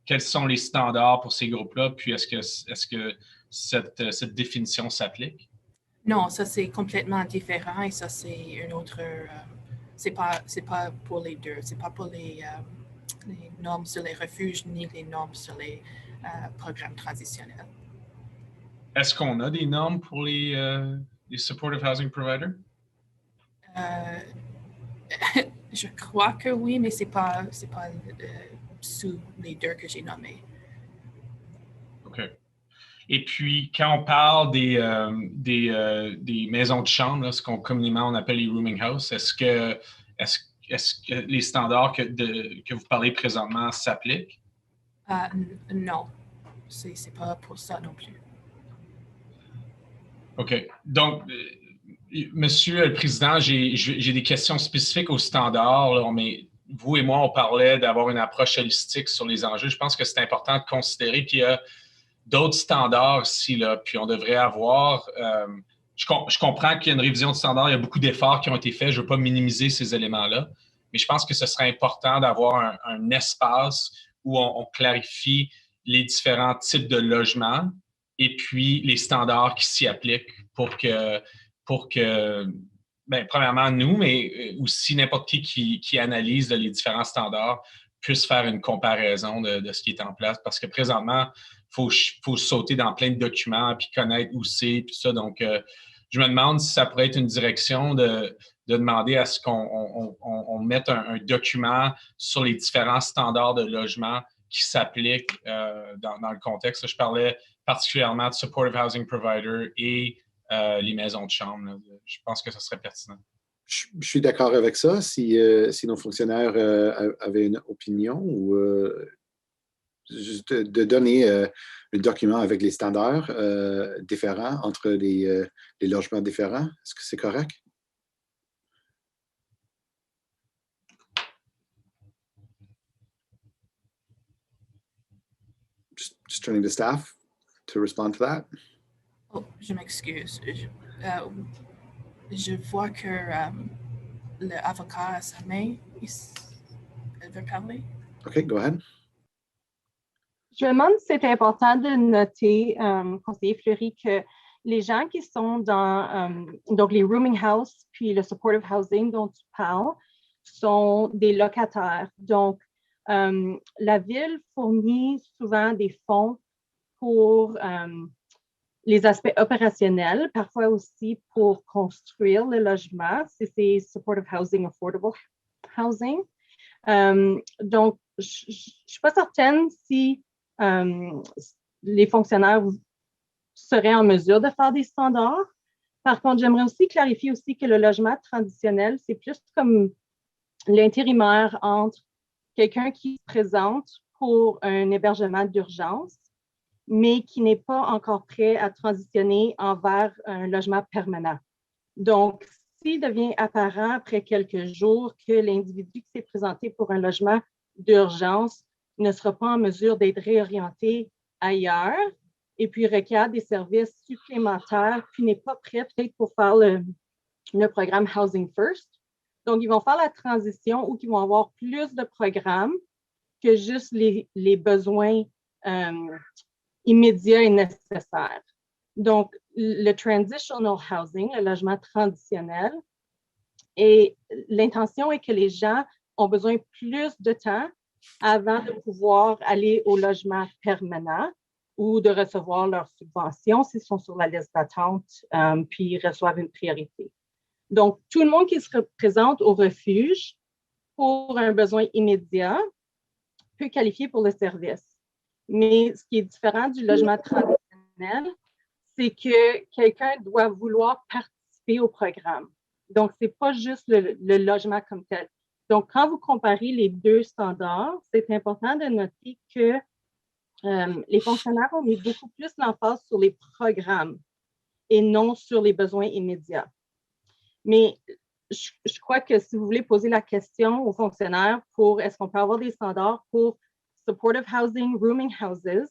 Quels sont les standards pour ces groupes-là? Puis est-ce que cette définition s'applique? Non, ça c'est complètement différent et ça c'est une autre. C'est pas pour les deux. C'est pas pour les normes sur les refuges ni les normes sur les programmes transitionnels. Est-ce qu'on a des normes pour les supportive housing providers? Je crois que oui, mais c'est pas sous les deux que j'ai nommés. OK. Et puis, quand on parle des maisons de chambre, là, ce qu'on communément on appelle les rooming house, est-ce que les standards que vous parlez présentement s'appliquent? Non, c'est pas pour ça non plus. OK. Donc, Monsieur le Président, j'ai des questions spécifiques aux standards. Là, mais vous et moi, on parlait d'avoir une approche holistique sur les enjeux. Je pense que c'est important de considérer qu'il y a d'autres standards ici, là, puis on devrait avoir... je comprends qu'il y a une révision de standards, il y a beaucoup d'efforts qui ont été faits, je ne veux pas minimiser ces éléments-là, mais je pense que ce serait important d'avoir un espace où on clarifie les différents types de logements et puis les standards qui s'y appliquent pour que premièrement, nous, mais aussi n'importe qui analyse les différents standards puisse faire une comparaison de ce qui est en place. Parce que présentement, il faut sauter dans plein de documents puis connaître où c'est, puis ça. Donc, je me demande si ça pourrait être une direction de demander à ce qu'on mette un document sur les différents standards de logement qui s'appliquent dans le contexte. Je parlais particulièrement de supportive housing provider et les maisons de chambre. Là. Je pense que ce serait pertinent. Je suis d'accord avec ça. Si nos fonctionnaires avaient une opinion ou juste de donner un document avec les standards différents entre les logements différents, est-ce que c'est correct? Just turning to staff to respond to that. Oh, je m'excuse. Je vois que l'avocat a sa main. Elle veut parler. OK, go ahead. Je me demande si c'est important de noter, conseiller Fleury, que les gens qui sont dans donc les rooming house puis le supportive housing dont tu parles sont des locataires. Donc, la ville fournit souvent des fonds pour les aspects opérationnels, parfois aussi pour construire le logement, c'est supportive housing, affordable housing. Donc, je ne suis pas certaine si les fonctionnaires seraient en mesure de faire des standards. Par contre, j'aimerais aussi clarifier aussi que le logement traditionnel, c'est plus comme l'intérimaire entre quelqu'un qui se présente pour un hébergement d'urgence, mais qui n'est pas encore prêt à transitionner envers un logement permanent. Donc, s'il devient apparent après quelques jours que l'individu qui s'est présenté pour un logement d'urgence ne sera pas en mesure d'être réorienté ailleurs et puis requiert des services supplémentaires, puis n'est pas prêt peut-être pour faire le programme Housing First. Donc, ils vont faire la transition ou qu'ils vont avoir plus de programmes que juste les besoins immédiats et nécessaires. Donc, le transitional housing, le logement transitionnel, et l'intention est que les gens ont besoin plus de temps avant de pouvoir aller au logement permanent ou de recevoir leur subvention s'ils sont sur la liste d'attente puis ils reçoivent une priorité. Donc, tout le monde qui se présente au refuge pour un besoin immédiat peut qualifier pour le service. Mais ce qui est différent du logement traditionnel, c'est que quelqu'un doit vouloir participer au programme. Donc, ce n'est pas juste le logement comme tel. Donc, quand vous comparez les deux standards, c'est important de noter que les fonctionnaires ont mis beaucoup plus l'emphase sur les programmes et non sur les besoins immédiats. Mais je crois que si vous voulez poser la question aux fonctionnaires pour est-ce qu'on peut avoir des standards pour supportive housing, rooming houses,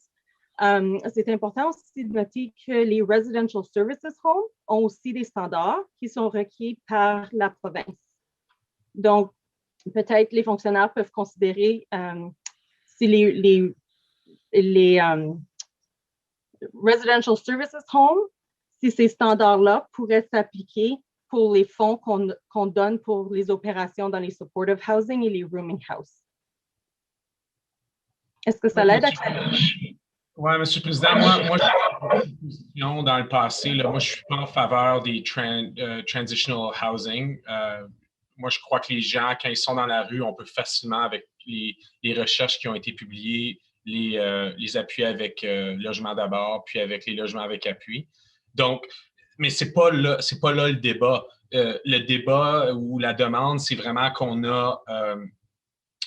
c'est important aussi de noter que les residential services homes ont aussi des standards qui sont requis par la province. Donc, peut-être les fonctionnaires peuvent considérer si les residential services homes, si ces standards-là pourraient s'appliquer pour les fonds qu'on donne pour les opérations dans les supportive housing et les rooming house. Est-ce que ça l'aide à clarifier? Oui, M. le Président, moi dans le passé, là, moi, je ne suis pas en faveur des transitional housing. Moi, je crois que les gens, quand ils sont dans la rue, on peut facilement, avec les recherches qui ont été publiées, les appuyer avec logement d'abord, puis avec les logements avec appui. Donc, mais c'est pas là le débat. Le débat ou la demande, c'est vraiment qu'on a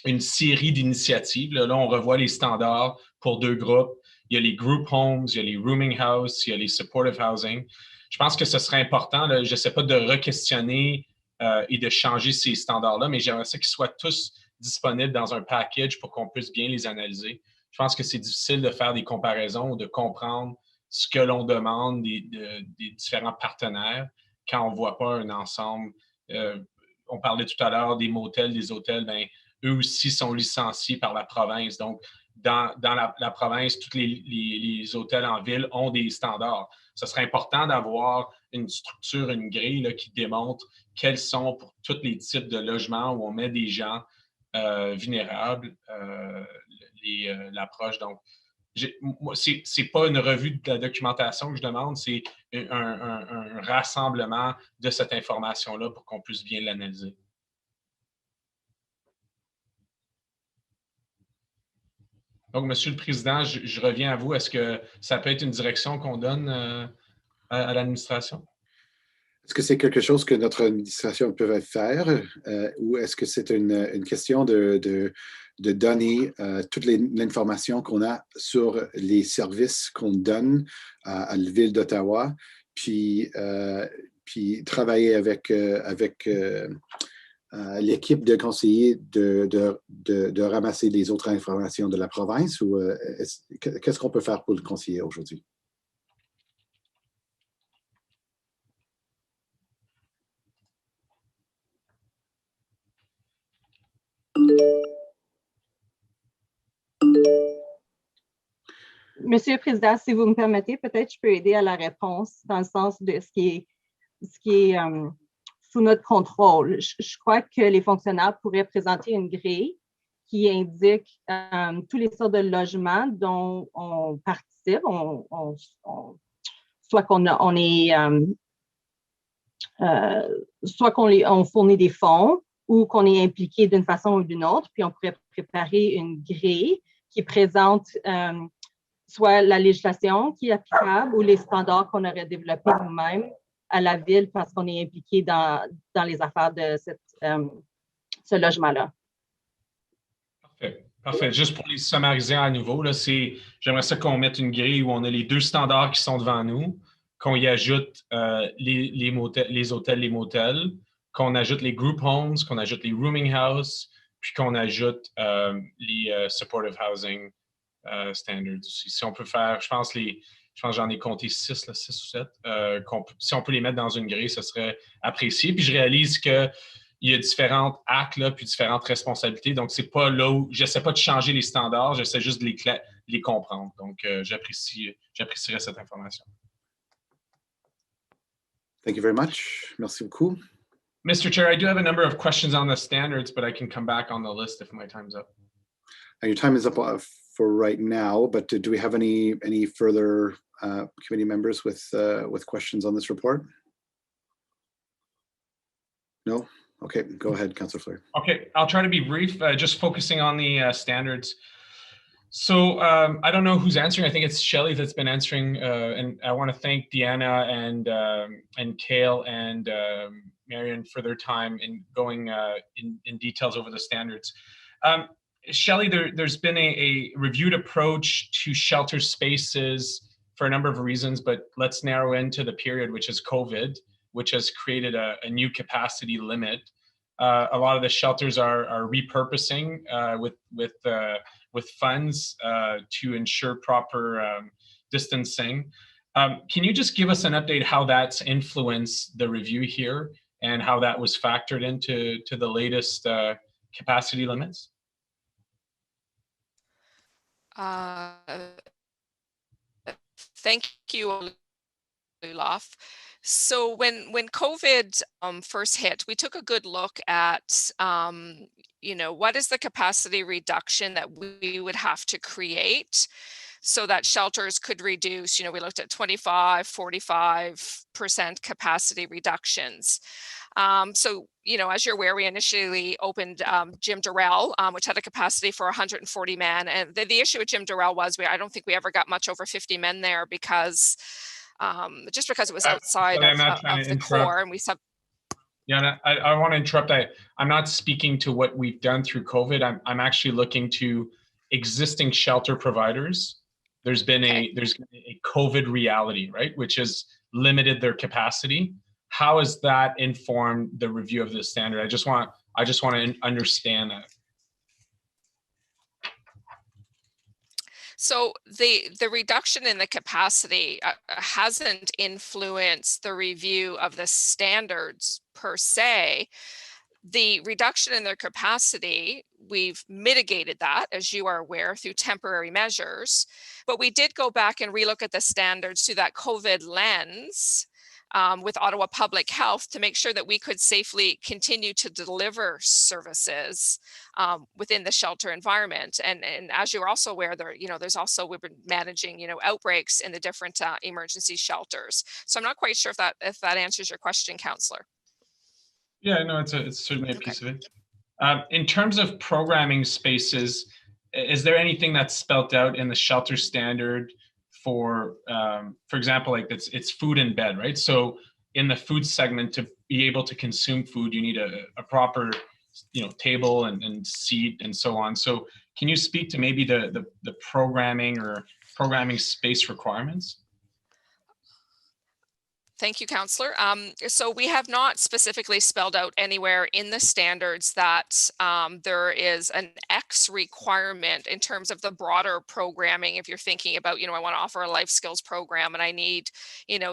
une série d'initiatives. Là, on revoit les standards pour 2 groupes. Il y a les group homes, il y a les rooming house, il y a les supportive housing. Je pense que ce serait important, là, je ne sais pas, de re-questionner et de changer ces standards-là, mais j'aimerais ça qu'ils soient tous disponibles dans un package pour qu'on puisse bien les analyser. Je pense que c'est difficile de faire des comparaisons ou de comprendre ce que l'on demande des différents partenaires quand on ne voit pas un ensemble. On parlait tout à l'heure des motels, des hôtels, bien, eux aussi sont licenciés par la province. Donc, dans la province, tous les hôtels en ville ont des standards. Ce serait important d'avoir une structure, une grille là, qui démontre quels sont pour tous les types de logements où on met des gens vulnérables, l'approche. Donc, c'est pas une revue de la documentation que je demande, c'est un rassemblement de cette information-là pour qu'on puisse bien l'analyser. Donc, Monsieur le Président, je reviens à vous. Est-ce que ça peut être une direction qu'on donne à l'administration? Est-ce que c'est quelque chose que notre administration peut faire ou est-ce que c'est une question de donner toute l'information qu'on a sur les services qu'on donne à la ville d'Ottawa, puis travailler avec l'équipe de conseillers de ramasser les autres informations de la province ou qu'est-ce qu'on peut faire pour le conseiller aujourd'hui? Monsieur le Président, si vous me permettez, peut-être je peux aider à la réponse dans le sens de ce qui est sous notre contrôle. Je crois que les fonctionnaires pourraient présenter une grille qui indique tous les sortes de logements dont on participe, soit qu'on fournit des fonds ou qu'on est impliqué d'une façon ou d'une autre, puis on pourrait préparer une grille qui présente soit la législation qui est applicable ou les standards qu'on aurait développés nous-mêmes à la ville parce qu'on est impliqué dans les affaires de ce logement-là. Parfait. Parfait. Juste pour les summariser à nouveau, j'aimerais ça qu'on mette une grille où on a les 2 standards qui sont devant nous, qu'on y ajoute les hôtels, les motels, qu'on ajoute les group homes, qu'on ajoute les rooming house, puis qu'on ajoute les supportive housing standards aussi. Si on peut faire, je pense j'en ai compté 6 ou 7. Si on peut les mettre dans une grille, ce serait apprécié. Puis je réalise qu'il y a différents actes, là, puis différentes responsabilités. Donc, c'est pas là où j'essaie pas de changer les standards, j'essaie juste de les comprendre. Donc, j'apprécierais cette information. Thank you very much. Merci beaucoup. Mr. Chair, I do have a number of questions on the standards, but I can come back on the list if my time's up. Your time is up for right now, but do we have any further committee members with questions on this report? No? Okay, go ahead, Councillor Fleury. Okay, I'll try to be brief, just focusing on the standards. So I don't know who's answering. I think it's Shelley that's been answering, and I want to thank Deanna and Kale and Marion for their time in going in details over the standards. Shelley, there's been a reviewed approach to shelter spaces for a number of reasons, but let's narrow into the period, which is COVID. which has created a new capacity limit. A lot of the shelters are repurposing with funds to ensure proper distancing. Can you just give us an update how that's influenced the review here and how that was factored into the latest capacity limits? Thank you, Olaf. So when COVID first hit, we took a good look at, what is the capacity reduction that we would have to create so that shelters could reduce, we looked at 25, 45% capacity reductions. So, as you're aware, we initially opened Jim Durrell, which had a capacity for 140 men. And the issue with Jim Durrell was I don't think we ever got much over 50 men there because just because it was outside of the core, and we sub. Yeah, I want to interrupt. I'm not speaking to what we've done through COVID. I'm actually looking to existing shelter providers. There's been a COVID reality, right, which has limited their capacity. How has that informed the review of the standard? I just want to understand that. So the reduction in the capacity hasn't influenced the review of the standards per se. The reduction in their capacity, we've mitigated that, as you are aware, through temporary measures. But we did go back and relook at the standards through that COVID lens with Ottawa Public Health to make sure that we could safely continue to deliver services within the shelter environment. And as you're also aware, there's also, we've been managing, outbreaks in the different emergency shelters. So I'm not quite sure if that answers your question, Councillor. Yeah, no, it's certainly a piece of it. In terms of programming spaces, is there anything that's spelt out in the shelter standard for example, like it's food and bed, right? So in the food segment, to be able to consume food, you need a proper, table and seat and so on. So can you speak to maybe the programming or programming space requirements? Thank you, Councillor. So we have not specifically spelled out anywhere in the standards that there is an X requirement in terms of the broader programming. If you're thinking about, I want to offer a life skills program and I need,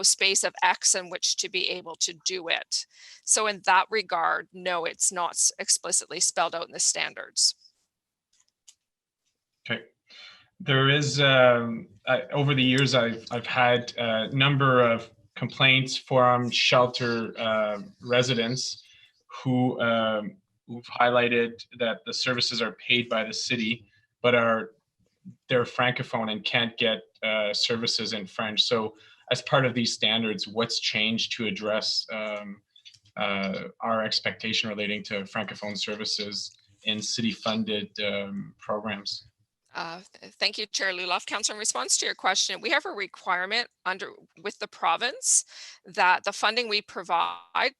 space of X in which to be able to do it. So in that regard, no, it's not explicitly spelled out in the standards. Okay. There is, over the years, I've had a number of complaints from shelter residents who've highlighted that the services are paid by the city, but they're francophone and can't get services in French. So as part of these standards, what's changed to address our expectation relating to francophone services in city-funded programs? Thank you, Chair Luloff. Council, in response to your question, we have a requirement with the province that the funding we provide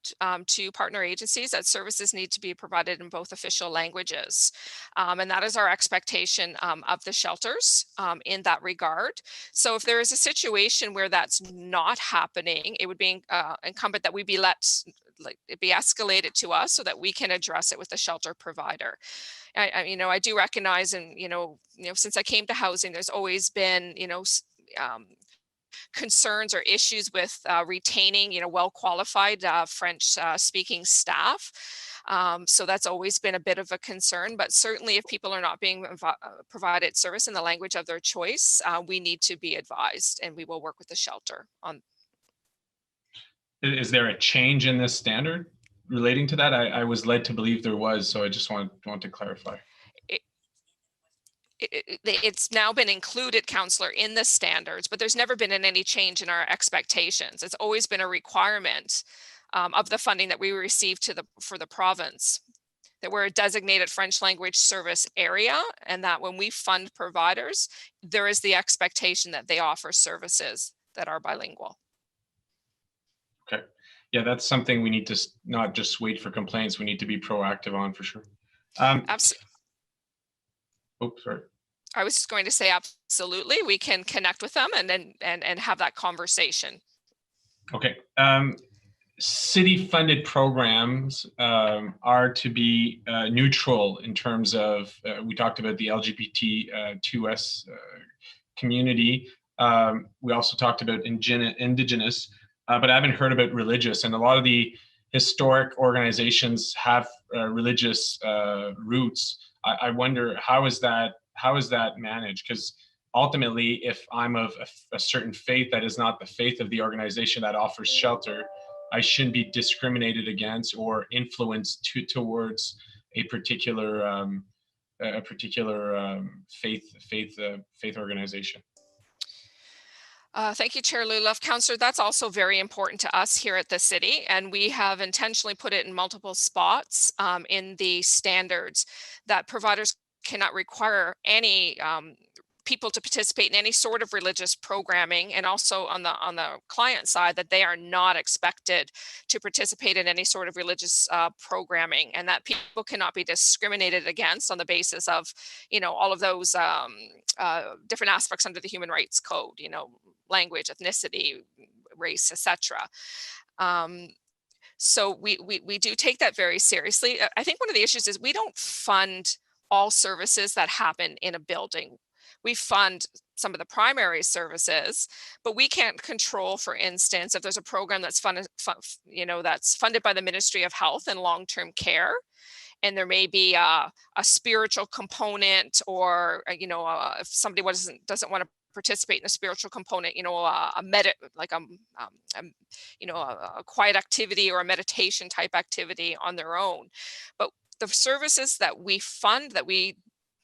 to partner agencies, that services need to be provided in both official languages. And that is our expectation of the shelters in that regard. So if there is a situation where that's not happening, it would be incumbent that we be it be escalated to us so that we can address it with the shelter provider. I do recognize, and since I came to housing, there's always been concerns or issues with retaining well qualified French speaking staff. So that's always been a bit of a concern, but certainly if people are not being provided service in the language of their choice, we need to be advised, and we will work with the shelter on. Is there a change in this standard relating to that? I was led to believe there was, so I just want to clarify. It's now been included, Councillor, in the standards, but there's never been any change in our expectations. It's always been a requirement of the funding that we receive for the province, that we're a designated French language service area, and that when we fund providers, there is the expectation that they offer services that are bilingual. Okay. Yeah, that's something we need to not just wait for complaints. We need to be proactive on for sure. Absolutely. Oh, sorry. I was just going to say, absolutely. We can connect with them and have that conversation. Okay. city-funded programs are to be neutral in terms of, we talked about the LGBT2S community. We also talked about Indigenous, but I haven't heard about religious. And a lot of the historic organizations have religious roots. I wonder, how is that managed? Because ultimately, if I'm of a certain faith that is not the faith of the organization that offers shelter, I shouldn't be discriminated against or influenced towards a particular faith organization. Thank you, Chair Luloff. Councillor, that's also very important to us here at the city, and we have intentionally put it in multiple spots in the standards that providers cannot require any people to participate in any sort of religious programming, and also on the client side that they are not expected to participate in any sort of religious programming, and that people cannot be discriminated against on the basis of, you know, all of those different aspects under the Human Rights Code, you know, language, ethnicity, race, etc. So we do take that very seriously. I think one of the issues is we don't fund all services that happen in a building. We fund some of the primary services, but we can't control, for instance, if there's a program that's funded by the Ministry of Health and Long-Term Care, and there may be a spiritual component, or if somebody doesn't want to participate in a spiritual component, a quiet activity or a meditation type activity on their own. But the services that we fund, that we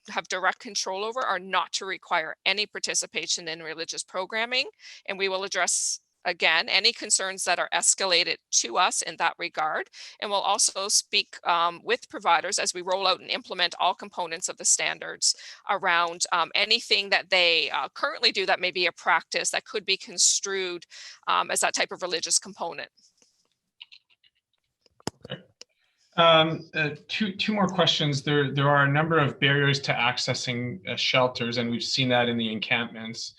have direct control over, are not to require any participation in religious programming, and we will address again any concerns that are escalated to us in that regard, and we'll also speak with providers as we roll out and implement all components of the standards around anything that they currently do that may be a practice that could be construed as that type of religious component. Two more questions. There are a number of barriers to accessing shelters, and we've seen that in the encampments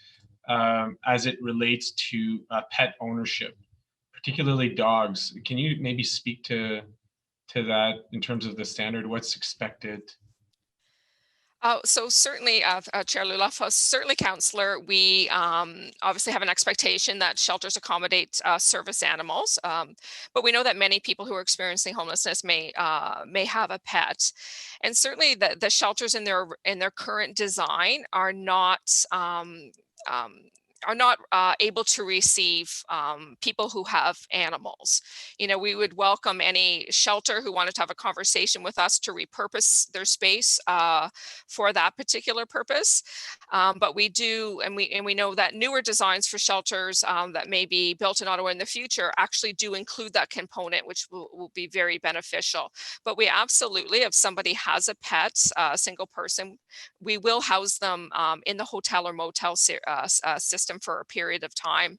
as it relates to pet ownership, particularly dogs. Can you maybe speak to that in terms of the standard? What's expected? So certainly, Chair Luloff, certainly, Councillor, we obviously have an expectation that shelters accommodate service animals, but we know that many people who are experiencing homelessness may have a pet, and certainly the shelters in their current design are not able to receive people who have animals. We would welcome any shelter who wanted to have a conversation with us to repurpose their space for that particular purpose. But we do, and we know that newer designs for shelters that may be built in Ottawa in the future actually do include that component, which will be very beneficial. But we absolutely, if somebody has a pet, a single person, we will house them in the hotel or motel system for a period of time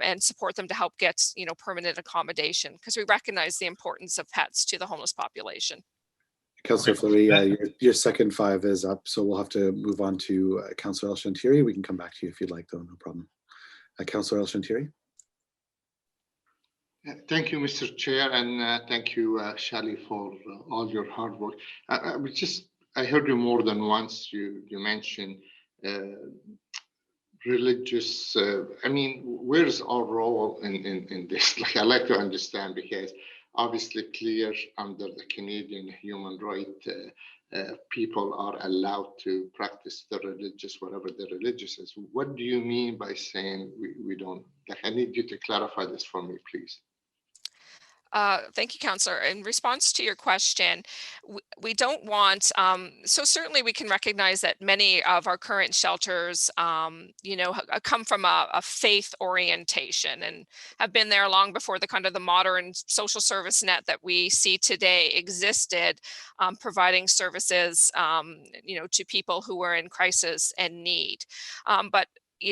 and support them to help get permanent accommodation, because we recognize the importance of pets to the homeless population. Councillor Fleury, your second 5 is up, so we'll have to move on to Councillor El-Shantiri. We can come back to you if you'd like, though, no problem. Councillor El-Shantiri. Thank you, Mr. Chair, and thank you, Shally, for all your hard work. I heard you more than once. You mentioned religious. Where's our role in this? Like, I like to understand, because obviously clear under the Canadian human right, people are allowed to practice the religious, whatever the religious is. What do you mean by saying we don't? Like, I need you to clarify this for me, please. Thank you, Councillor. In response to your question, we don't want, so certainly we can recognize that many of our current shelters, come from a faith orientation and have been there long before the kind of the modern social service net that we see today existed, providing services, to people who are in crisis and need. But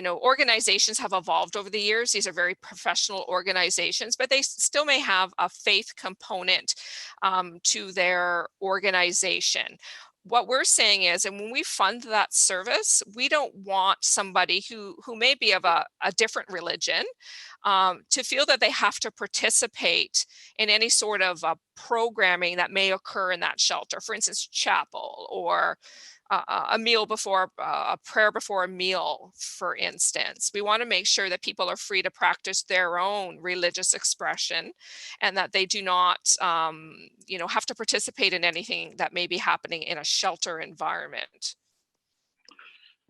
organizations have evolved over the years. These are very professional organizations, but they still may have a faith component to their organization. what we're saying is, and when we fund that service, we don't want somebody who may be of a different religion to feel that they have to participate in any sort of programming that may occur in that shelter. For instance, chapel, or a meal before, a prayer before a meal, for instance. We want to make sure that people are free to practice their own religious expression, and that they do not, have to participate in anything that may be happening in a shelter environment.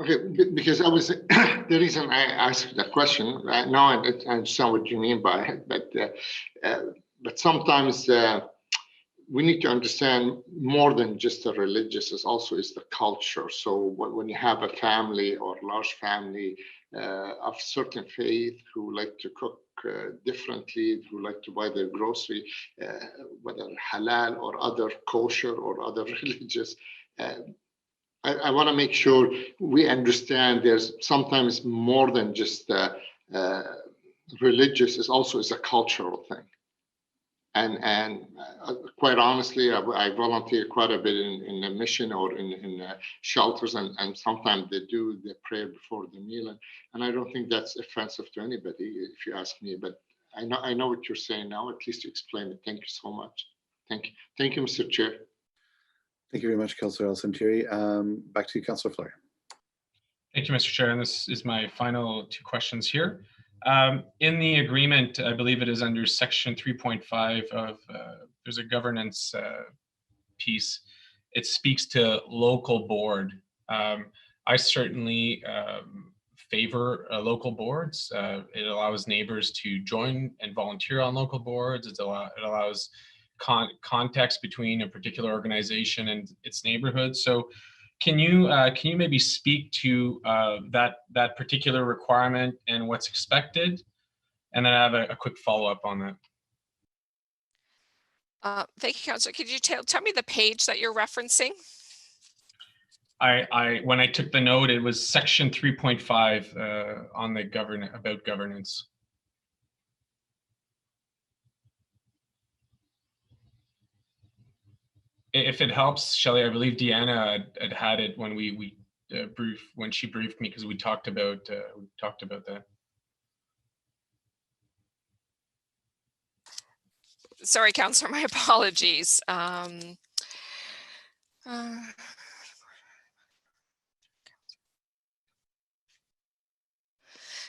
Okay, because I was the reason I asked that question. Now I understand what you mean by it, but sometimes we need to understand more than just the religious. It's also is the culture. So when you have a family or large family of certain faith who like to cook differently, who like to buy their grocery, whether halal or other kosher or other religious. I want to make sure we understand there's sometimes more than just religious. It's also is a cultural thing. And quite honestly, I volunteer quite a bit in a mission or in shelters, and sometimes they do the prayer before the meal, and I don't think that's offensive to anybody, if you ask me. But I know what you're saying now. At least you explained it. Thank you so much. Thank you, Mr. Chair. Thank you very much, Councillor El-Samtiri. Back to you, Councillor Fleury. Thank you, Mr. Chair. And this is my final two questions here. In the agreement, I believe it is under section 3.5 of, there's a governance piece. It speaks to local board. I certainly favor local boards. It allows neighbors to join and volunteer on local boards. It allows context between a particular organization and its neighborhood. So can you maybe speak to that particular requirement and what's expected? And then I have a quick follow-up on that. Thank you, Councillor. Could you tell me the page that you're referencing? When I took the note, it was section 3.5 on the about governance. If it helps, Shelley, I believe Deanna had it when when she briefed me, because we talked about that. Sorry, Councillor, my apologies.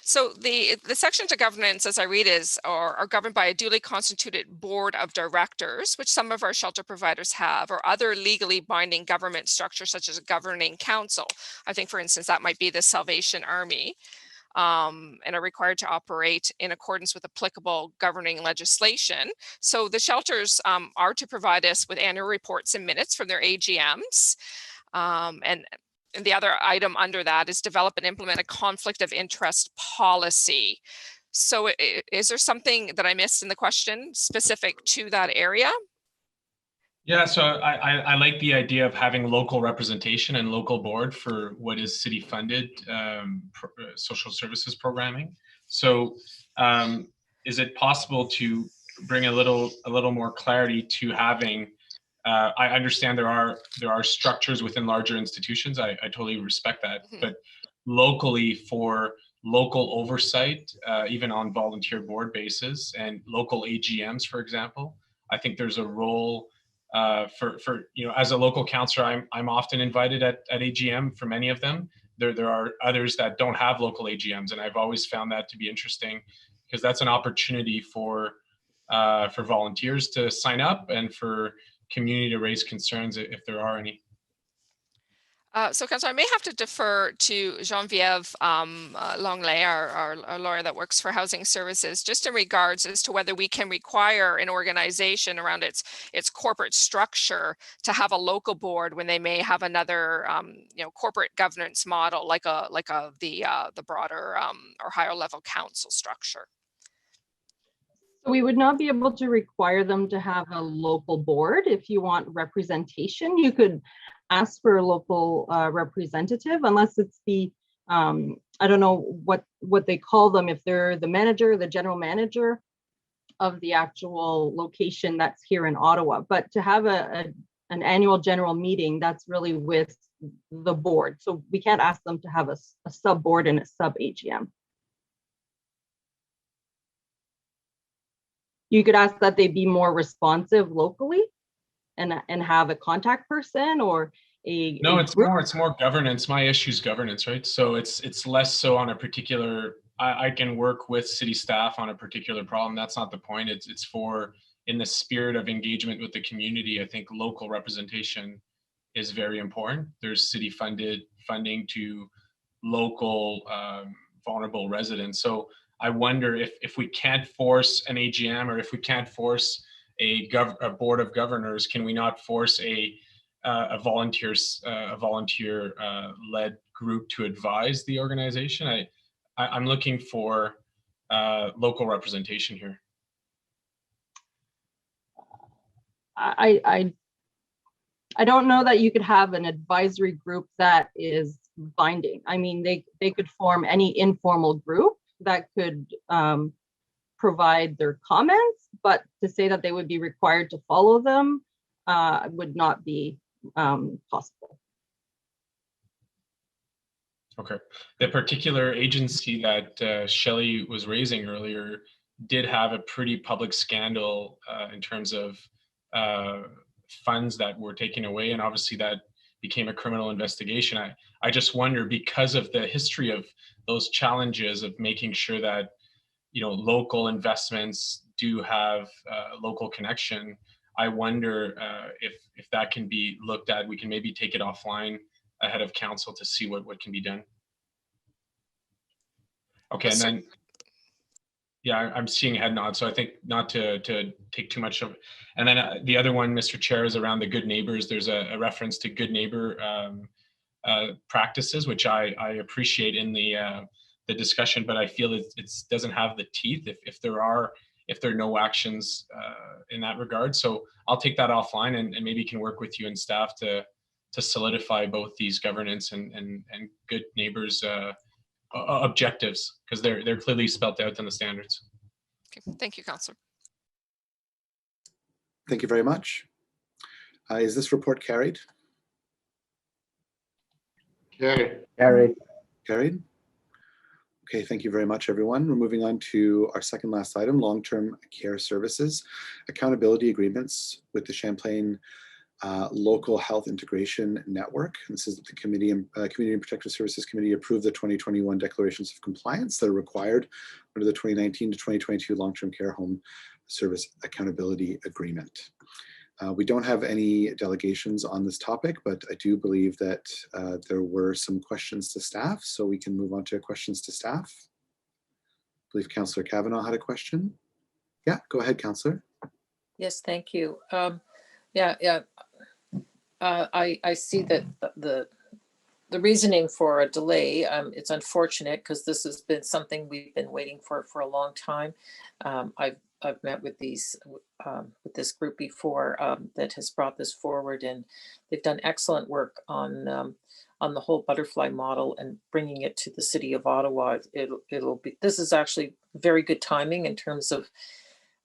So the sections of governance, as I read, are governed by a duly constituted board of directors, which some of our shelter providers have, or other legally binding government structures, such as a governing council. I think, for instance, that might be the Salvation Army, and are required to operate in accordance with applicable governing legislation. So the shelters are to provide us with annual reports and minutes from their AGMs. And the other item under that is develop and implement a conflict of interest policy. So is there something that I missed in the question specific to that area? Yeah, so I like the idea of having local representation and local board for what is city funded social services programming. So is it possible to bring a little more clarity to having I understand there are structures within larger institutions. I totally respect that, but locally, for local oversight, even on volunteer board basis, and local AGMs, for example, I think there's a role for as a local councillor, I'm often invited at AGM for many of them. There are others that don't have local AGMs, and I've always found that to be interesting, because that's an opportunity for volunteers to sign up and for community to raise concerns if there are any. So, Councillor, I may have to defer to Geneviève Longley, our lawyer that works for Housing Services, just in regards as to whether we can require an organization around its corporate structure to have a local board when they may have another, corporate governance model, like the broader or higher level council structure. So we would not be able to require them to have a local board. If you want representation, you could ask for a local representative, unless it's the, I don't know what they call them, if they're the manager, the general manager of the actual location that's here in Ottawa. But to have a an annual general meeting, that's really with the board. So we can't ask them to have a sub board and a sub AGM. You could ask that they be more responsive locally and have a contact person or a No, a it's group. more governance. My issue is governance, right? So it's less so on a particular. I can work with city staff on a particular problem. That's not the point. It's for, in the spirit of engagement with the community, I think local representation is very important. There's city funded funding to local vulnerable residents. So I wonder if we can't force an AGM, or if we can't force a board of governors, can we not force a volunteer led group to advise the organization? I'm looking for local representation here. I don't know that you could have an advisory group that is binding. I mean, they could form any informal group that could provide their comments, but to say that they would be required to follow them would not be possible. Okay. The particular agency that Shelley was raising earlier did have a pretty public scandal in terms of funds that were taken away, and obviously that became a criminal investigation. I just wonder, because of the history of those challenges of making sure that, you know, local investments do have local connection, I wonder if that can be looked at. We can maybe take it offline ahead of council to see what can be done. Okay, and then, yeah, I'm seeing head nods, so I think not to take too much of. And then the other one, Mr. Chair, is around the good neighbors. There's a reference to good neighbor practices, which I appreciate in the discussion, but I feel it doesn't have the teeth if there are no actions in that regard. So I'll take that offline and maybe can work with you and staff to solidify both these governance and good neighbors objectives, because they're clearly spelled out in the standards. Okay. Thank you, Councillor. Thank you very much. Is this report carried? Carried. Carried. Okay, thank you very much, everyone. We're moving on to our second last item, long-term care services, accountability agreements with the Champlain Local Health Integration Network. This is the Committee and Community and Protective Services Committee approved the 2021 declarations of compliance that are required under the 2019 to 2022 Long-Term Care Home Service Accountability Agreement. We don't have any delegations on this topic, but I do believe that there were some questions to staff, so we can move on to questions to staff. I believe Councillor Kavanaugh had a question. Yeah, go ahead, Councillor. Yes, thank you. I see that the reasoning for a delay, it's unfortunate because this has been something we've been waiting for a long time. I've met with with this group before that has brought this forward, and they've done excellent work on the whole butterfly model and bringing it to the city of Ottawa. This is actually very good timing in terms of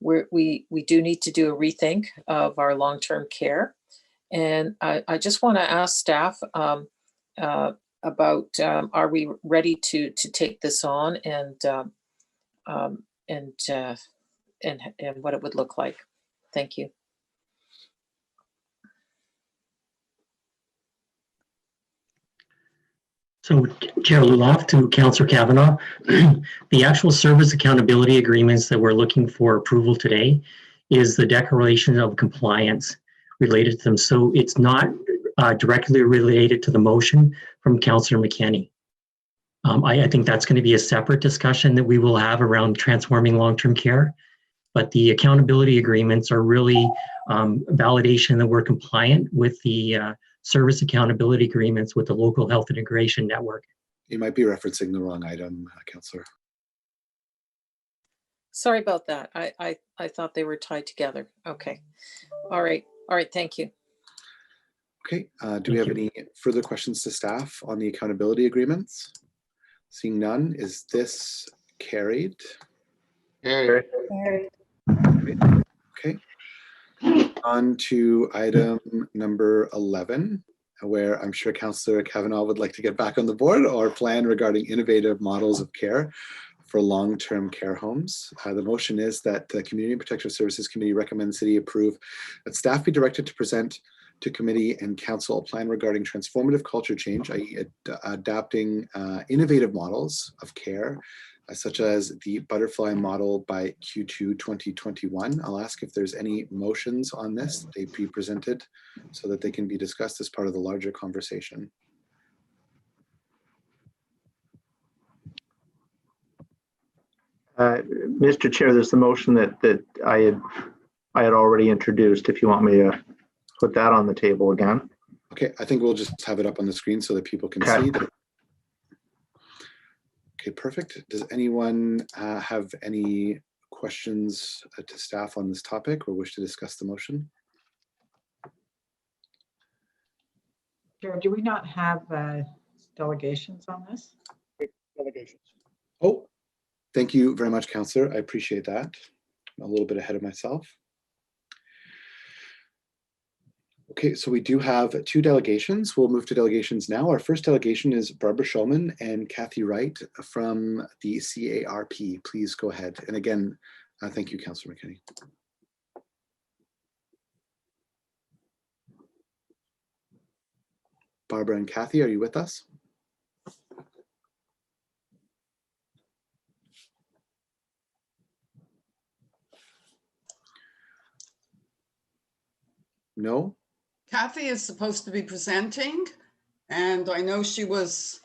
where we do need to do a rethink of our long-term care. And I just want to ask staff about are we ready to take this on and what it would look like. Thank you. So, Chair Luloff to Councillor Kavanaugh, the actual service accountability agreements that we're looking for approval today is the declaration of compliance related to them. So it's not directly related to the motion from Councillor McKenney. I think that's going to be a separate discussion that we will have around transforming long-term care. But the accountability agreements are really validation that we're compliant with the service accountability agreements with the local health integration network. You might be referencing the wrong item, Councillor. Sorry about that. I thought they were tied together. Okay. All right. Thank you. Okay. Do we have any further questions to staff on the accountability agreements? Seeing none, is this carried? Carried. Okay. on to item number 11, where I'm sure Councillor Kavanagh would like to get back on the board, or plan regarding innovative models of care for long-term care homes. The motion is that the Community and Protective Services Committee recommends City approve that staff be directed to present to Committee and Council a plan regarding transformative culture change, i.e. adapting innovative models of care, such as the butterfly model by Q2 2021. I'll ask if there's any motions on this that they be presented so that they can be discussed as part of the larger conversation. Mr. Chair, there's a motion that I had already introduced. If you want me to put that on the table again. Okay, I think we'll just have it up on the screen so that people can see that. Okay, perfect. Does anyone have any questions to staff on this topic or wish to discuss the motion? Chair, do we not have delegations on this? Delegations. Oh, thank you very much, Councillor. I appreciate that. I'm a little bit ahead of myself. Okay, so we do have 2 delegations. We'll move to delegations now. Our first delegation is Barbara Shulman and Kathy Wright from the CARP. Please go ahead. And again, thank you, Councillor McKinney. Barbara and Kathy, are you with us? No? Kathy is supposed to be presenting, and I know she was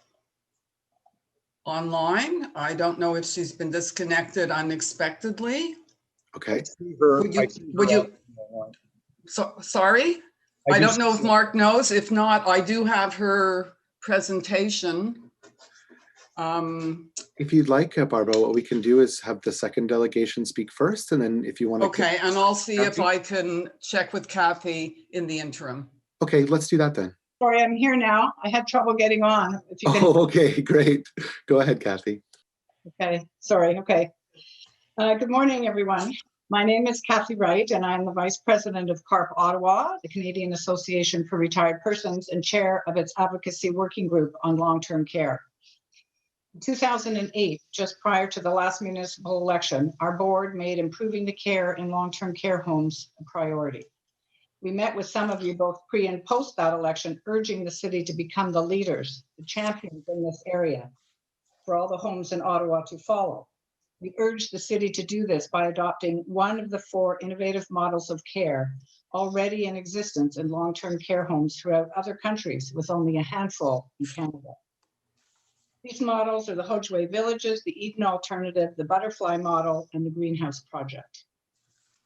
online. I don't know if she's been disconnected unexpectedly. Okay. Sorry? I don't know if Mark knows. If not, I do have her presentation. If you'd like, Barbara, what we can do is have the second delegation speak first, and then if you want to. Okay, and I'll see Kathy, if I can check with Kathy in the interim. Okay, let's do that then. Sorry, I'm here now. I had trouble getting on. If you can... Oh, okay, great. Go ahead, Kathy. Okay, sorry. Okay. Good morning, everyone. My name is Kathy Wright, and I'm the Vice President of CARP Ottawa, the Canadian Association for Retired Persons, and Chair of its Advocacy Working Group on Long-Term Care. In 2008, just prior to the last municipal election, our board made improving the care in long-term care homes a priority. We met with some of you both pre and post that election, urging the city to become the leaders, the champions in this area for all the homes in Ottawa to follow. We urged the city to do this by adopting one of the 4 innovative models of care already in existence in long-term care homes throughout other countries, with only a handful in Canada. These models are the Hojwe Villages, the Eden Alternative, the Butterfly Model, and the Greenhouse Project.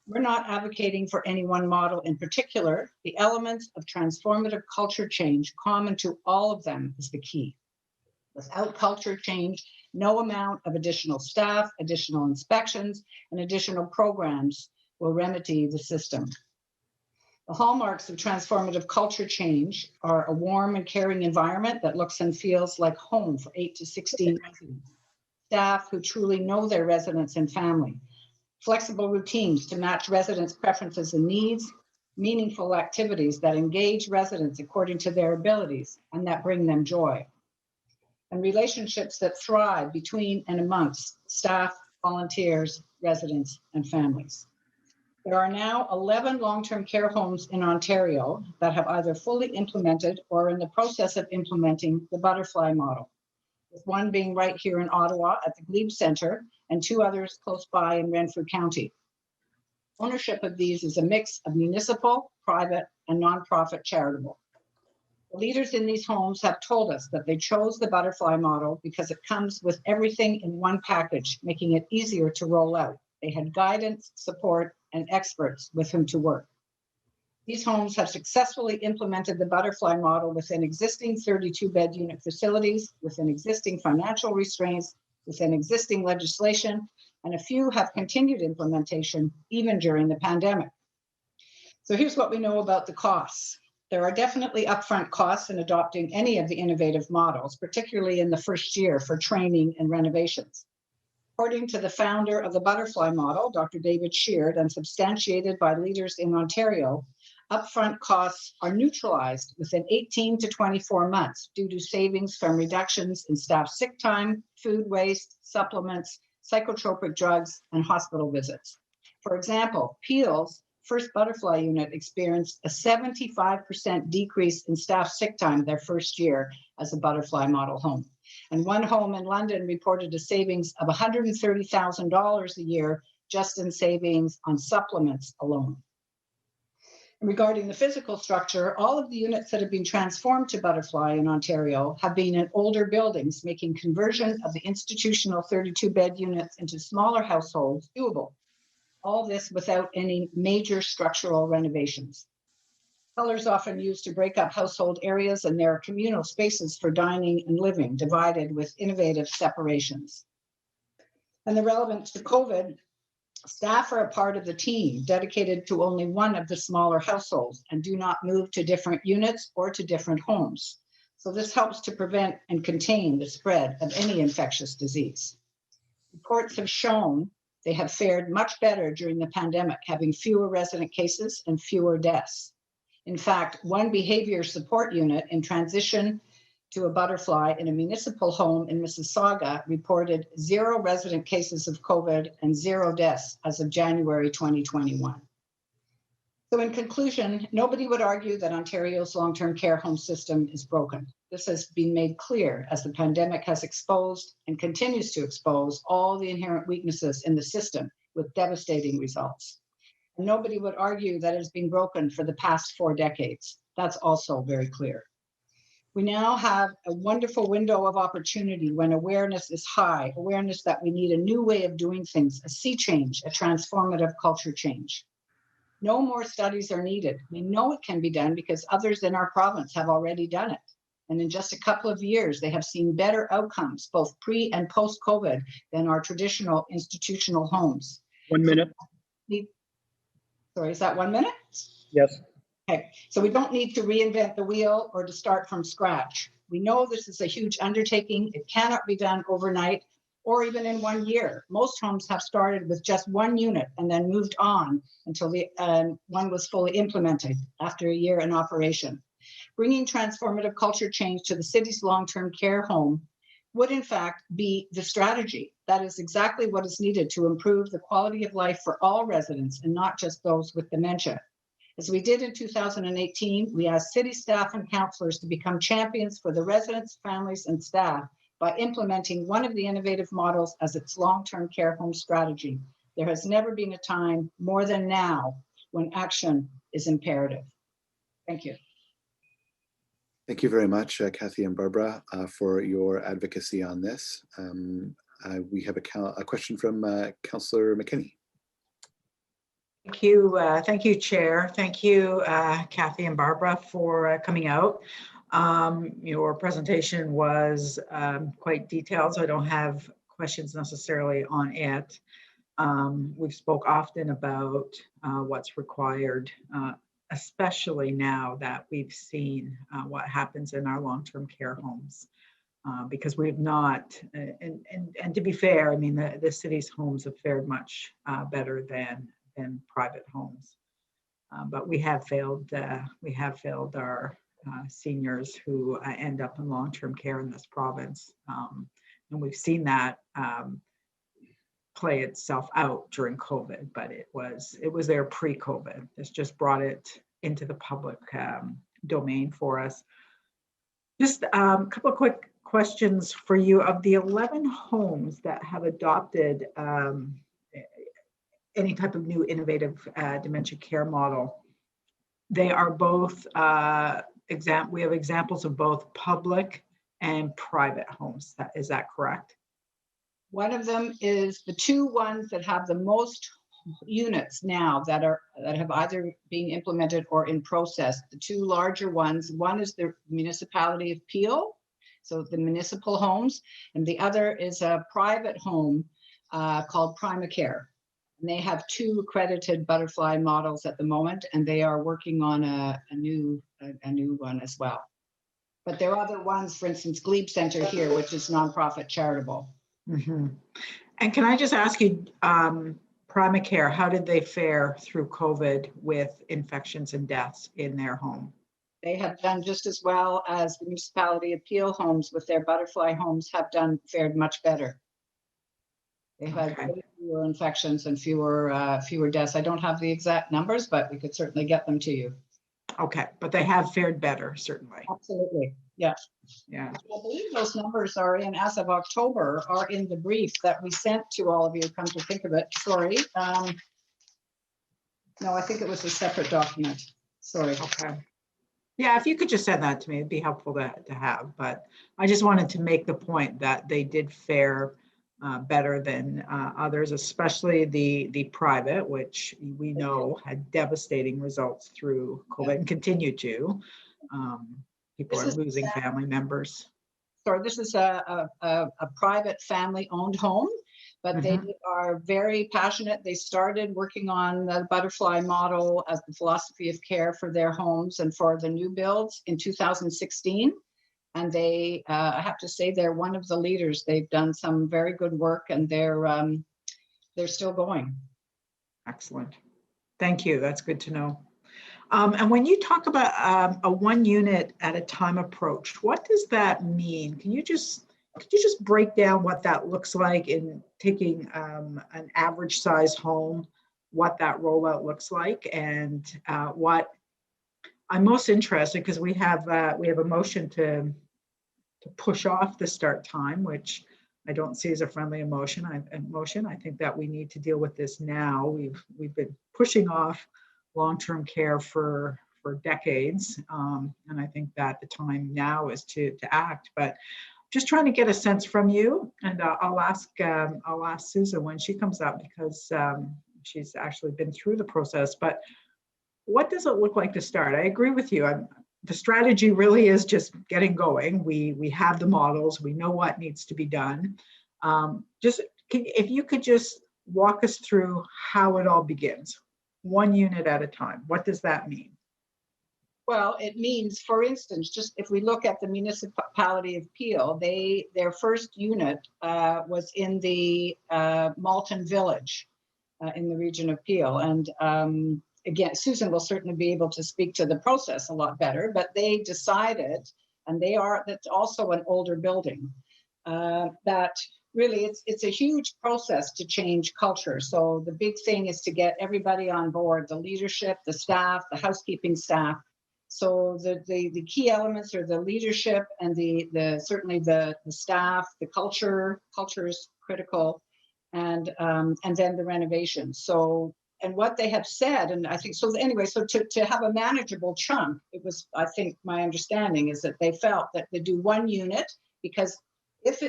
We're not advocating for any one model in particular. The elements of transformative culture change common to all of them is the key. Without culture change, no amount of additional staff, additional inspections, and additional programs will remedy the system. The hallmarks of transformative culture change are a warm and caring environment that looks and feels like home for 8 to 16 residents, staff who truly know their residents and family, flexible routines to match residents' preferences and needs, meaningful activities that engage residents according to their abilities and that bring them joy, and relationships that thrive between and amongst staff, volunteers, residents, and families. There are now 11 long-term care homes in Ontario that have either fully implemented or are in the process of implementing the Butterfly Model, with one being right here in Ottawa at the Glebe Centre and 2 others close by in Renfrew County. Ownership of these is a mix of municipal, private, and nonprofit charitable. The leaders in these homes have told us that they chose the Butterfly Model because it comes with everything in one package, making it easier to roll out. They had guidance, support, and experts with whom to work. These homes have successfully implemented the Butterfly Model within existing 32-bed unit facilities, within existing financial restraints, within existing legislation, and a few have continued implementation even during the pandemic. So here's what we know about the costs. There are definitely upfront costs in adopting any of the innovative models, particularly in the first year for training and renovations. According to the founder of the butterfly model, Dr. David Sheard, and substantiated by leaders in Ontario, upfront costs are neutralized within 18 to 24 months due to savings from reductions in staff sick time, food waste, supplements, psychotropic drugs, and hospital visits. For example, Peel's first butterfly unit experienced a 75% decrease in staff sick time their first year as a butterfly model home. And one home in London reported a savings of $130,000 a year just in savings on supplements alone. Regarding the physical structure, all of the units that have been transformed to butterfly in Ontario have been in older buildings, making conversion of the institutional 32-bed units into smaller households doable. All this without any major structural renovations. Colors often used to break up household areas, and there are communal spaces for dining and living, divided with innovative separations. And the relevance to COVID, staff are a part of the team dedicated to only one of the smaller households and do not move to different units or to different homes. So this helps to prevent and contain the spread of any infectious disease. Reports have shown they have fared much better during the pandemic, having fewer resident cases and fewer deaths. In fact, one behavior support unit in transition to a butterfly in a municipal home in Mississauga reported 0 resident cases of COVID and 0 deaths as of January 2021. So in conclusion, nobody would argue that Ontario's long-term care home system is broken. This has been made clear as the pandemic has exposed and continues to expose all the inherent weaknesses in the system with devastating results. And nobody would argue that it has been broken for the past 4 decades. That's also very clear. We now have a wonderful window of opportunity when awareness is high, awareness that we need a new way of doing things, a sea change, a transformative culture change. No more studies are needed. We know it can be done because others in our province have already done it. And in just a couple of years, they have seen better outcomes, both pre and post-COVID, than our traditional institutional homes. 1 minute. Sorry, is that 1 minute? Yes. Okay, so we don't need to reinvent the wheel or to start from scratch. We know this is a huge undertaking. It cannot be done overnight or even in 1 year. Most homes have started with just 1 unit and then moved on until the one was fully implemented after a year in operation. Bringing transformative culture change to the city's long-term care home would in fact be the strategy. That is exactly what is needed to improve the quality of life for all residents and not just those with dementia. As we did in 2018, we asked city staff and councillors to become champions for the residents, families, and staff by implementing one of the innovative models as its long-term care home strategy. There has never been a time more than now when action is imperative. Thank you. Thank you very much, Kathy and Barbara, for your advocacy on this. We have a question from Councillor McKinney. Thank you, Chair. Thank you, Kathy and Barbara, for coming out. Your presentation was quite detailed, so I don't have questions necessarily on it. We've spoke often about what's required, especially now that we've seen what happens in our long-term care homes, because we've not, and to be fair, I mean, the city's homes have fared much better than private homes, but we have failed our seniors who end up in long-term care in this province, and we've seen that play itself out during COVID, but it was there pre-COVID. This just brought it into the public domain for us. Just a couple of quick questions for you. Of the 11 homes that have adopted any type of new innovative dementia care model, they are both, we have examples of both public and private homes. Is that correct? One of them is the 2 ones that have the most units now that have either being implemented or in process. The 2 larger ones, one is the municipality of Peel, so the municipal homes, and the other is a private home called Primacare. And they have 2 accredited butterfly models at the moment, and they are working on a new one as well. But there are other ones, for instance, Glebe Center here, which is nonprofit charitable. Mm-hmm. And can I just ask you, Primacare, how did they fare through COVID with infections and deaths in their home? They have done just as well as the municipality of Peel homes with their butterfly homes have fared much better. They've had fewer infections and fewer deaths. I don't have the exact numbers, but we could certainly get them to you. Okay, but they have fared better, certainly. Absolutely, yeah. Yeah. I believe those numbers are in, as of October, are in the brief that we sent to all of you, come to think of it, sorry. No, I think it was a separate document, sorry. Okay. Yeah, if you could just send that to me, it'd be helpful to have, but I just wanted to make the point that they did fare better than others, especially the private, which we know had devastating results through COVID and continue to. People are losing family members. So this is a private family-owned home, but they are very passionate. They started working on the butterfly model as the philosophy of care for their homes and for the new builds in 2016. And they, I have to say, they're one of the leaders. They've done some very good work, and they're still going. Excellent. Thank you. That's good to know. And when you talk about a 1 unit at a time approach, what does that mean? Could you just break down what that looks like in taking an average size home, what that rollout looks like, and what I'm most interested, because we have a motion to push off the start time, which I don't see as a friendly emotion. I think that we need to deal with this now. We've been pushing off long-term care for decades, and I think that the time now is to act. But just trying to get a sense from you, and I'll ask Susan when she comes up, because she's actually been through the process. But what does it look like to start? I agree with you. The strategy really is just getting going. We have the models. We know what needs to be done. If you could just walk us through how it all begins, 1 unit at a time. What does that mean? Well, it means, for instance, just if we look at the municipality of Peel, their first unit was in the Malton Village in the region of Peel. And again, Susan will certainly be able to speak to the process a lot better, but they decided, and that's also an older building, that really it's a huge process to change culture. So the big thing is to get everybody on board, the leadership, the staff, the housekeeping staff. So the key elements are the leadership and certainly the staff, the culture is critical, and then the renovation. So, and what they have said, and I think, so anyway, so to have a manageable chunk, it was, I think my understanding is that they felt that they do 1 unit, because if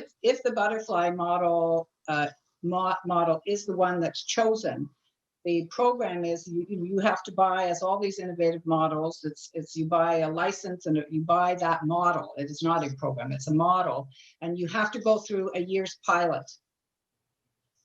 the butterfly model is the one that's chosen, the program is you have to buy, as all these innovative models, it's you buy a license and you buy that model. It is not a program, it's a model, and you have to go through a year's pilot.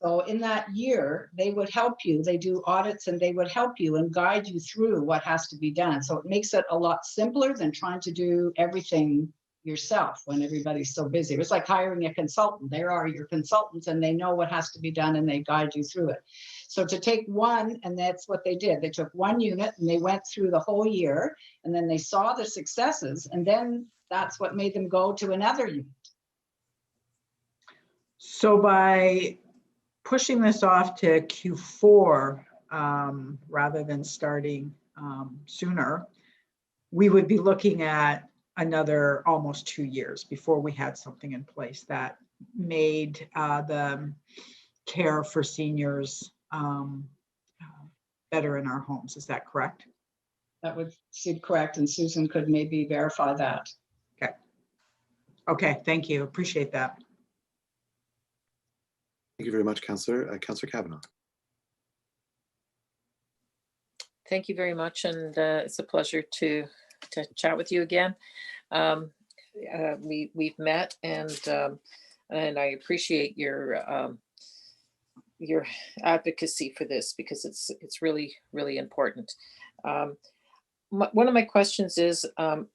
So in that year, they would help you. They do audits and they would help you and guide you through what has to be done. So it makes it a lot simpler than trying to do everything yourself when everybody's so busy. It was like hiring a consultant. They are your consultants and they know what has to be done and they guide you through it. So to take 1, and that's what they did. They took 1 unit and they went through the whole year, and then they saw the successes, and then that's what made them go to another unit. So by pushing this off to Q4 rather than starting sooner, we would be looking at another almost 2 years before we had something in place that made the care for seniors better in our homes. Is that correct? That would seem correct, and Susan could maybe verify that. Okay. Okay, thank you. Appreciate that. Thank you very much, Councillor. Councillor Kavanagh. Thank you very much, and it's a pleasure to chat with you again. We've met, and I appreciate your advocacy for this, because it's really important. One of my questions is,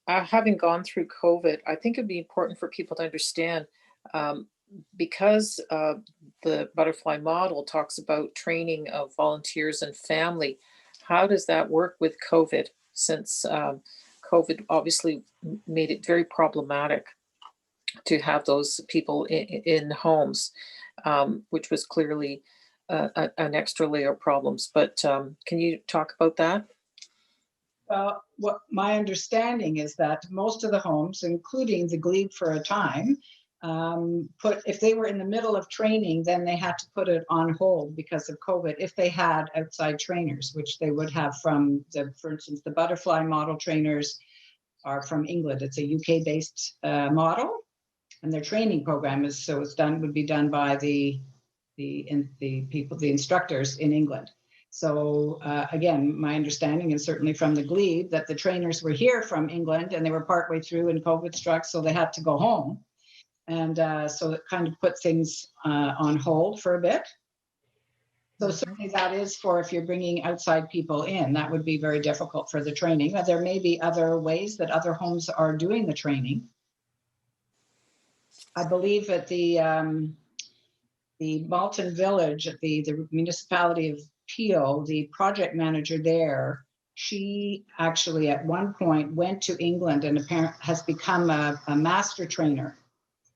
having gone through COVID, I think it'd be important for people to understand because the butterfly model talks about training of volunteers and family, how does that work with COVID? Since COVID obviously made it very problematic to have those people in homes, which was clearly an extra layer of problems. But can you talk about that? Well, what my understanding is that most of the homes, including the Glebe for a time, if they were in the middle of training, then they had to put it on hold because of COVID if they had outside trainers, which they would have from for instance, the butterfly model trainers are from England. It's a UK-based model, and their training program would be done by the instructors in England. So again, my understanding is certainly from the Glebe that the trainers were here from England and they were partway through and COVID struck, so they had to go home. And so it kind of put things on hold for a bit. So certainly that is for if you're bringing outside people in, that would be very difficult for the training. But there may be other ways that other homes are doing the training. I believe at the Malton Village, at the municipality of Peel, the project manager there, she actually at one point went to England and apparently has become a master trainer.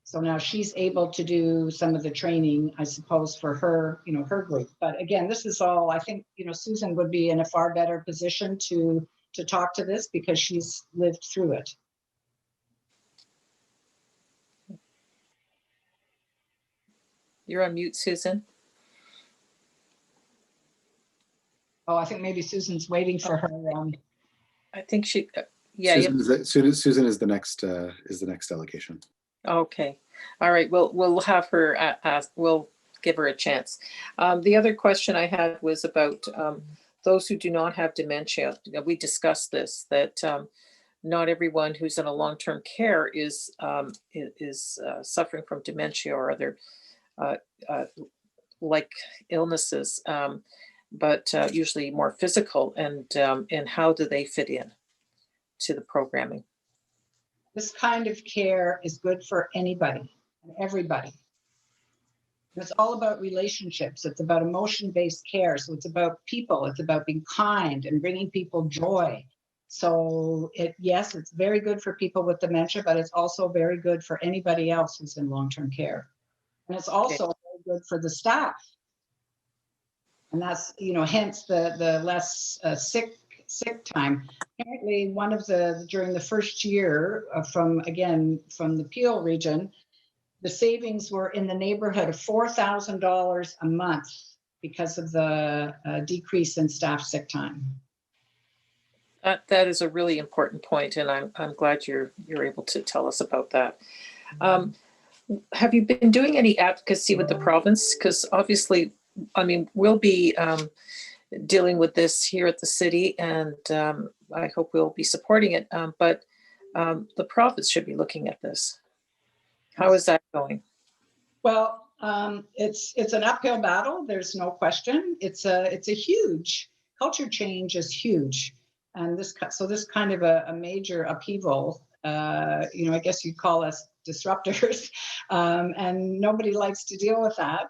So now she's able to do some of the training, I suppose, for her, her group. But again, this is all, I think, Susan would be in a far better position to talk to this because she's lived through it. You're on mute, Susan. Oh, I think maybe Susan's waiting for her. I think she, yeah. Susan is the next delegation. Okay, all right. We'll have her ask. We'll give her a chance. The other question I had was about those who do not have dementia. We discussed this, that not everyone who's in a long-term care is suffering from dementia or other like illnesses. But usually more physical, and how do they fit in to the programming? This kind of care is good for anybody and everybody. It's all about relationships. It's about emotion-based care. So it's about people. It's about being kind and bringing people joy. So yes, it's very good for people with dementia, but it's also very good for anybody else who's in long-term care. And it's also very good for the staff. And that's, hence the less sick time. Apparently, during the first year from the Peel region, the savings were in the neighborhood of $4,000 a month because of the decrease in staff sick time. That is a really important point, and I'm glad you're able to tell us about that. Have you been doing any advocacy with the province? Because obviously, we'll be dealing with this here at the city, and I hope we'll be supporting it. But the province should be looking at this. How is that going? Well, it's an uphill battle. There's no question. It's a huge culture change is huge, and this kind of a major upheaval. I guess you'd call us disruptors, and nobody likes to deal with that.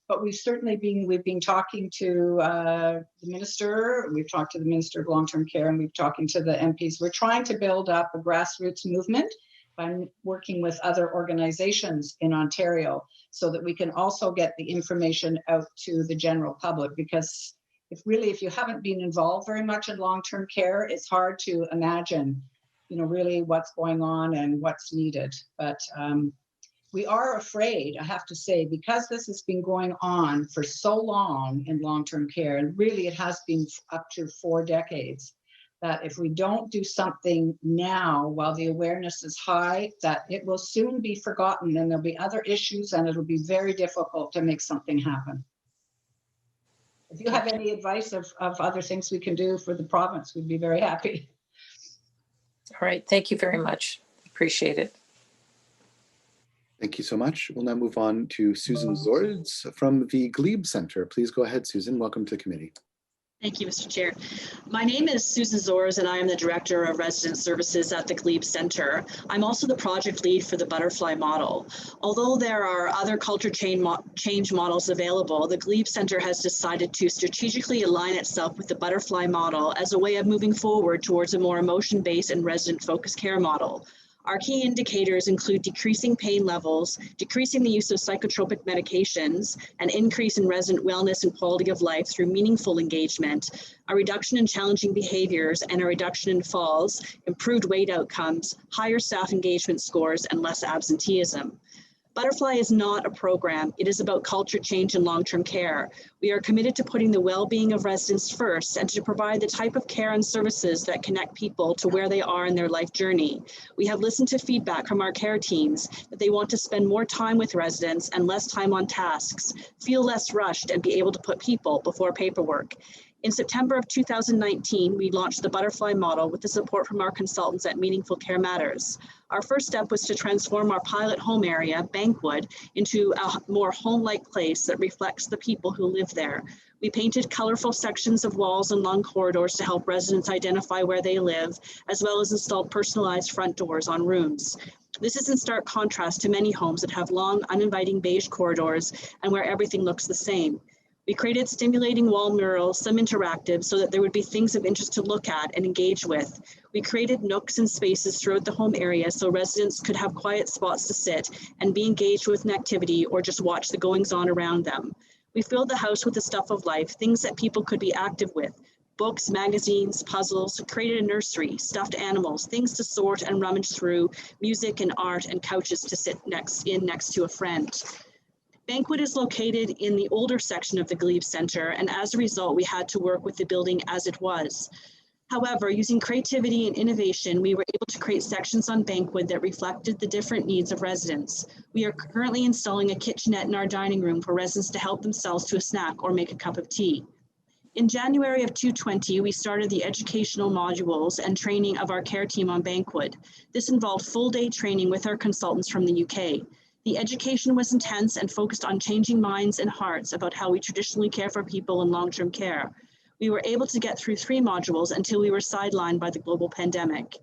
But we've been talking to the minister. We've talked to the Minister of Long-Term Care, and we've talking to the MPs. We're trying to build up a grassroots movement by working with other organizations in Ontario, so that we can also get the information out to the general public. Because if you haven't been involved very much in long-term care, it's hard to imagine really what's going on and what's needed. But we are afraid, I have to say, because this has been going on for so long in long-term care, and really it has been up to 4 decades, that if we don't do something now while the awareness is high, that it will soon be forgotten, and there'll be other issues, and it'll be very difficult to make something happen. If you have any advice of other things we can do for the province, we'd be very happy. All right, thank you very much. Appreciate it. Thank you so much. We'll now move on to Susan Zords from the Glebe Center. Please go ahead, Susan. Welcome to the committee. Thank you, Mr. Chair. My name is Susan Zors, and I am the Director of Resident Services at the Glebe Center. I'm also the project lead for the butterfly model. Although there are other culture change models available, the Glebe Center has decided to strategically align itself with the butterfly model as a way of moving forward towards a more emotion-based and resident-focused care model. Our key indicators include decreasing pain levels, decreasing the use of psychotropic medications, an increase in resident wellness and quality of life through meaningful engagement, a reduction in challenging behaviors and a reduction in falls, improved weight outcomes, higher staff engagement scores, and less absenteeism. Butterfly is not a program. It is about culture change and long-term care. We are committed to putting the well-being of residents first and to provide the type of care and services that connect people to where they are in their life journey. We have listened to feedback from our care teams that they want to spend more time with residents and less time on tasks, feel less rushed, and be able to put people before paperwork. In September of 2019, we launched the Butterfly model with the support from our consultants at Meaningful Care Matters. Our first step was to transform our pilot home area, Bankwood, into a more home-like place that reflects the people who live there. We painted colorful sections of walls and long corridors to help residents identify where they live, as well as installed personalized front doors on rooms. This is in stark contrast to many homes that have long, uninviting beige corridors and where everything looks the same. We created stimulating wall murals, some interactive, so that there would be things of interest to look at and engage with. We created nooks and spaces throughout the home area so residents could have quiet spots to sit and be engaged with an activity or just watch the goings-on around them. We filled the house with the stuff of life, things that people could be active with. Books, magazines, puzzles, created a nursery, stuffed animals, things to sort and rummage through, music and art, and couches to sit next to a friend. Bankwood is located in the older section of the Glebe Center, and as a result, we had to work with the building as it was. However, using creativity and innovation, we were able to create sections on Bankwood that reflected the different needs of residents. We are currently installing a kitchenette in our dining room for residents to help themselves to a snack or make a cup of tea. In January of 2020, we started the educational modules and training of our care team on Bankwood. This involved full-day training with our consultants from the UK. The education was intense and focused on changing minds and hearts about how we traditionally care for people in long-term care. We were able to get through 3 modules until we were sidelined by the global pandemic.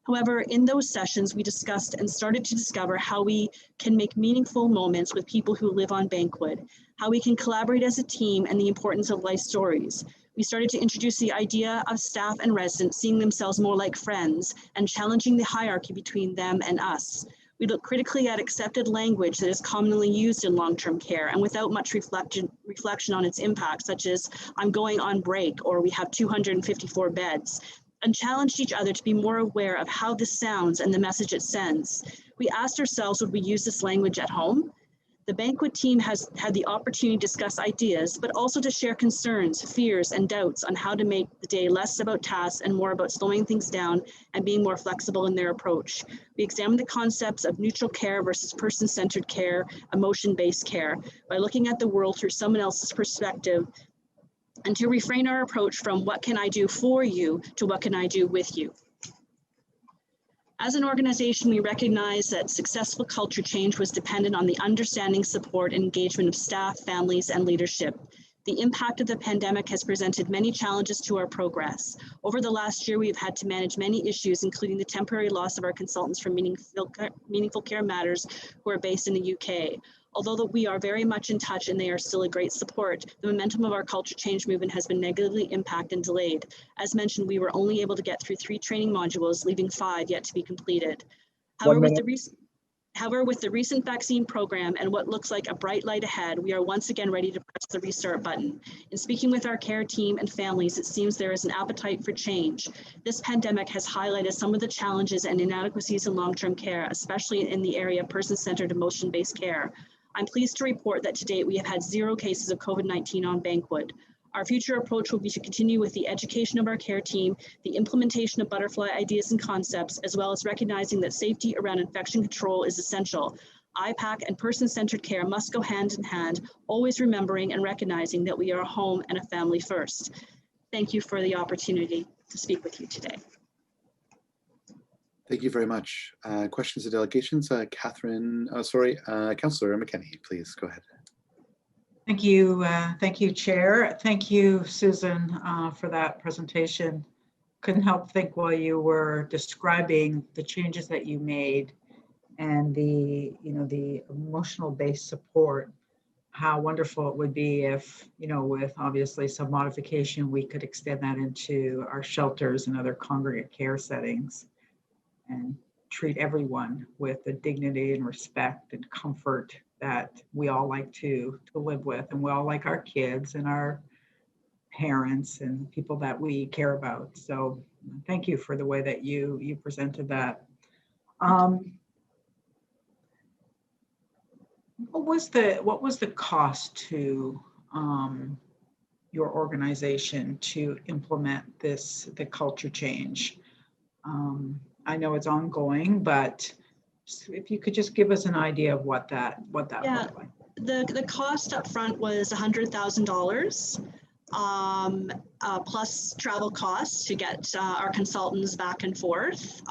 However, in those sessions, we discussed and started to discover how we can make meaningful moments with people who live on Bankwood, how we can collaborate as a team, and the importance of life stories. We started to introduce the idea of staff and residents seeing themselves more like friends and challenging the hierarchy between them and us. We look critically at accepted language that is commonly used in long-term care and without much reflection on its impact, such as "I'm going on break" or "we have 254 beds, and challenged each other to be more aware of how this sounds and the message it sends. We asked ourselves, would we use this language at home? The Bankwood team has had the opportunity to discuss ideas, but also to share concerns, fears, and doubts on how to make the day less about tasks and more about slowing things down and being more flexible in their approach. We examined the concepts of neutral care versus person-centered care, emotion-based care, by looking at the world through someone else's perspective, and to refrain our approach from "what can I do for you" to "what can I do with you." As an organization, we recognize that successful culture change was dependent on the understanding, support, and engagement of staff, families, and leadership. The impact of the pandemic has presented many challenges to our progress. Over the last year, we've had to manage many issues, including the temporary loss of our consultants from Meaningful Care Matters, who are based in the UK. Although we are very much in touch and they are still a great support, the momentum of our culture change movement has been negatively impacted and delayed. As mentioned, we were only able to get through 3 training modules, leaving 5 yet to be completed. However, with the recent vaccine program and what looks like a bright light ahead, we are once again ready to press the restart button. In speaking with our care team and families, it seems there is an appetite for change. This pandemic has highlighted some of the challenges and inadequacies in long-term care, especially in the area of person-centered emotion-based care. I'm pleased to report that to date we have had 0 cases of COVID-19 on Bankwood. Our future approach will be to continue with the education of our care team, the implementation of butterfly ideas and concepts, as well as recognizing that safety around infection control is essential. IPAC and person-centered care must go hand in hand, always remembering and recognizing that we are a home and a family first. Thank you for the opportunity to speak with you today. Thank you very much. Questions or delegations? Councillor McKenney, please go ahead. Thank you, Chair. Thank you, Susan, for that presentation. Couldn't help think while you were describing the changes that you made and the emotional based support, how wonderful it would be if, with obviously some modification, we could extend that into our shelters and other congregate care settings and treat everyone with the dignity and respect and comfort that we all like to live with, and we all like our kids and our parents and people that we care about. So thank you for the way that you presented that. What was the cost to your organization to implement the culture change? I know it's ongoing, but if you could just give us an idea of what that looked like. The cost up front was $100,000. Plus travel costs to get our consultants back and forth,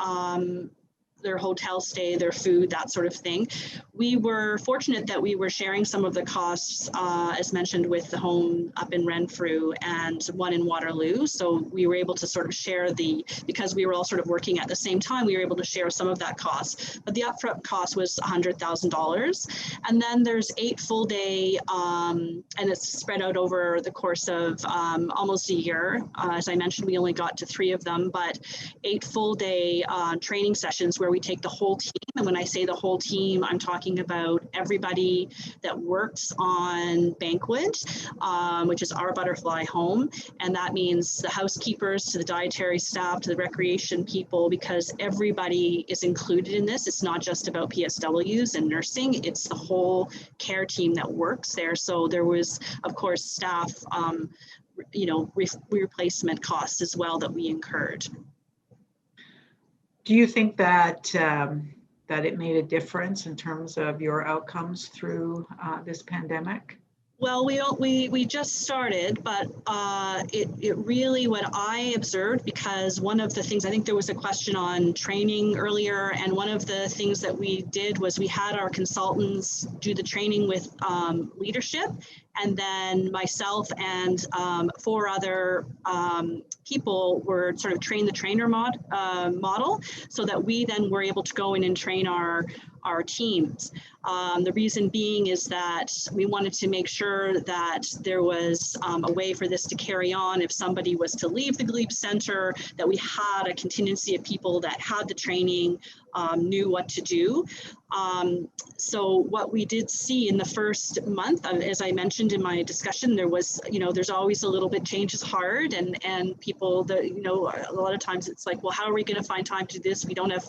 their hotel stay, their food, that sort of thing. We were fortunate that we were sharing some of the costs, as mentioned, with the home up in Renfrew and one in Waterloo. So we were able to sort of share because we were all sort of working at the same time, we were able to share some of that cost. But the upfront cost was $100,000. And then there's 8 full day, and it's spread out over the course of almost a year. As I mentioned, we only got to 3 of them, but 8 full day training sessions where we take the whole team. And when I say the whole team, I'm talking about everybody that works on Banquet, which is our butterfly home. And that means the housekeepers to the dietary staff to the recreation people, because everybody is included in this. It's not just about PSWs and nursing, it's the whole care team that works there. So there was, of course, staff, replacement costs as well that we incurred. Do you think that that it made a difference in terms of your outcomes through this pandemic? Well, we just started, but it really, what I observed, because one of the things, I think there was a question on training earlier, and one of the things that we did was we had our consultants do the training with leadership, and then myself and 4 other people were sort of train the trainer model, so that we then were able to go in and train our teams. The reason being is that we wanted to make sure that there was a way for this to carry on if somebody was to leave the Glebe Center, that we had a contingency of people that had the training, knew what to do. So what we did see in the first month, as I mentioned in my discussion, there was, there's always a little bit, change is hard, and people that, a lot of times it's like, well, how are we going to find time to do this? We don't have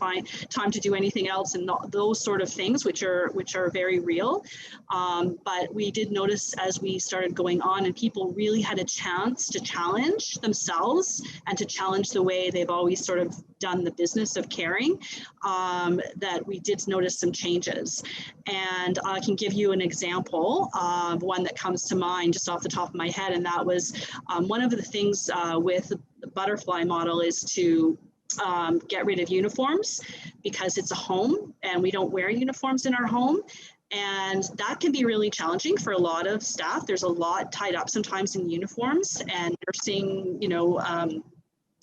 time to do anything else, and those sort of things, which are very real. But we did notice as we started going on, and people really had a chance to challenge themselves and to challenge the way they've always sort of done the business of caring, that we did notice some changes. And I can give you an example of one that comes to mind just off the top of my head, and that was one of the things with the butterfly model is to get rid of uniforms, because it's a home and we don't wear uniforms in our home. And that can be really challenging for a lot of staff. There's a lot tied up sometimes in uniforms and nursing,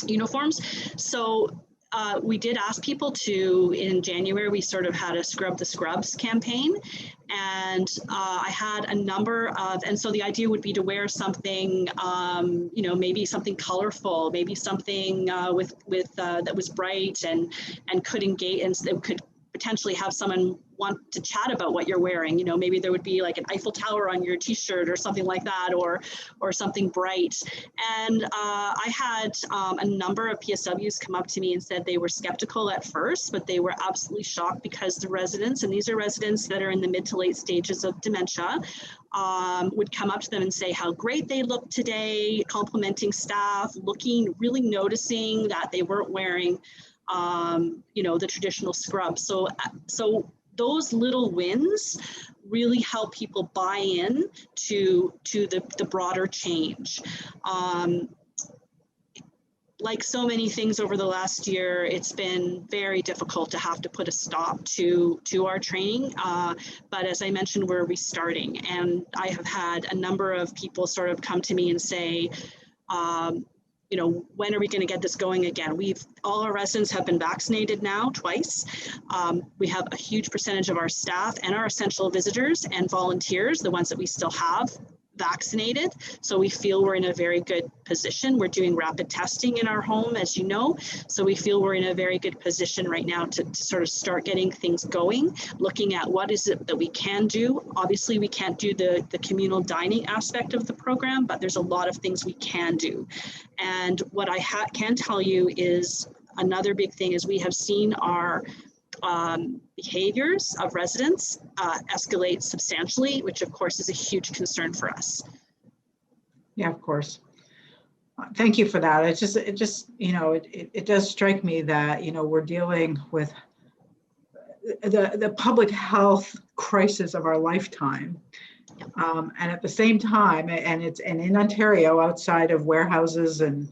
uniforms. So we did ask people to, in January, we sort of had a Scrub the Scrubs campaign. And I had a number of, and so the idea would be to wear something, maybe something colorful, maybe something with that was bright and could engage, and it could potentially have someone want to chat about what you're wearing. Maybe there would be like an Eiffel Tower on your t-shirt or something like that, or something bright. And I had a number of PSWs come up to me and said they were skeptical at first, but they were absolutely shocked, because the residents, and these are residents that are in the mid to late stages of dementia, would come up to them and say how great they looked today, complimenting staff, really noticing that they weren't wearing the traditional scrub. So those little wins really help people buy in to the broader change. like so many things over the last year, it's been very difficult to have to put a stop to our training. But as I mentioned, we're restarting, and I have had a number of people sort of come to me and say, you know, when are we going to get this going again? All our residents have been vaccinated now twice. We have a huge percentage of our staff and our essential visitors and volunteers, the ones that we still have, vaccinated. So we feel we're in a very good position. We're doing rapid testing in our home, as you know. So we feel we're in a very good position right now to sort of start getting things going, looking at what is it that we can do. Obviously, we can't do the communal dining aspect of the program, but there's a lot of things we can do. And what I can tell you is another big thing is we have seen our behaviors of residents escalate substantially, which of course is a huge concern for us. Yeah, of course. Thank you for that. It just, you know, it does strike me that, you know, we're dealing with the public health crisis of our lifetime. And at the same time, and in Ontario, outside of warehouses and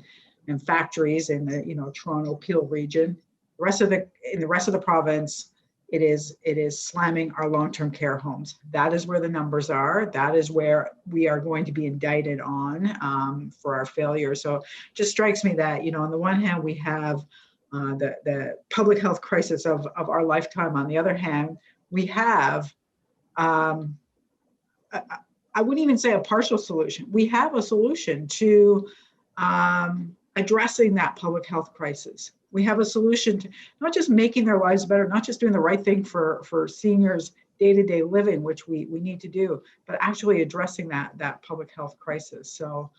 factories in the, you know, Toronto Peel region, in the rest of the province, it is slamming our long-term care homes. That is where the numbers are. That is where we are going to be indicted on for our failure. So it just strikes me that, you know, on the one hand, we have the public health crisis of our lifetime. On the other hand, we have, I wouldn't even say a partial solution. We have a solution to addressing that public health crisis. We have a solution to not just making their lives better, not just doing the right thing for seniors' day-to-day living, which we need to do, but actually addressing that public health crisis. So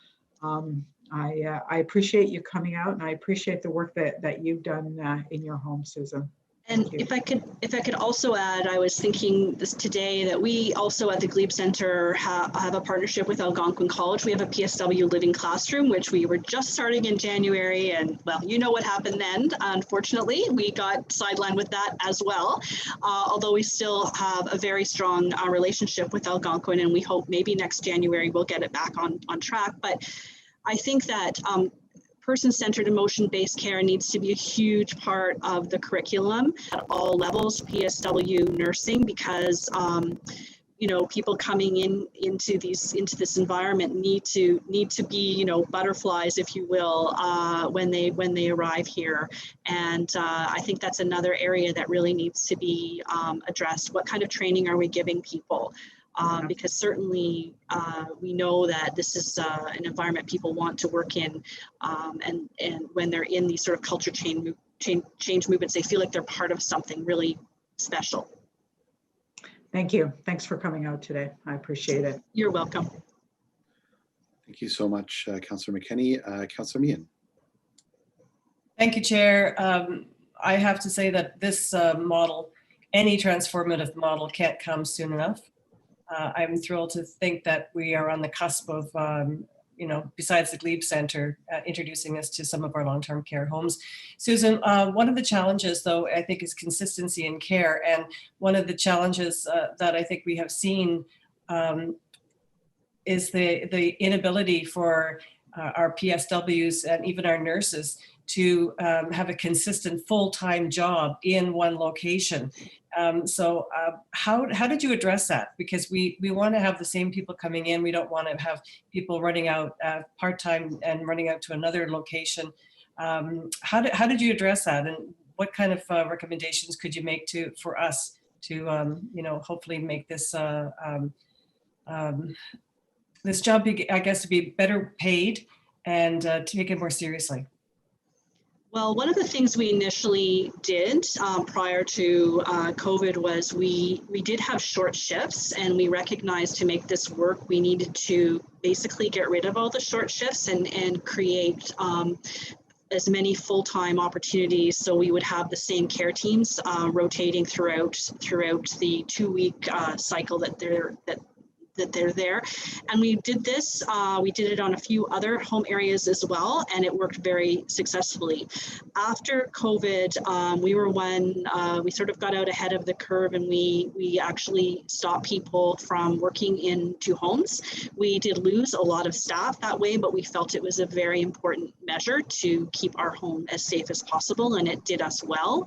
I appreciate you coming out, and I appreciate the work that you've done in your home, Susan. And if I could also add, I was thinking this today that we also at the Glebe Center have a partnership with Algonquin College. We have a PSW living classroom, which we were just starting in January. And well, you know what happened then. Unfortunately, we got sidelined with that as well. Although we still have a very strong relationship with Algonquin, and we hope maybe next January we'll get it back on track. But I think that person-centered emotion-based care needs to be a huge part of the curriculum at all levels, PSW, nursing, because you know, people coming into this environment need to be, you know, butterflies, if you will, when they arrive here. And I think that's another area that really needs to be addressed. What kind of training are we giving people? Because certainly we know that this is an environment people want to work in, and when they're in these sort of culture change movements, they feel like they're part of something really special. Thank you. Thanks for coming out today. I appreciate it. You're welcome. Thank you so much, Councillor McKenney. Councillor Meehan. Thank you, Chair. I have to say that this model, any transformative model, can't come soon enough. I'm thrilled to think that we are on the cusp of, you know, besides the Glebe Center, introducing us to some of our long-term care homes. Susan, one of the challenges, though, I think is consistency in care. And one of the challenges that I think we have seen is the inability for our PSWs and even our nurses to have a consistent full-time job in one location. So how did you address that? Because we want to have the same people coming in. We don't want to have people running out part-time and running out to another location. How did you address that? And what kind of recommendations could you make for us to, you know, hopefully make this this job, I guess, to be better paid and to take it more seriously? Well, one of the things we initially did prior to COVID was we did have short shifts, and we recognized to make this work, we needed to basically get rid of all the short shifts and create as many full-time opportunities, so we would have the same care teams rotating throughout the 2-week cycle that that they're there. And we did this, we did it on a few other home areas as well, and it worked very successfully. After COVID, we sort of got out ahead of the curve, and we actually stopped people from working into homes. We did lose a lot of staff that way, but we felt it was a very important measure to keep our home as safe as possible, and it did us well.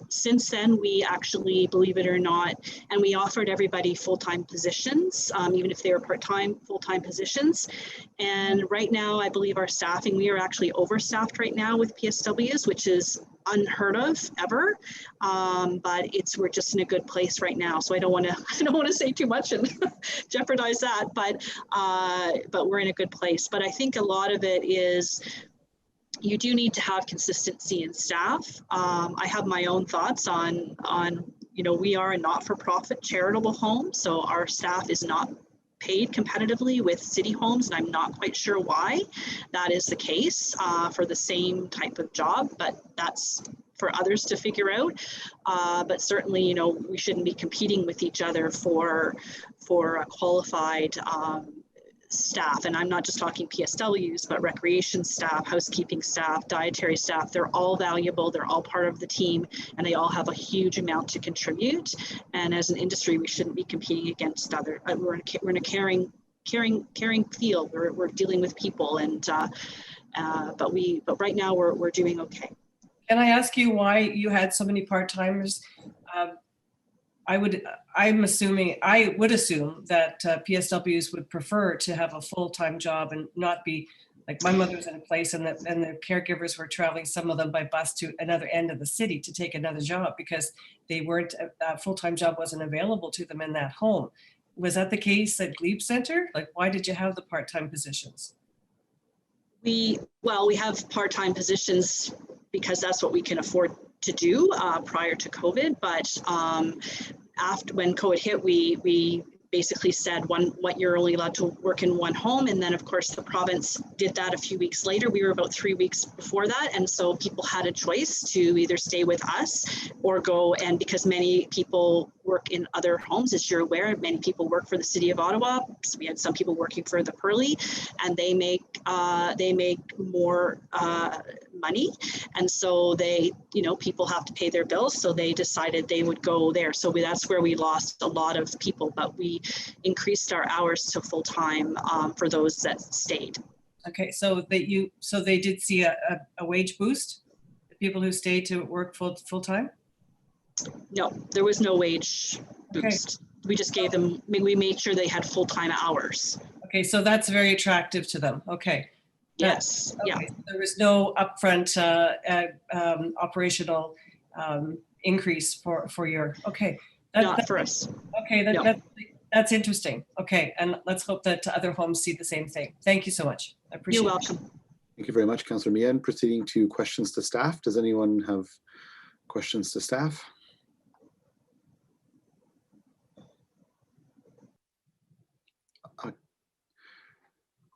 Since then, we actually, believe it or not, and we offered everybody full-time positions, even if they were part-time, full-time positions. And right now, I believe our staffing, we are actually overstaffed right now with PSWs, which is unheard of ever, but we're just in a good place right now. So I don't want to say too much and jeopardize that, but we're in a good place. But I think a lot of it is, you do need to have consistency in staff. I have my own thoughts on we are a not-for-profit charitable home, so our staff is not paid competitively with city homes, and I'm not quite sure why that is the case for the same type of job, but that's for others to figure out. But certainly, we shouldn't be competing with each other for a qualified staff. And I'm not just talking PSWs, but recreation staff, housekeeping staff, dietary staff. They're all valuable. They're all part of the team, and they all have a huge amount to contribute. And as an industry, we shouldn't be competing against other. We're in a caring field. We're dealing with people, and but right now we're doing okay. Can I ask you why you had so many part-timers? I would assume that PSWs would prefer to have a full-time job and not be like, my mother's in a place and the caregivers were traveling, some of them by bus, to another end of the city to take another job because they weren't, a full-time job wasn't available to them in that home. Was that the case at Glebe Center? Like, why did you have the part-time positions? We have part-time positions because that's what we can afford to do prior to COVID, but after when COVID hit, we basically said what you're only allowed to work in one home, and then of course the province did that a few weeks later. We were about 3 weeks before that, and so people had a choice to either stay with us or go, and because many people work in other homes, as you're aware, many people work for the City of Ottawa. So we had some people working for the Pearly, and they make more money, and so people have to pay their bills, so they decided they would go there. So that's where we lost a lot of people, but we increased our hours to full-time for those that stayed. Okay, so they did see a wage boost, the people who stayed to work full-time? No, there was no wage boost. Okay. We just gave them, we made sure they had full-time hours. Okay, so that's very attractive to them. Okay. Yes. Okay. Yeah. There was no upfront operational increase for your, okay. Not for us. Okay, that's interesting. Okay, and let's hope that other homes see the same thing. Thank you so much. I appreciate it. You're welcome. Thank you very much, Councillor Meehan. Proceeding to questions to staff. Does anyone have questions to staff?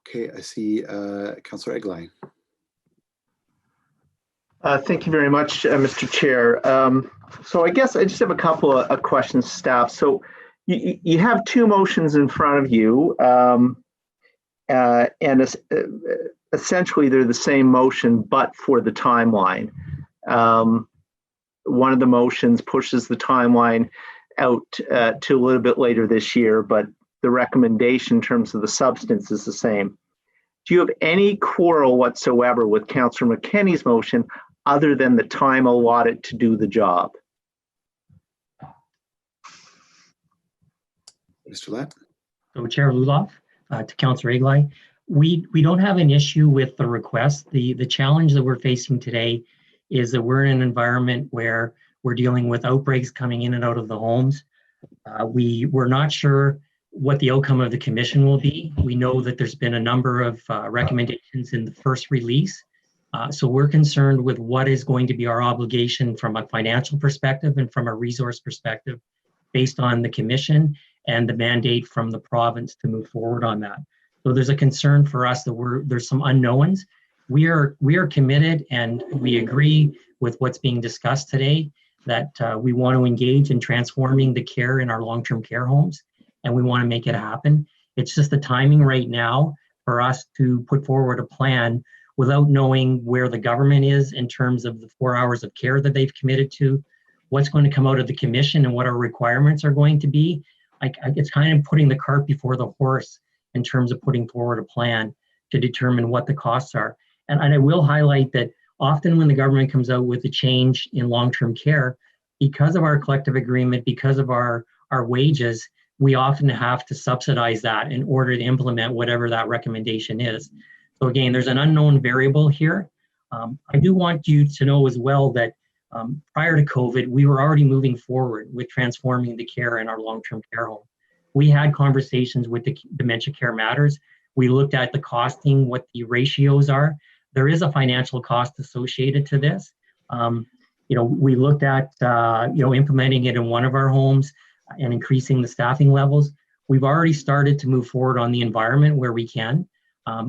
Okay, I see Councillor Egley. Thank you very much, Mr. Chair. So I guess I just have a couple of questions to staff. So you have two motions in front of you, and essentially they're the same motion, but for the timeline. One of the motions pushes the timeline out to a little bit later this year, but the recommendation in terms of the substance is the same. Do you have any quarrel whatsoever with Councillor McKenney's motion other than the time allotted to do the job? Mr. Lett. So Chair Luloff, to Councillor Egley, we don't have an issue with the request. The challenge that we're facing today is that we're in an environment where we're dealing with outbreaks coming in and out of the homes. We're not sure what the outcome of the commission will be. We know that there's been a number of recommendations in the first release. So we're concerned with what is going to be our obligation from a financial perspective and from a resource perspective based on the commission and the mandate from the province to move forward on that. So there's a concern for us that there's some unknowns. We are committed, and we agree with what's being discussed today, that we want to engage in transforming the care in our long-term care homes. and we want to make it happen. It's just the timing right now for us to put forward a plan without knowing where the government is in terms of the 4 hours of care that they've committed to, what's going to come out of the commission and what our requirements are going to be. It's kind of putting the cart before the horse in terms of putting forward a plan to determine what the costs are. And I will highlight that often when the government comes out with a change in long-term care, because of our collective agreement, because of our wages, we often have to subsidize that in order to implement whatever that recommendation is. So again, there's an unknown variable here. I do want you to know as well that prior to COVID, we were already moving forward with transforming the care in our long-term care home. We had conversations with the Dementia Care Matters. We looked at the costing, what the ratios are. There is a financial cost associated to this. We looked at implementing it in one of our homes and increasing the staffing levels. We've already started to move forward on the environment where we can.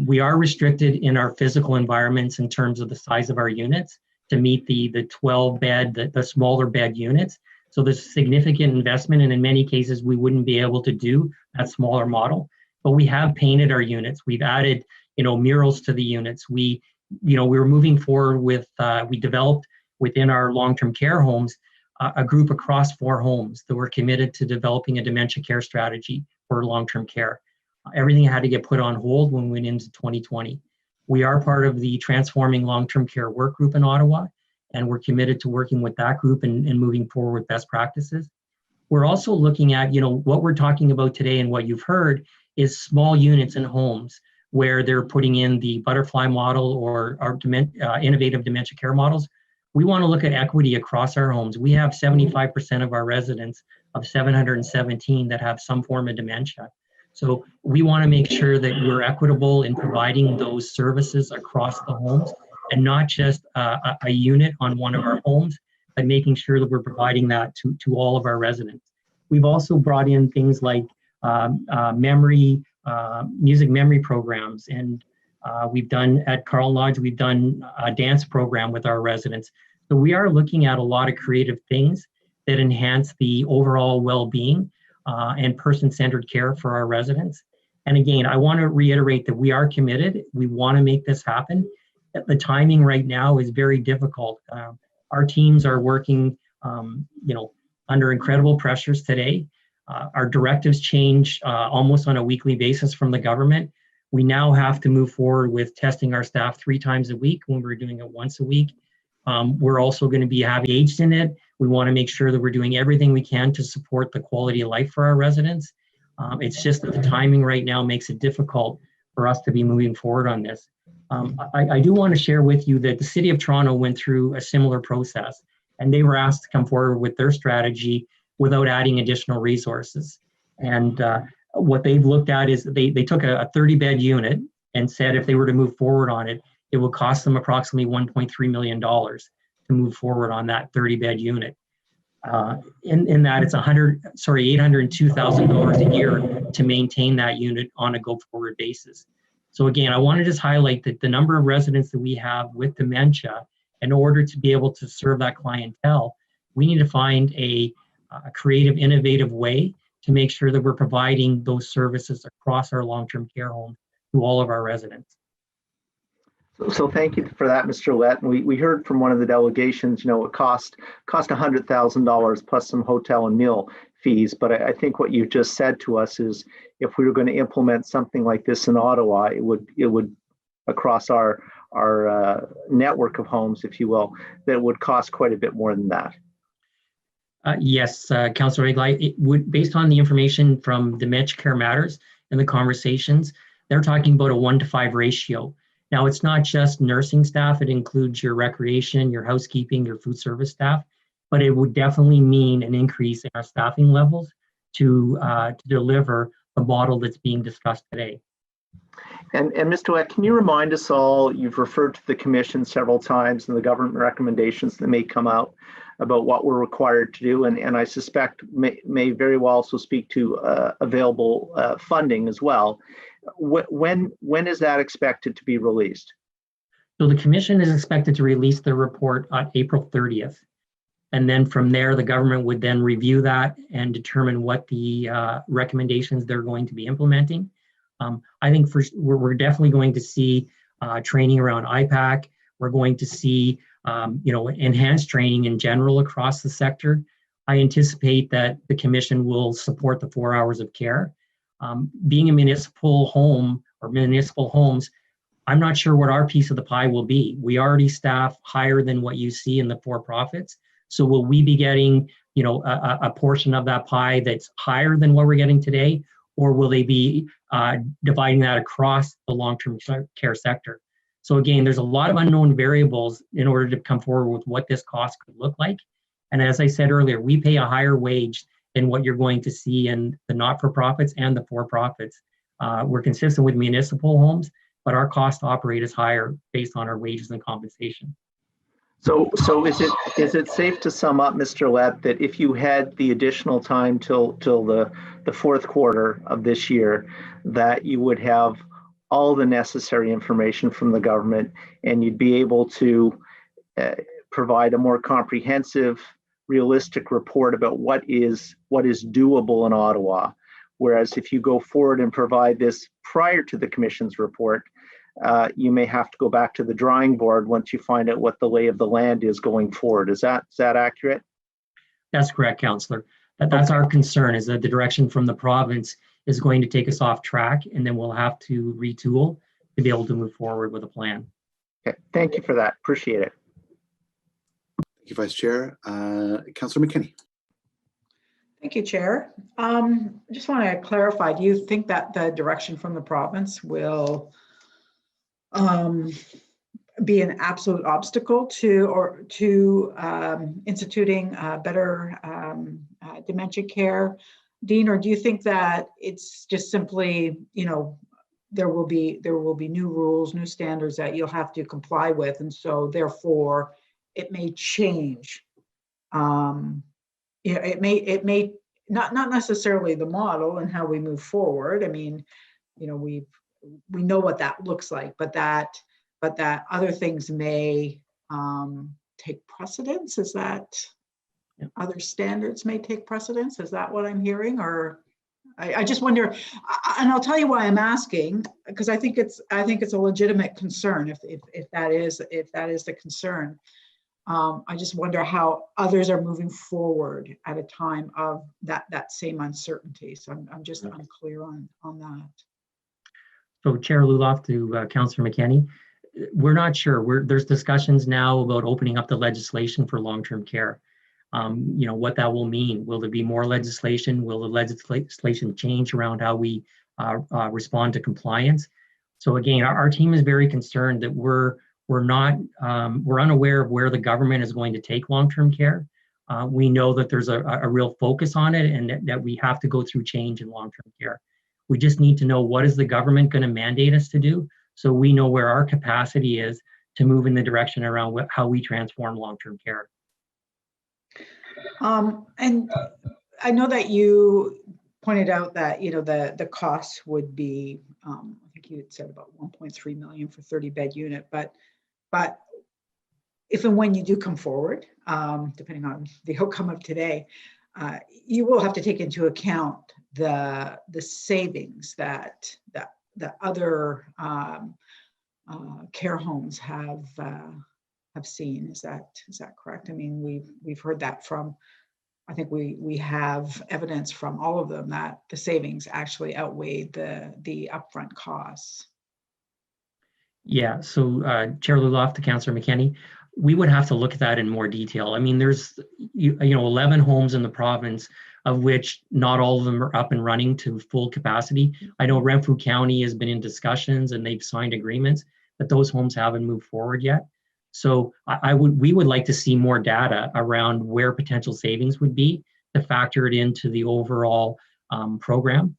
We are restricted in our physical environments in terms of the size of our units to meet the 12 bed, the smaller bed units. So there's significant investment, and in many cases we wouldn't be able to do that smaller model. But we have painted our units. We've added, murals to the units. We were moving forward with. We developed within our long-term care homes a group across 4 homes that were committed to developing a dementia care strategy for long-term care. Everything had to get put on hold when we went into 2020. We are part of the Transforming Long-Term Care Work Group in Ottawa, and we're committed to working with that group and moving forward with best practices. We're also looking at, what we're talking about today and what you've heard is small units in homes where they're putting in the butterfly model or our innovative dementia care models. We want to look at equity across our homes. We have 75% of our residents of 717 that have some form of dementia. So we want to make sure that we're equitable in providing those services across the homes and not just a unit on one of our homes, but making sure that we're providing that to all of our residents. We've also brought in things like music memory programs, and we've done at Carl Lodge, we've done a dance program with our residents. So we are looking at a lot of creative things that enhance the overall well-being and person-centered care for our residents. And again, I want to reiterate that we are committed. We want to make this happen. The timing right now is very difficult. Our teams are working, under incredible pressures today. Our directives change almost on a weekly basis from the government. We now have to move forward with testing our staff 3 times a week when we're doing it once a week. We're also going to be engaged in it. We want to make sure that we're doing everything we can to support the quality of life for our residents. It's just that the timing right now makes it difficult for us to be moving forward on this. I do want to share with you that the City of Toronto went through a similar process, and they were asked to come forward with their strategy without adding additional resources. And what they've looked at is they took a 30-bed unit and said if they were to move forward on it, it will cost them approximately $1.3 million to move forward on that 30-bed unit. In that it's $802,000 a year to maintain that unit on a go-forward basis. So again, I want to just highlight that the number of residents that we have with dementia, in order to be able to serve that clientele, we need to find a creative, innovative way to make sure that we're providing those services across our long-term care home to all of our residents. So thank you for that, Mr. Lett. And we heard from one of the delegations, it cost $100,000 plus some hotel and meal fees. But I think what you just said to us is if we were going to implement something like this in Ottawa, it would across our network of homes, if you will, that it would cost quite a bit more than that. Yes, Councillor Eglai, it would, based on the information from Dementia Care Matters and the conversations, they're talking about a 1-to-5 ratio. Now, it's not just nursing staff, it includes your recreation, your housekeeping, your food service staff, but it would definitely mean an increase in our staffing levels to deliver the model that's being discussed today. And Mr. Lett, can you remind us all, you've referred to the commission several times and the government recommendations that may come out about what we're required to do, and I suspect may very well also speak to available funding as well. When is that expected to be released? So the commission is expected to release the report on April 30th. And then from there, the government would then review that and determine what the recommendations they're going to be implementing. I think we're definitely going to see training around IPAC. We're going to see enhanced training in general across the sector. I anticipate that the commission will support the 4 hours of care. Being a municipal home or municipal homes, I'm not sure what our piece of the pie will be. We already staff higher than what you see in the for-profits. So will we be getting, a portion of that pie that's higher than what we're getting today, or will they be dividing that across the long-term care sector? So again, there's a lot of unknown variables in order to come forward with what this cost could look like. And as I said earlier, we pay a higher wage than what you're going to see in the not-for-profits and the for-profits. We're consistent with municipal homes, but our cost to operate is higher based on our wages and compensation. So is it safe to sum up, Mr. Lett, that if you had the additional time till the fourth quarter of this year, that you would have all the necessary information from the government and you'd be able to provide a more comprehensive, realistic report about what is doable in Ottawa? Whereas if you go forward and provide this prior to the commission's report, you may have to go back to the drawing board once you find out what the lay of the land is going forward. Is that accurate? That's correct, Councillor. That's our concern, is that the direction from the province is going to take us off track, and then we'll have to retool to be able to move forward with a plan. Okay, thank you for that. Appreciate it. Thank you, Vice Chair. Councillor McKinney. Thank you, Chair. I just want to clarify, do you think that the direction from the province will be an absolute obstacle to instituting better dementia care, Dean, or do you think that it's just simply, there will be new rules, new standards that you'll have to comply with, and so therefore it may change? It may not necessarily the model and how we move forward. I mean, we know what that looks like, but that other things may take precedence. Is that other standards may take precedence? Is that what I'm hearing? Or I just wonder, and I'll tell you why I'm asking, because I think it's a legitimate concern if that is the concern. I just wonder how others are moving forward at a time of that same uncertainty. So I'm just unclear on that. So Chair Luloff to Councillor McKinney, we're not sure. There's discussions now about opening up the legislation for long-term care. What that will mean. Will there be more legislation? Will the legislation change around how we respond to compliance? So again, our team is very concerned that we're unaware of where the government is going to take long-term care. We know that there's a real focus on it, and that we have to go through change in long-term care. We just need to know, what is the government going to mandate us to do, so we know where our capacity is to move in the direction around how we transform long-term care. And I know that you pointed out that the cost would be, I think you had said about 1.3 million for 30-bed unit, but if and when you do come forward, depending on the outcome of today, you will have to take into account the savings that other care homes have seen. Is that correct? I mean, we've heard that from, I think we have evidence from all of them that the savings actually outweighed the upfront costs. Yeah, so Chair Luloff to Councillor McKinney, we would have to look at that in more detail. I mean, there's 11 homes in the province, of which not all of them are up and running to full capacity. I know Renfrew County has been in discussions and they've signed agreements, but those homes haven't moved forward yet. So we would like to see more data around where potential savings would be to factor it into the overall program.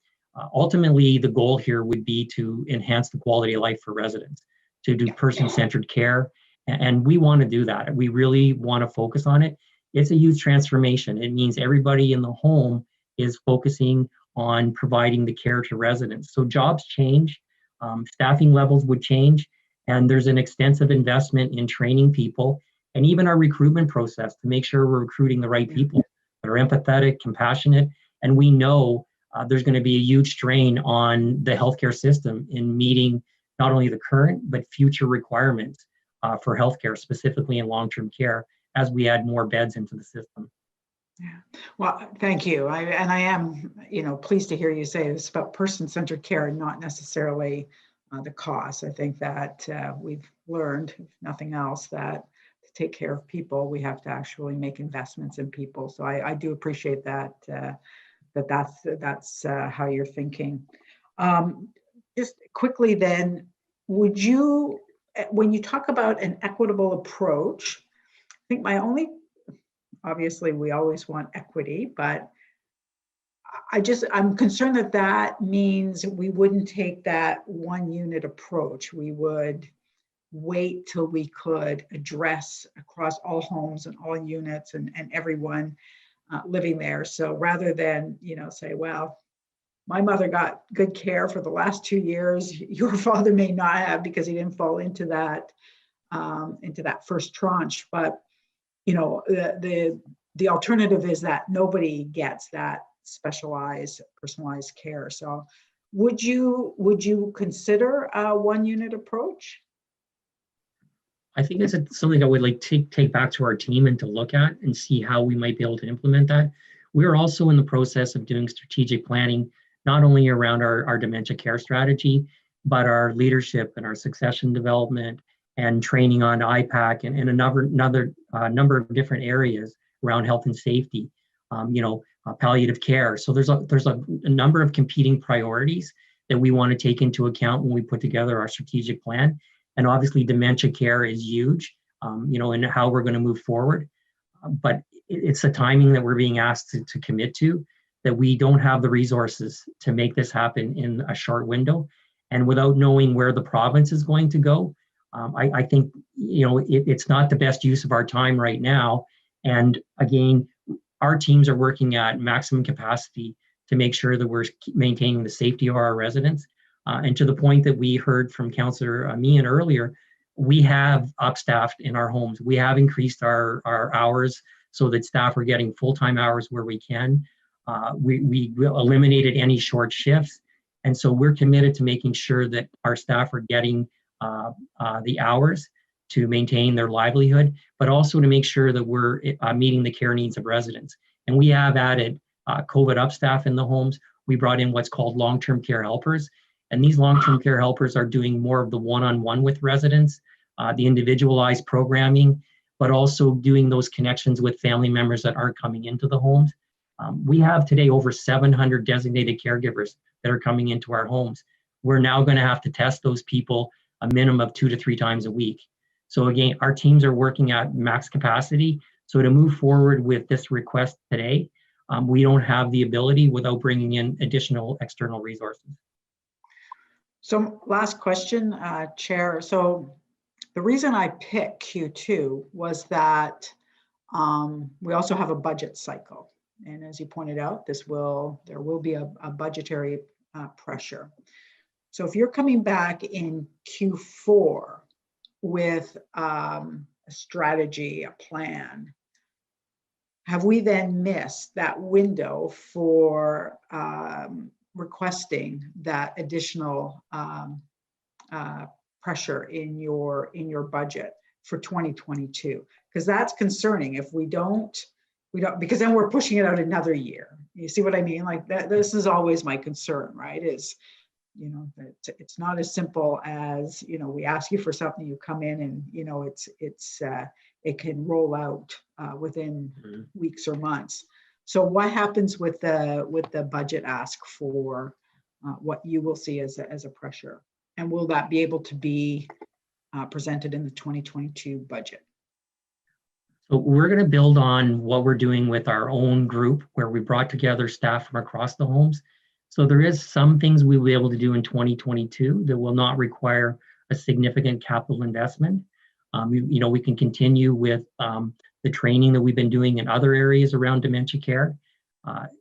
Ultimately, the goal here would be to enhance the quality of life for residents, to do person-centered care, and we want to do that. We really want to focus on it. It's a huge transformation. It means everybody in the home is focusing on providing the care to residents. So jobs change, staffing levels would change, and there's an extensive investment in training people and even our recruitment process to make sure we're recruiting the right people that are empathetic, compassionate, and we know there's going to be a huge strain on the healthcare system in meeting not only the current but future requirements for healthcare, specifically in long-term care, as we add more beds into the system. Yeah. Well, thank you. I am, pleased to hear you say it's about person-centered care and not necessarily the cost. I think that we've learned, if nothing else, that to take care of people, we have to actually make investments in people. So I do appreciate that. That's how you're thinking. Just quickly then, would you, when you talk about an equitable approach, I think obviously we always want equity, but I'm concerned that means we wouldn't take that one unit approach. We would wait till we could address across all homes and all units and everyone living there. So rather than, say, well, my mother got good care for the last 2 years, your father may not have because he didn't fall into that first tranche. But, the alternative is that nobody gets that specialized, personalized care. So would you consider a one unit approach? I think it's something I would like to take back to our team and to look at and see how we might be able to implement that. We're also in the process of doing strategic planning, not only around our dementia care strategy, but our leadership and our succession development and training on IPAC and a number of different areas around health and safety, palliative care. So there's a number of competing priorities that we want to take into account when we put together our strategic plan. And obviously dementia care is huge, in how we're going to move forward. But it's the timing that we're being asked to commit to, that we don't have the resources to make this happen in a short window. And without knowing where the province is going to go, I think, it's not the best use of our time right now. And again, our teams are working at maximum capacity to make sure that we're maintaining the safety of our residents. And to the point that we heard from Councillor Meehan earlier, we have upstaffed in our homes. We have increased our hours so that staff are getting full-time hours where we can. We eliminated any short shifts. And so we're committed to making sure that our staff are getting the hours to maintain their livelihood, but also to make sure that we're meeting the care needs of residents. And we have added COVID upstaff in the homes. We brought in what's called long-term care helpers. And these long-term care helpers are doing more of the one-on-one with residents, the individualized programming, but also doing those connections with family members that aren't coming into the homes. We have today over 700 designated caregivers that are coming into our homes. We're now going to have to test those people a minimum of 2 to 3 times a week. So again, our teams are working at max capacity. So to move forward with this request today, we don't have the ability without bringing in additional external resources. So last question, Chair. So the reason I picked Q2 was that we also have a budget cycle. And as you pointed out, there will be a budgetary pressure. So if you're coming back in Q4 with a strategy, a plan, have we then missed that window for requesting that additional pressure in your budget for 2022? Because that's concerning if we don't, because then we're pushing it out another year. You see what I mean? Like that, this is always my concern, right? Is, it's not as simple as, we ask you for something, you come in and, it can roll out within weeks or months. So what happens with the budget ask for what you will see as a pressure? And will that be able to be presented in the 2022 budget? So we're going to build on what we're doing with our own group, where we brought together staff from across the homes. So there is some things we will be able to do in 2022 that will not require a significant capital investment. We can continue with the training that we've been doing in other areas around dementia care.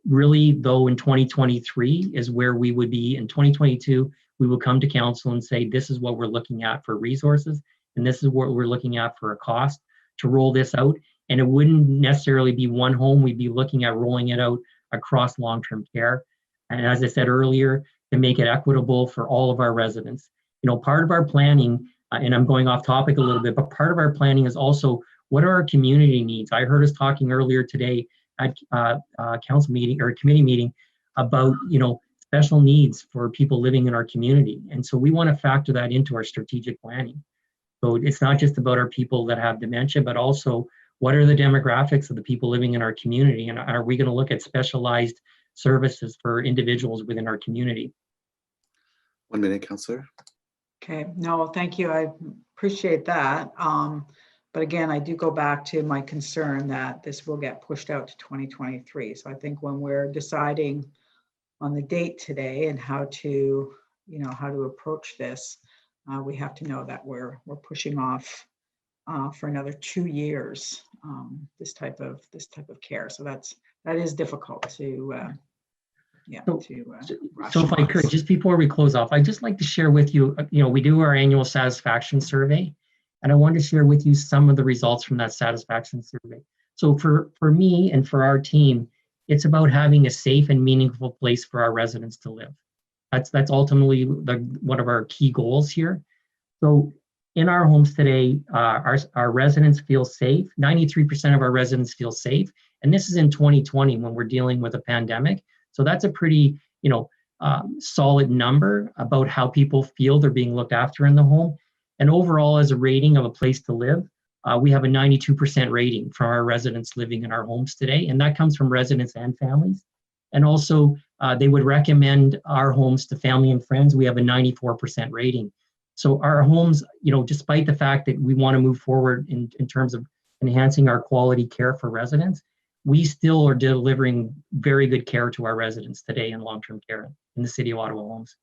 Really, though, in 2023 is where we would be. In 2022, we will come to council and say, this is what we're looking at for resources, and this is what we're looking at for a cost to roll this out. And it wouldn't necessarily be one home. We'd be looking at rolling it out across long-term care. And as I said earlier, to make it equitable for all of our residents. You know, part of our planning, and I'm going off topic a little bit, but part of our planning is also what are our community needs? I heard us talking earlier today at council meeting or committee meeting about, you know, special needs for people living in our community. And so we want to factor that into our strategic planning. So it's not just about our people that have dementia, but also what are the demographics of the people living in our community? And are we going to look at specialized services for individuals within our community? 1 minute, Councillor. Okay, no, thank you. I appreciate that. But again, I do go back to my concern that this will get pushed out to 2023. So I think when we're deciding on the date today and how to, you know, how to approach this, we have to know that we're pushing off for another 2 years this type of care. So that is difficult to So if I could, just before we close off, I'd just like to share with you, you know, we do our annual satisfaction survey, and I wanted to share with you some of the results from that satisfaction survey. So for me and for our team, it's about having a safe and meaningful place for our residents to live. That's ultimately one of our key goals here. So in our homes today, our residents feel safe. 93% of our residents feel safe. And this is in 2020 when we're dealing with a pandemic. So that's a pretty, you know, solid number about how people feel they're being looked after in the home. And overall, as a rating of a place to live, we have a 92% rating from our residents living in our homes today. And that comes from residents and families. And also, they would recommend our homes to family and friends. We have a 94% rating. So our homes, you know, despite the fact that we want to move forward in terms of enhancing our quality care for residents, we still are delivering very good care to our residents today in long-term care in the City of Ottawa homes.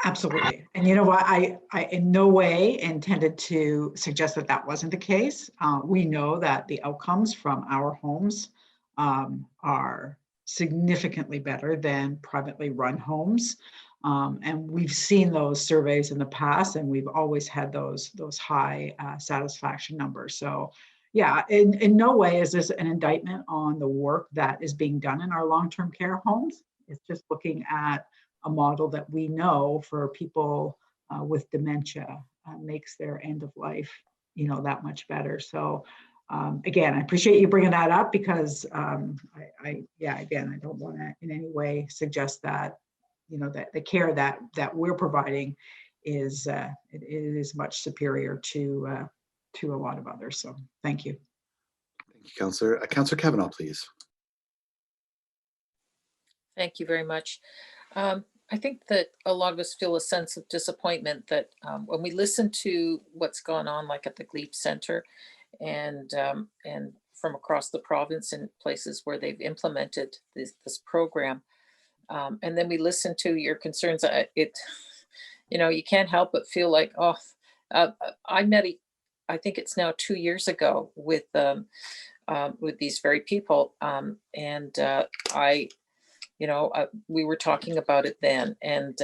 Absolutely. And you know what, I in no way intended to suggest that that wasn't the case. We know that the outcomes from our homes are significantly better than privately run homes. And we've seen those surveys in the past, and we've always had those high satisfaction numbers. So yeah, in no way is this an indictment on the work that is being done in our long-term care homes. It's just looking at a model that we know for people with dementia makes their end of life, you know, that much better. So again, I appreciate you bringing that up because again, I don't want to in any way suggest that, you know, that the care that we're providing is it is much superior to a lot of others. So thank you. Thank you, Councillor. Councillor Kavanaugh, please. Thank you very much. I think that a lot of us feel a sense of disappointment that when we listen to what's gone on, like at the Glebe Center and from across the province in places where they've implemented this program, and then we listen to your concerns, you know, you can't help but feel like, I met, I think it's now 2 years ago with these very people, we were talking about it then, and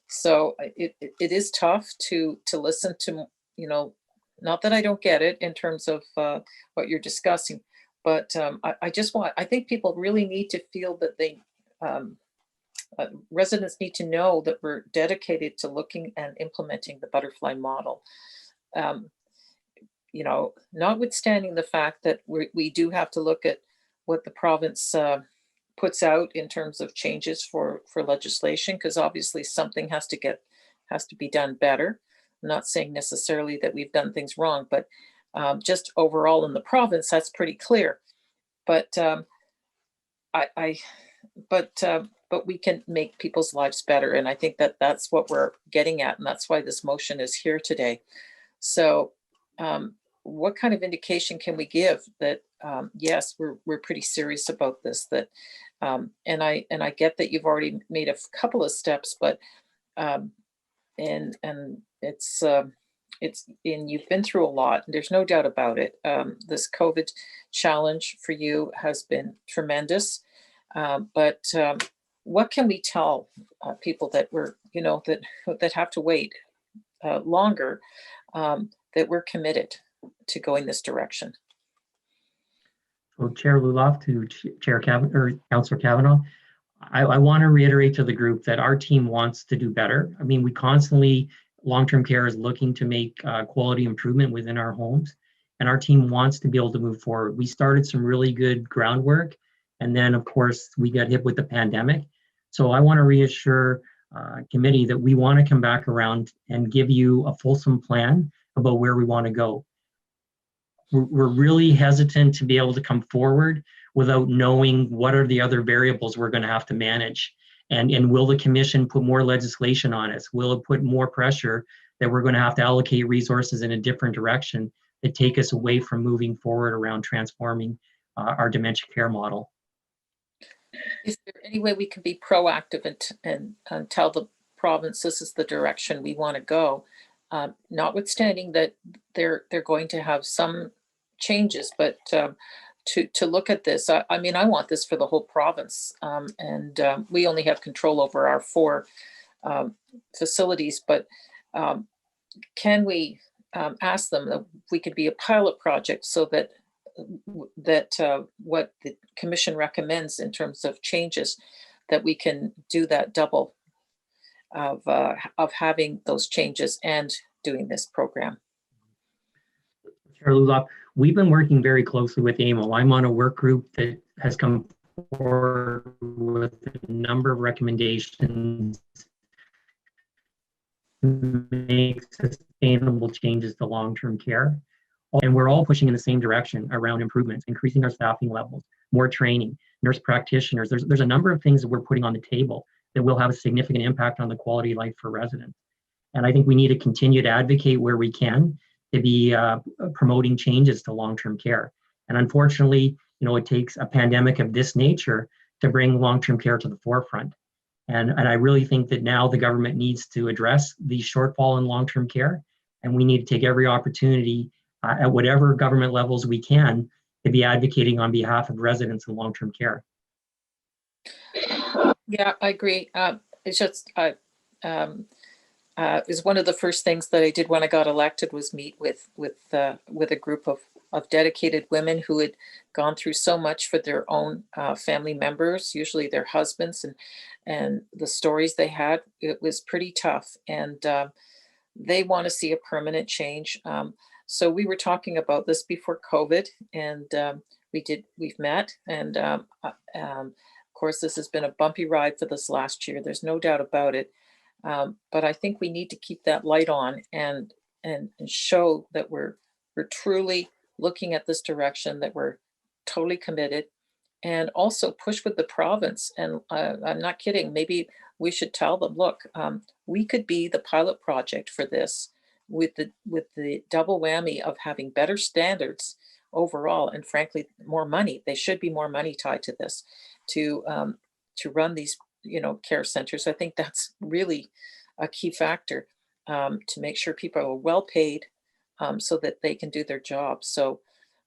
so it is tough to listen to, you know, not that I don't get it in terms of what you're discussing, but I think people really need to feel that they, residents need to know that we're dedicated to looking and implementing the butterfly model. You know, notwithstanding the fact that we do have to look at what the province puts out in terms of changes for legislation, because obviously something has to be done better. I'm not saying necessarily that we've done things wrong, but just overall in the province, that's pretty clear. But but we can make people's lives better, and I think that that's what we're getting at, and that's why this motion is here today. So, what kind of indication can we give that yes, we're pretty serious about this? That and I get that you've already made a couple of steps, but and it's and you've been through a lot. There's no doubt about it. This COVID challenge for you has been tremendous. But what can we tell people that we're, you know, that have to wait longer, that we're committed, go in this direction. So Chair Luloff to Chair Councillor Kavanaugh, I want to reiterate to the group that our team wants to do better. I mean, we constantly, long-term care is looking to make quality improvement within our homes, and our team wants to be able to move forward. We started some really good groundwork, and then of course we got hit with the pandemic. So I want to reassure committee that we want to come back around and give you a fulsome plan about where we want to go. We're really hesitant to be able to come forward without knowing what are the other variables we're going to have to manage. And will the commission put more legislation on us? Will it put more pressure that we're going to have to allocate resources in a different direction that take us away from moving forward around transforming our dementia care model? Is there any way we can be proactive and tell the province this is the direction we want to go, notwithstanding that they're going to have some changes, but to look at this, I mean, I want this for the whole province, and we only have control over our 4 facilities, but can we ask them that we could be a pilot project so that what the commission recommends in terms of changes, that we can do that double of having those changes and doing this program. Chair Luloff, we've been working very closely with AMO. I'm on a work group that has come forward with a number of recommendations to make sustainable changes to long-term care. And we're all pushing in the same direction around improvements, increasing our staffing levels, more training, nurse practitioners. There's a number of things that we're putting on the table that will have a significant impact on the quality of life for residents. And I think we need to continue to advocate where we can to be promoting changes to long-term care. And unfortunately, it takes a pandemic of this nature to bring long-term care to the forefront. And I really think that now the government needs to address the shortfall in long-term care, and we need to take every opportunity at whatever government levels we can to be advocating on behalf of residents in long-term care. Yeah, I agree. It's just is one of the first things that I did when I got elected was meet with a group of dedicated women who had gone through so much for their own family members, usually their husbands, and the stories they had. It was pretty tough, and they want to see a permanent change. So we were talking about this before COVID, and we've met, and of course this has been a bumpy ride for this last year. There's no doubt about it. But I think we need to keep that light on and show that we're truly looking at this direction, that we're totally committed, and also push with the province. And I'm not kidding. Maybe we should tell them, look, we could be the pilot project for this, with the double whammy of having better standards overall, and frankly, more money. There should be more money tied to this to run these care centers. I think that's really a key factor, to make sure people are well paid, so that they can do their job. So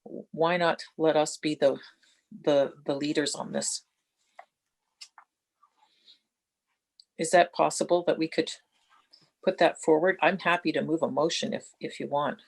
why not let us be the leaders on this? Is that possible that we could put that forward? I'm happy to move a motion if you want.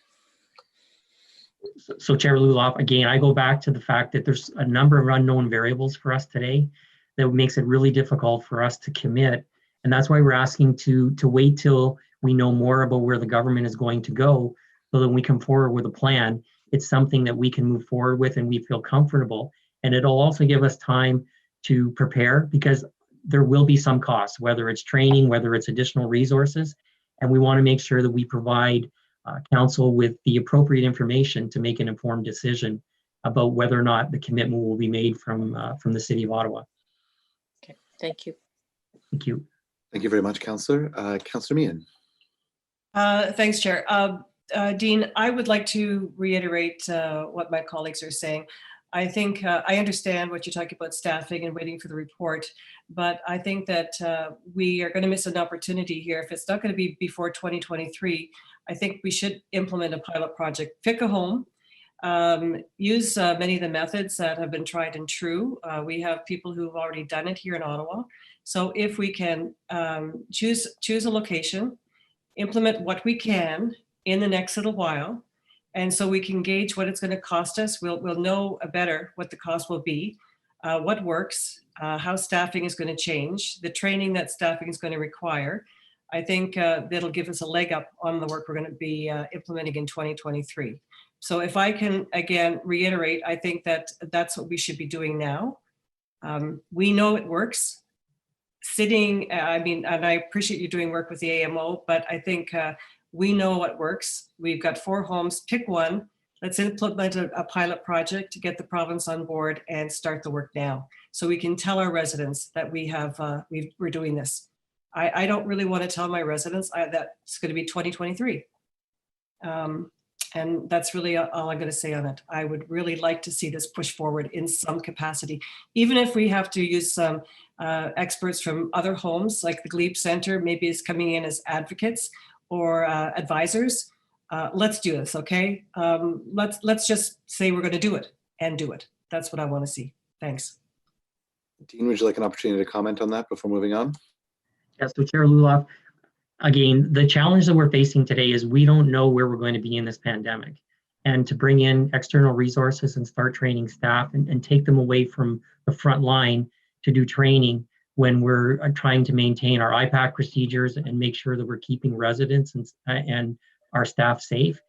So Chair Luloff, again, I go back to the fact that there's a number of unknown variables for us today that makes it really difficult for us to commit. And that's why we're asking to wait till we know more about where the government is going to go, so that when we come forward with a plan, it's something that we can move forward with and we feel comfortable. And it'll also give us time to prepare, because there will be some costs, whether it's training, whether it's additional resources. And we want to make sure that we provide council with the appropriate information to make an informed decision about whether or not the commitment will be made from the City of Ottawa. Okay, thank you. Thank you. Thank you very much, Councillor. Councillor Meehan. Thanks, Chair. Dean, I would like to reiterate what my colleagues are saying. I think I understand what you're talking about, staffing and waiting for the report, but I think that we are going to miss an opportunity here. If it's not going to be before 2023, I think we should implement a pilot project. Pick a home, use many of the methods that have been tried and true. We have people who've already done it here in Ottawa. So if we can choose a location, implement what we can in the next little while, And so we can gauge what it's going to cost us. We'll know better what the cost will be, what works, how staffing is going to change, the training that staffing is going to require. I think that'll give us a leg up on the work we're going to be implementing in 2023. So if I can, again, reiterate, I think that that's what we should be doing now. We know it works. And I appreciate you doing work with the AMO, but I think we know what works. We've got 4 homes, pick one. Let's implement a pilot project to get the province on board and start the work now. So we can tell our residents that we're doing this. I don't really want to tell my residents that it's going to be 2023. And that's really all I'm going to say on it. I would really like to see this push forward in some capacity, even if we have to use some experts from other homes, like the Glebe Center, maybe is coming in as advocates or advisors. Let's do this, okay? Let's just say we're going to do it and do it. That's what I want to see. Thanks. Dean, would you like an opportunity to comment on that before moving on? Yes, so Chair Luloff, again, the challenge that we're facing today is we don't know where we're going to be in this pandemic. And to bring in external resources and start training staff and take them away from the front line to do training when we're trying to maintain our IPAC procedures and make sure that we're keeping residents and our staff safe,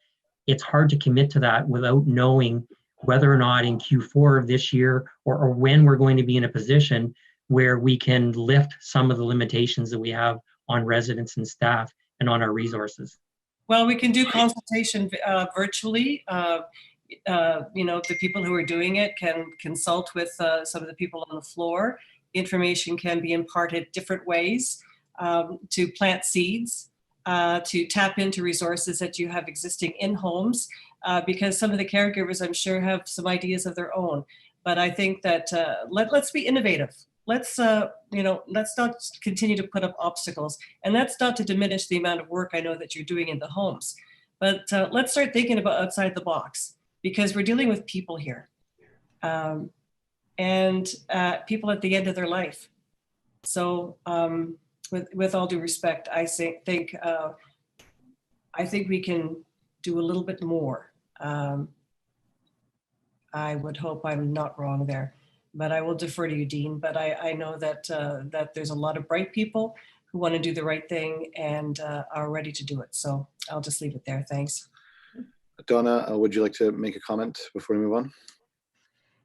it's hard to commit to that without knowing whether or not in Q4 of this year or when we're going to be in a position where we can lift some of the limitations that we have on residents and staff and on our resources. Well, we can do consultation virtually. The people who are doing it can consult with some of the people on the floor. Information can be imparted different ways to plant seeds, to tap into resources that you have existing in homes, because some of the caregivers, I'm sure, have some ideas of their own. But I think that let's be innovative. Let's not continue to put up obstacles, and that's not to diminish the amount of work I know that you're doing in the homes. But let's start thinking about outside the box, because we're dealing with people here, and people at the end of their life. So, with all due respect, I think we can do a little bit more. I would hope I'm not wrong there. But I will defer to you, Dean. But I know that that there's a lot of bright people who want to do the right thing and are ready to do it. So I'll just leave it there. Thanks. Donna, would you like to make a comment before we move on?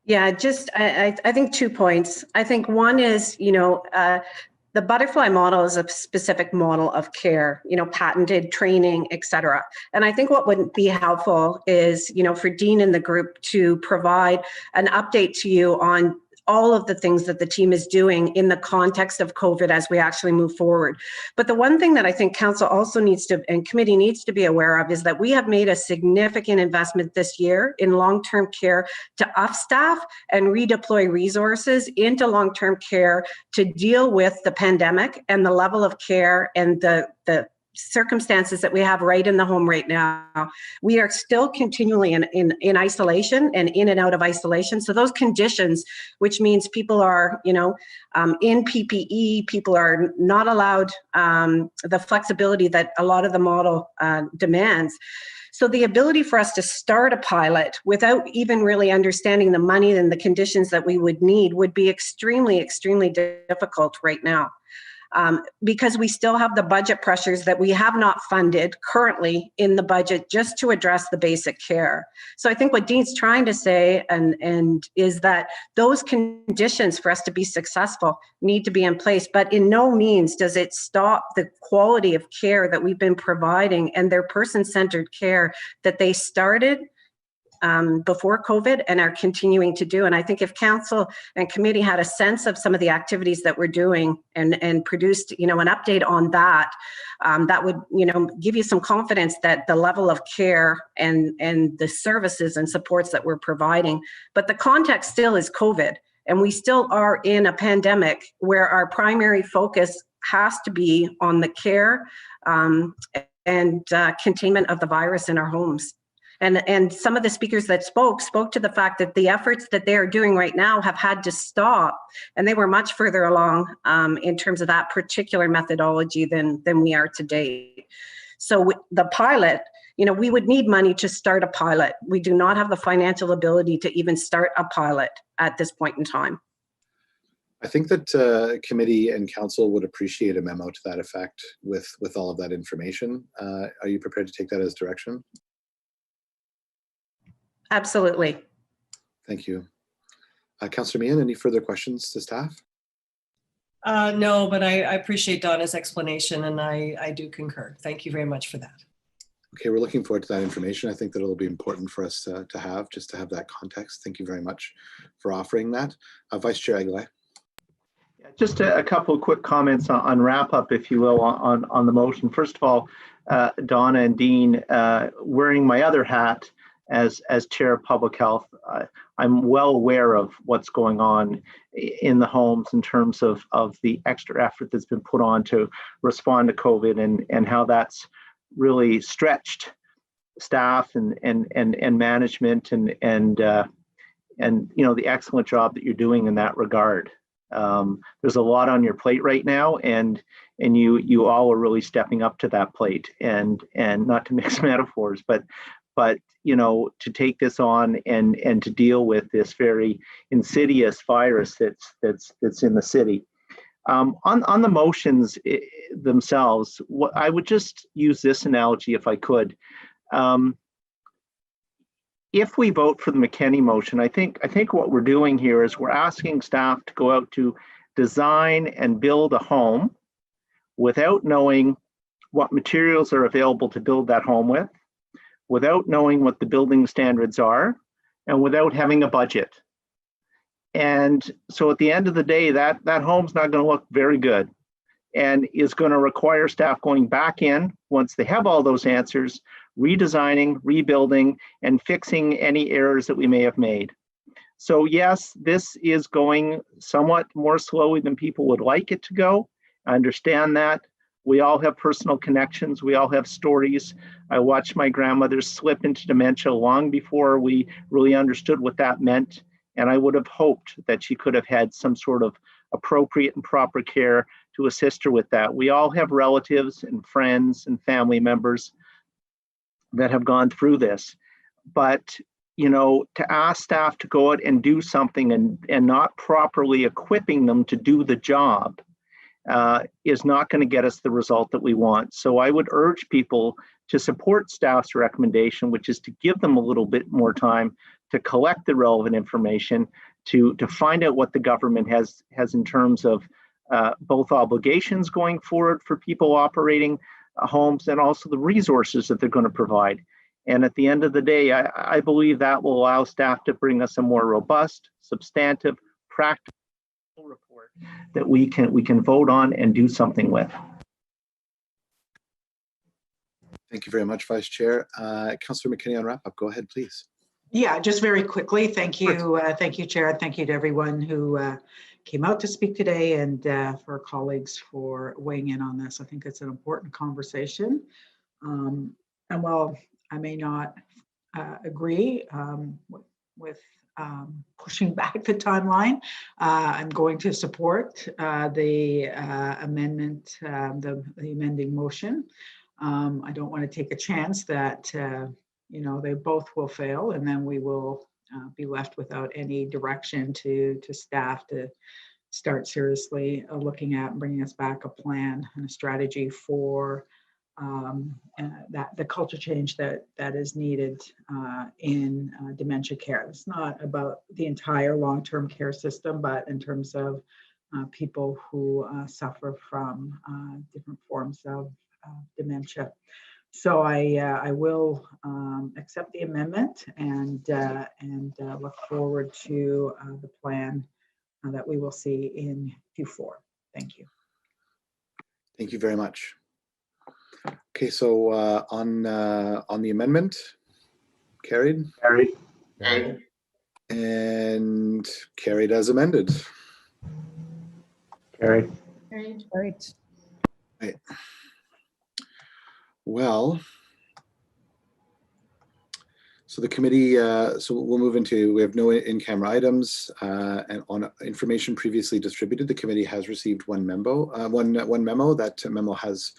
Yeah, just I think 2 points. I think one is, the butterfly model is a specific model of care, patented training, et cetera. And I think what would be helpful is, for Dean and the group to provide an update to you on all of the things that the team is doing in the context of COVID as we actually move forward. But the one thing that I think council also needs to, and committee needs to be aware of, is that we have made a significant investment this year in long-term care to up-staff and redeploy resources into long-term care to deal with the pandemic and the level of care and the circumstances that we have right in the home right now. We are still continually in isolation and in and out of isolation. So those conditions, which means people are, in PPE, people are not allowed the flexibility that a lot of the model demands. So the ability for us to start a pilot without even really understanding the money and the conditions that we would need would be extremely, extremely difficult right now. Because we still have the budget pressures that we have not funded currently in the budget just to address the basic care. So I think what Dean's trying to say and is that those conditions for us to be successful need to be in place, but in no means does it stop the quality of care that we've been providing and their person-centered care that they started before COVID and are continuing to do. And I think if council and committee had a sense of some of the activities that we're doing and produced, an update on that, that would, give you some confidence that the level of care and the services and supports that we're providing. But the context still is COVID, and we still are in a pandemic where our primary focus has to be on the care and containment of the virus in our homes. And some of the speakers that spoke to the fact that the efforts that they are doing right now have had to stop, and they were much further along in terms of that particular methodology than we are today. So the pilot You know, we would need money to start a pilot. We do not have the financial ability to even start a pilot at this point in time. I think that committee and council would appreciate a memo to that effect with all of that information. Are you prepared to take that as direction? Absolutely. Thank you. Councillor Meehan, any further questions to staff? No, but I appreciate Donna's explanation, and I do concur. Thank you very much for that. Okay, we're looking forward to that information. I think that it'll be important for us to have that context. Thank you very much for offering that. Vice Chair Aguilera. Just a couple of quick comments on wrap up, if you will, on the motion. First of all, Donna and Dean, wearing my other hat as Chair of Public Health, I'm well aware of what's going on in the homes in terms of the extra effort that's been put on to respond to COVID and how that's really stretched staff and management and you know, the excellent job that you're doing in that regard. There's a lot on your plate right now, and you all are really stepping up to that plate. And not to mix metaphors, but you know, to take this on and to deal with this very insidious virus that's in the city. On the motions themselves, I would just use this analogy if I could. If we vote for the McKenney motion, I think what we're doing here is we're asking staff to go out to design and build a home without knowing what materials are available to build that home with, without knowing what the building standards are, and without having a budget. And so at the end of the day, that home's not going to look very good and is going to require staff going back in once they have all those answers, redesigning, rebuilding, and fixing any errors that we may have made. So yes, this is going somewhat more slowly than people would like it to go. I understand that. We all have personal connections. We all have stories. I watched my grandmother slip into dementia long before we really understood what that meant. And I would have hoped that she could have had some sort of appropriate and proper care to assist her with that. We all have relatives and friends and family members that have gone through this. But, you know, to ask staff to go out and do something and not properly equipping them to do the job is not going to get us the result that we want. So I would urge people to support staff's recommendation, which is to give them a little bit more time to collect the relevant information, to find out what the government has in terms of both obligations going forward for people operating homes and also the resources that they're going to provide. And at the end of the day, I believe that will allow staff to bring us a more robust, substantive, practical report that we can vote on and do something with. Thank you very much, Vice Chair. Councillor McKinney on wrap up. Go ahead, please. Yeah, just very quickly. Thank you, Chair. Thank you to everyone who came out to speak today, and for our colleagues for weighing in on this. I think it's an important conversation. And while I may not agree with pushing back the timeline, I'm going to support the amendment, the amending motion. I don't want to take a chance that you know, they both will fail, and then we will be left without any direction to staff to start seriously looking at and bringing us back a plan and a strategy for the culture change that is needed in dementia care. It's not about the entire long-term care system, but in terms of people who suffer from different forms of dementia. So I will accept the amendment and look forward to the plan that we will see in Q4. Thank you. Thank you very much. Okay, so on the amendment, carried? Carried. And carried as amended. Carried. Carried. Right. Well, so the committee, so we'll move into, we have no in-camera items, and on information previously distributed, the committee has received one memo. That memo has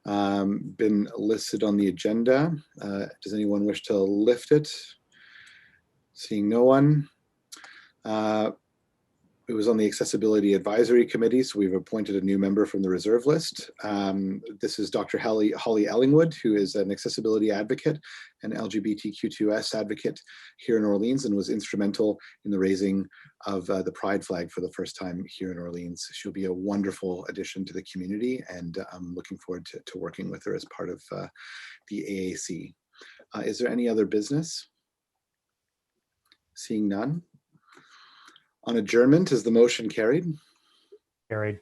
been listed on the agenda. Does anyone wish to lift it? Seeing no one. It was on the Accessibility Advisory Committee, so we've appointed a new member from the reserve list. This is Dr. Holly Ellingwood, who is an accessibility advocate and LGBTQ2S advocate here in Orleans and was instrumental in the raising of the Pride flag for the first time here in Orleans. She'll be a wonderful addition to the community, and I'm looking forward to working with her as part of the AAC. Is there any other business? Seeing none. On adjournment, is the motion carried? Carried.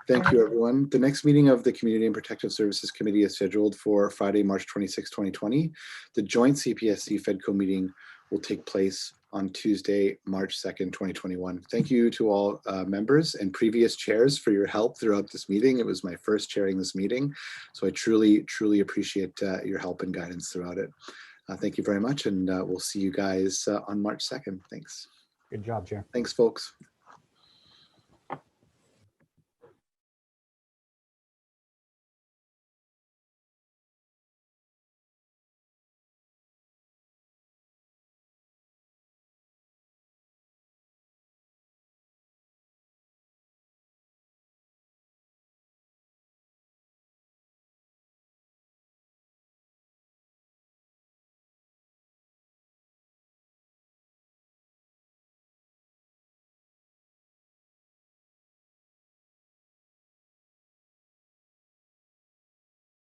Thank you, everyone. The next meeting of the Community and Protective Services Committee is scheduled for Friday, March 26, 2020. The joint CPSC FEDCO meeting will take place on Tuesday, March 2nd, 2021. Thank you to all members and previous chairs for your help throughout this meeting. It was my first chairing this meeting, so I truly, truly appreciate your help and guidance throughout it. Thank you very much, and we'll see you guys on March 2nd. Thanks. Good job, Chair. Thanks, folks.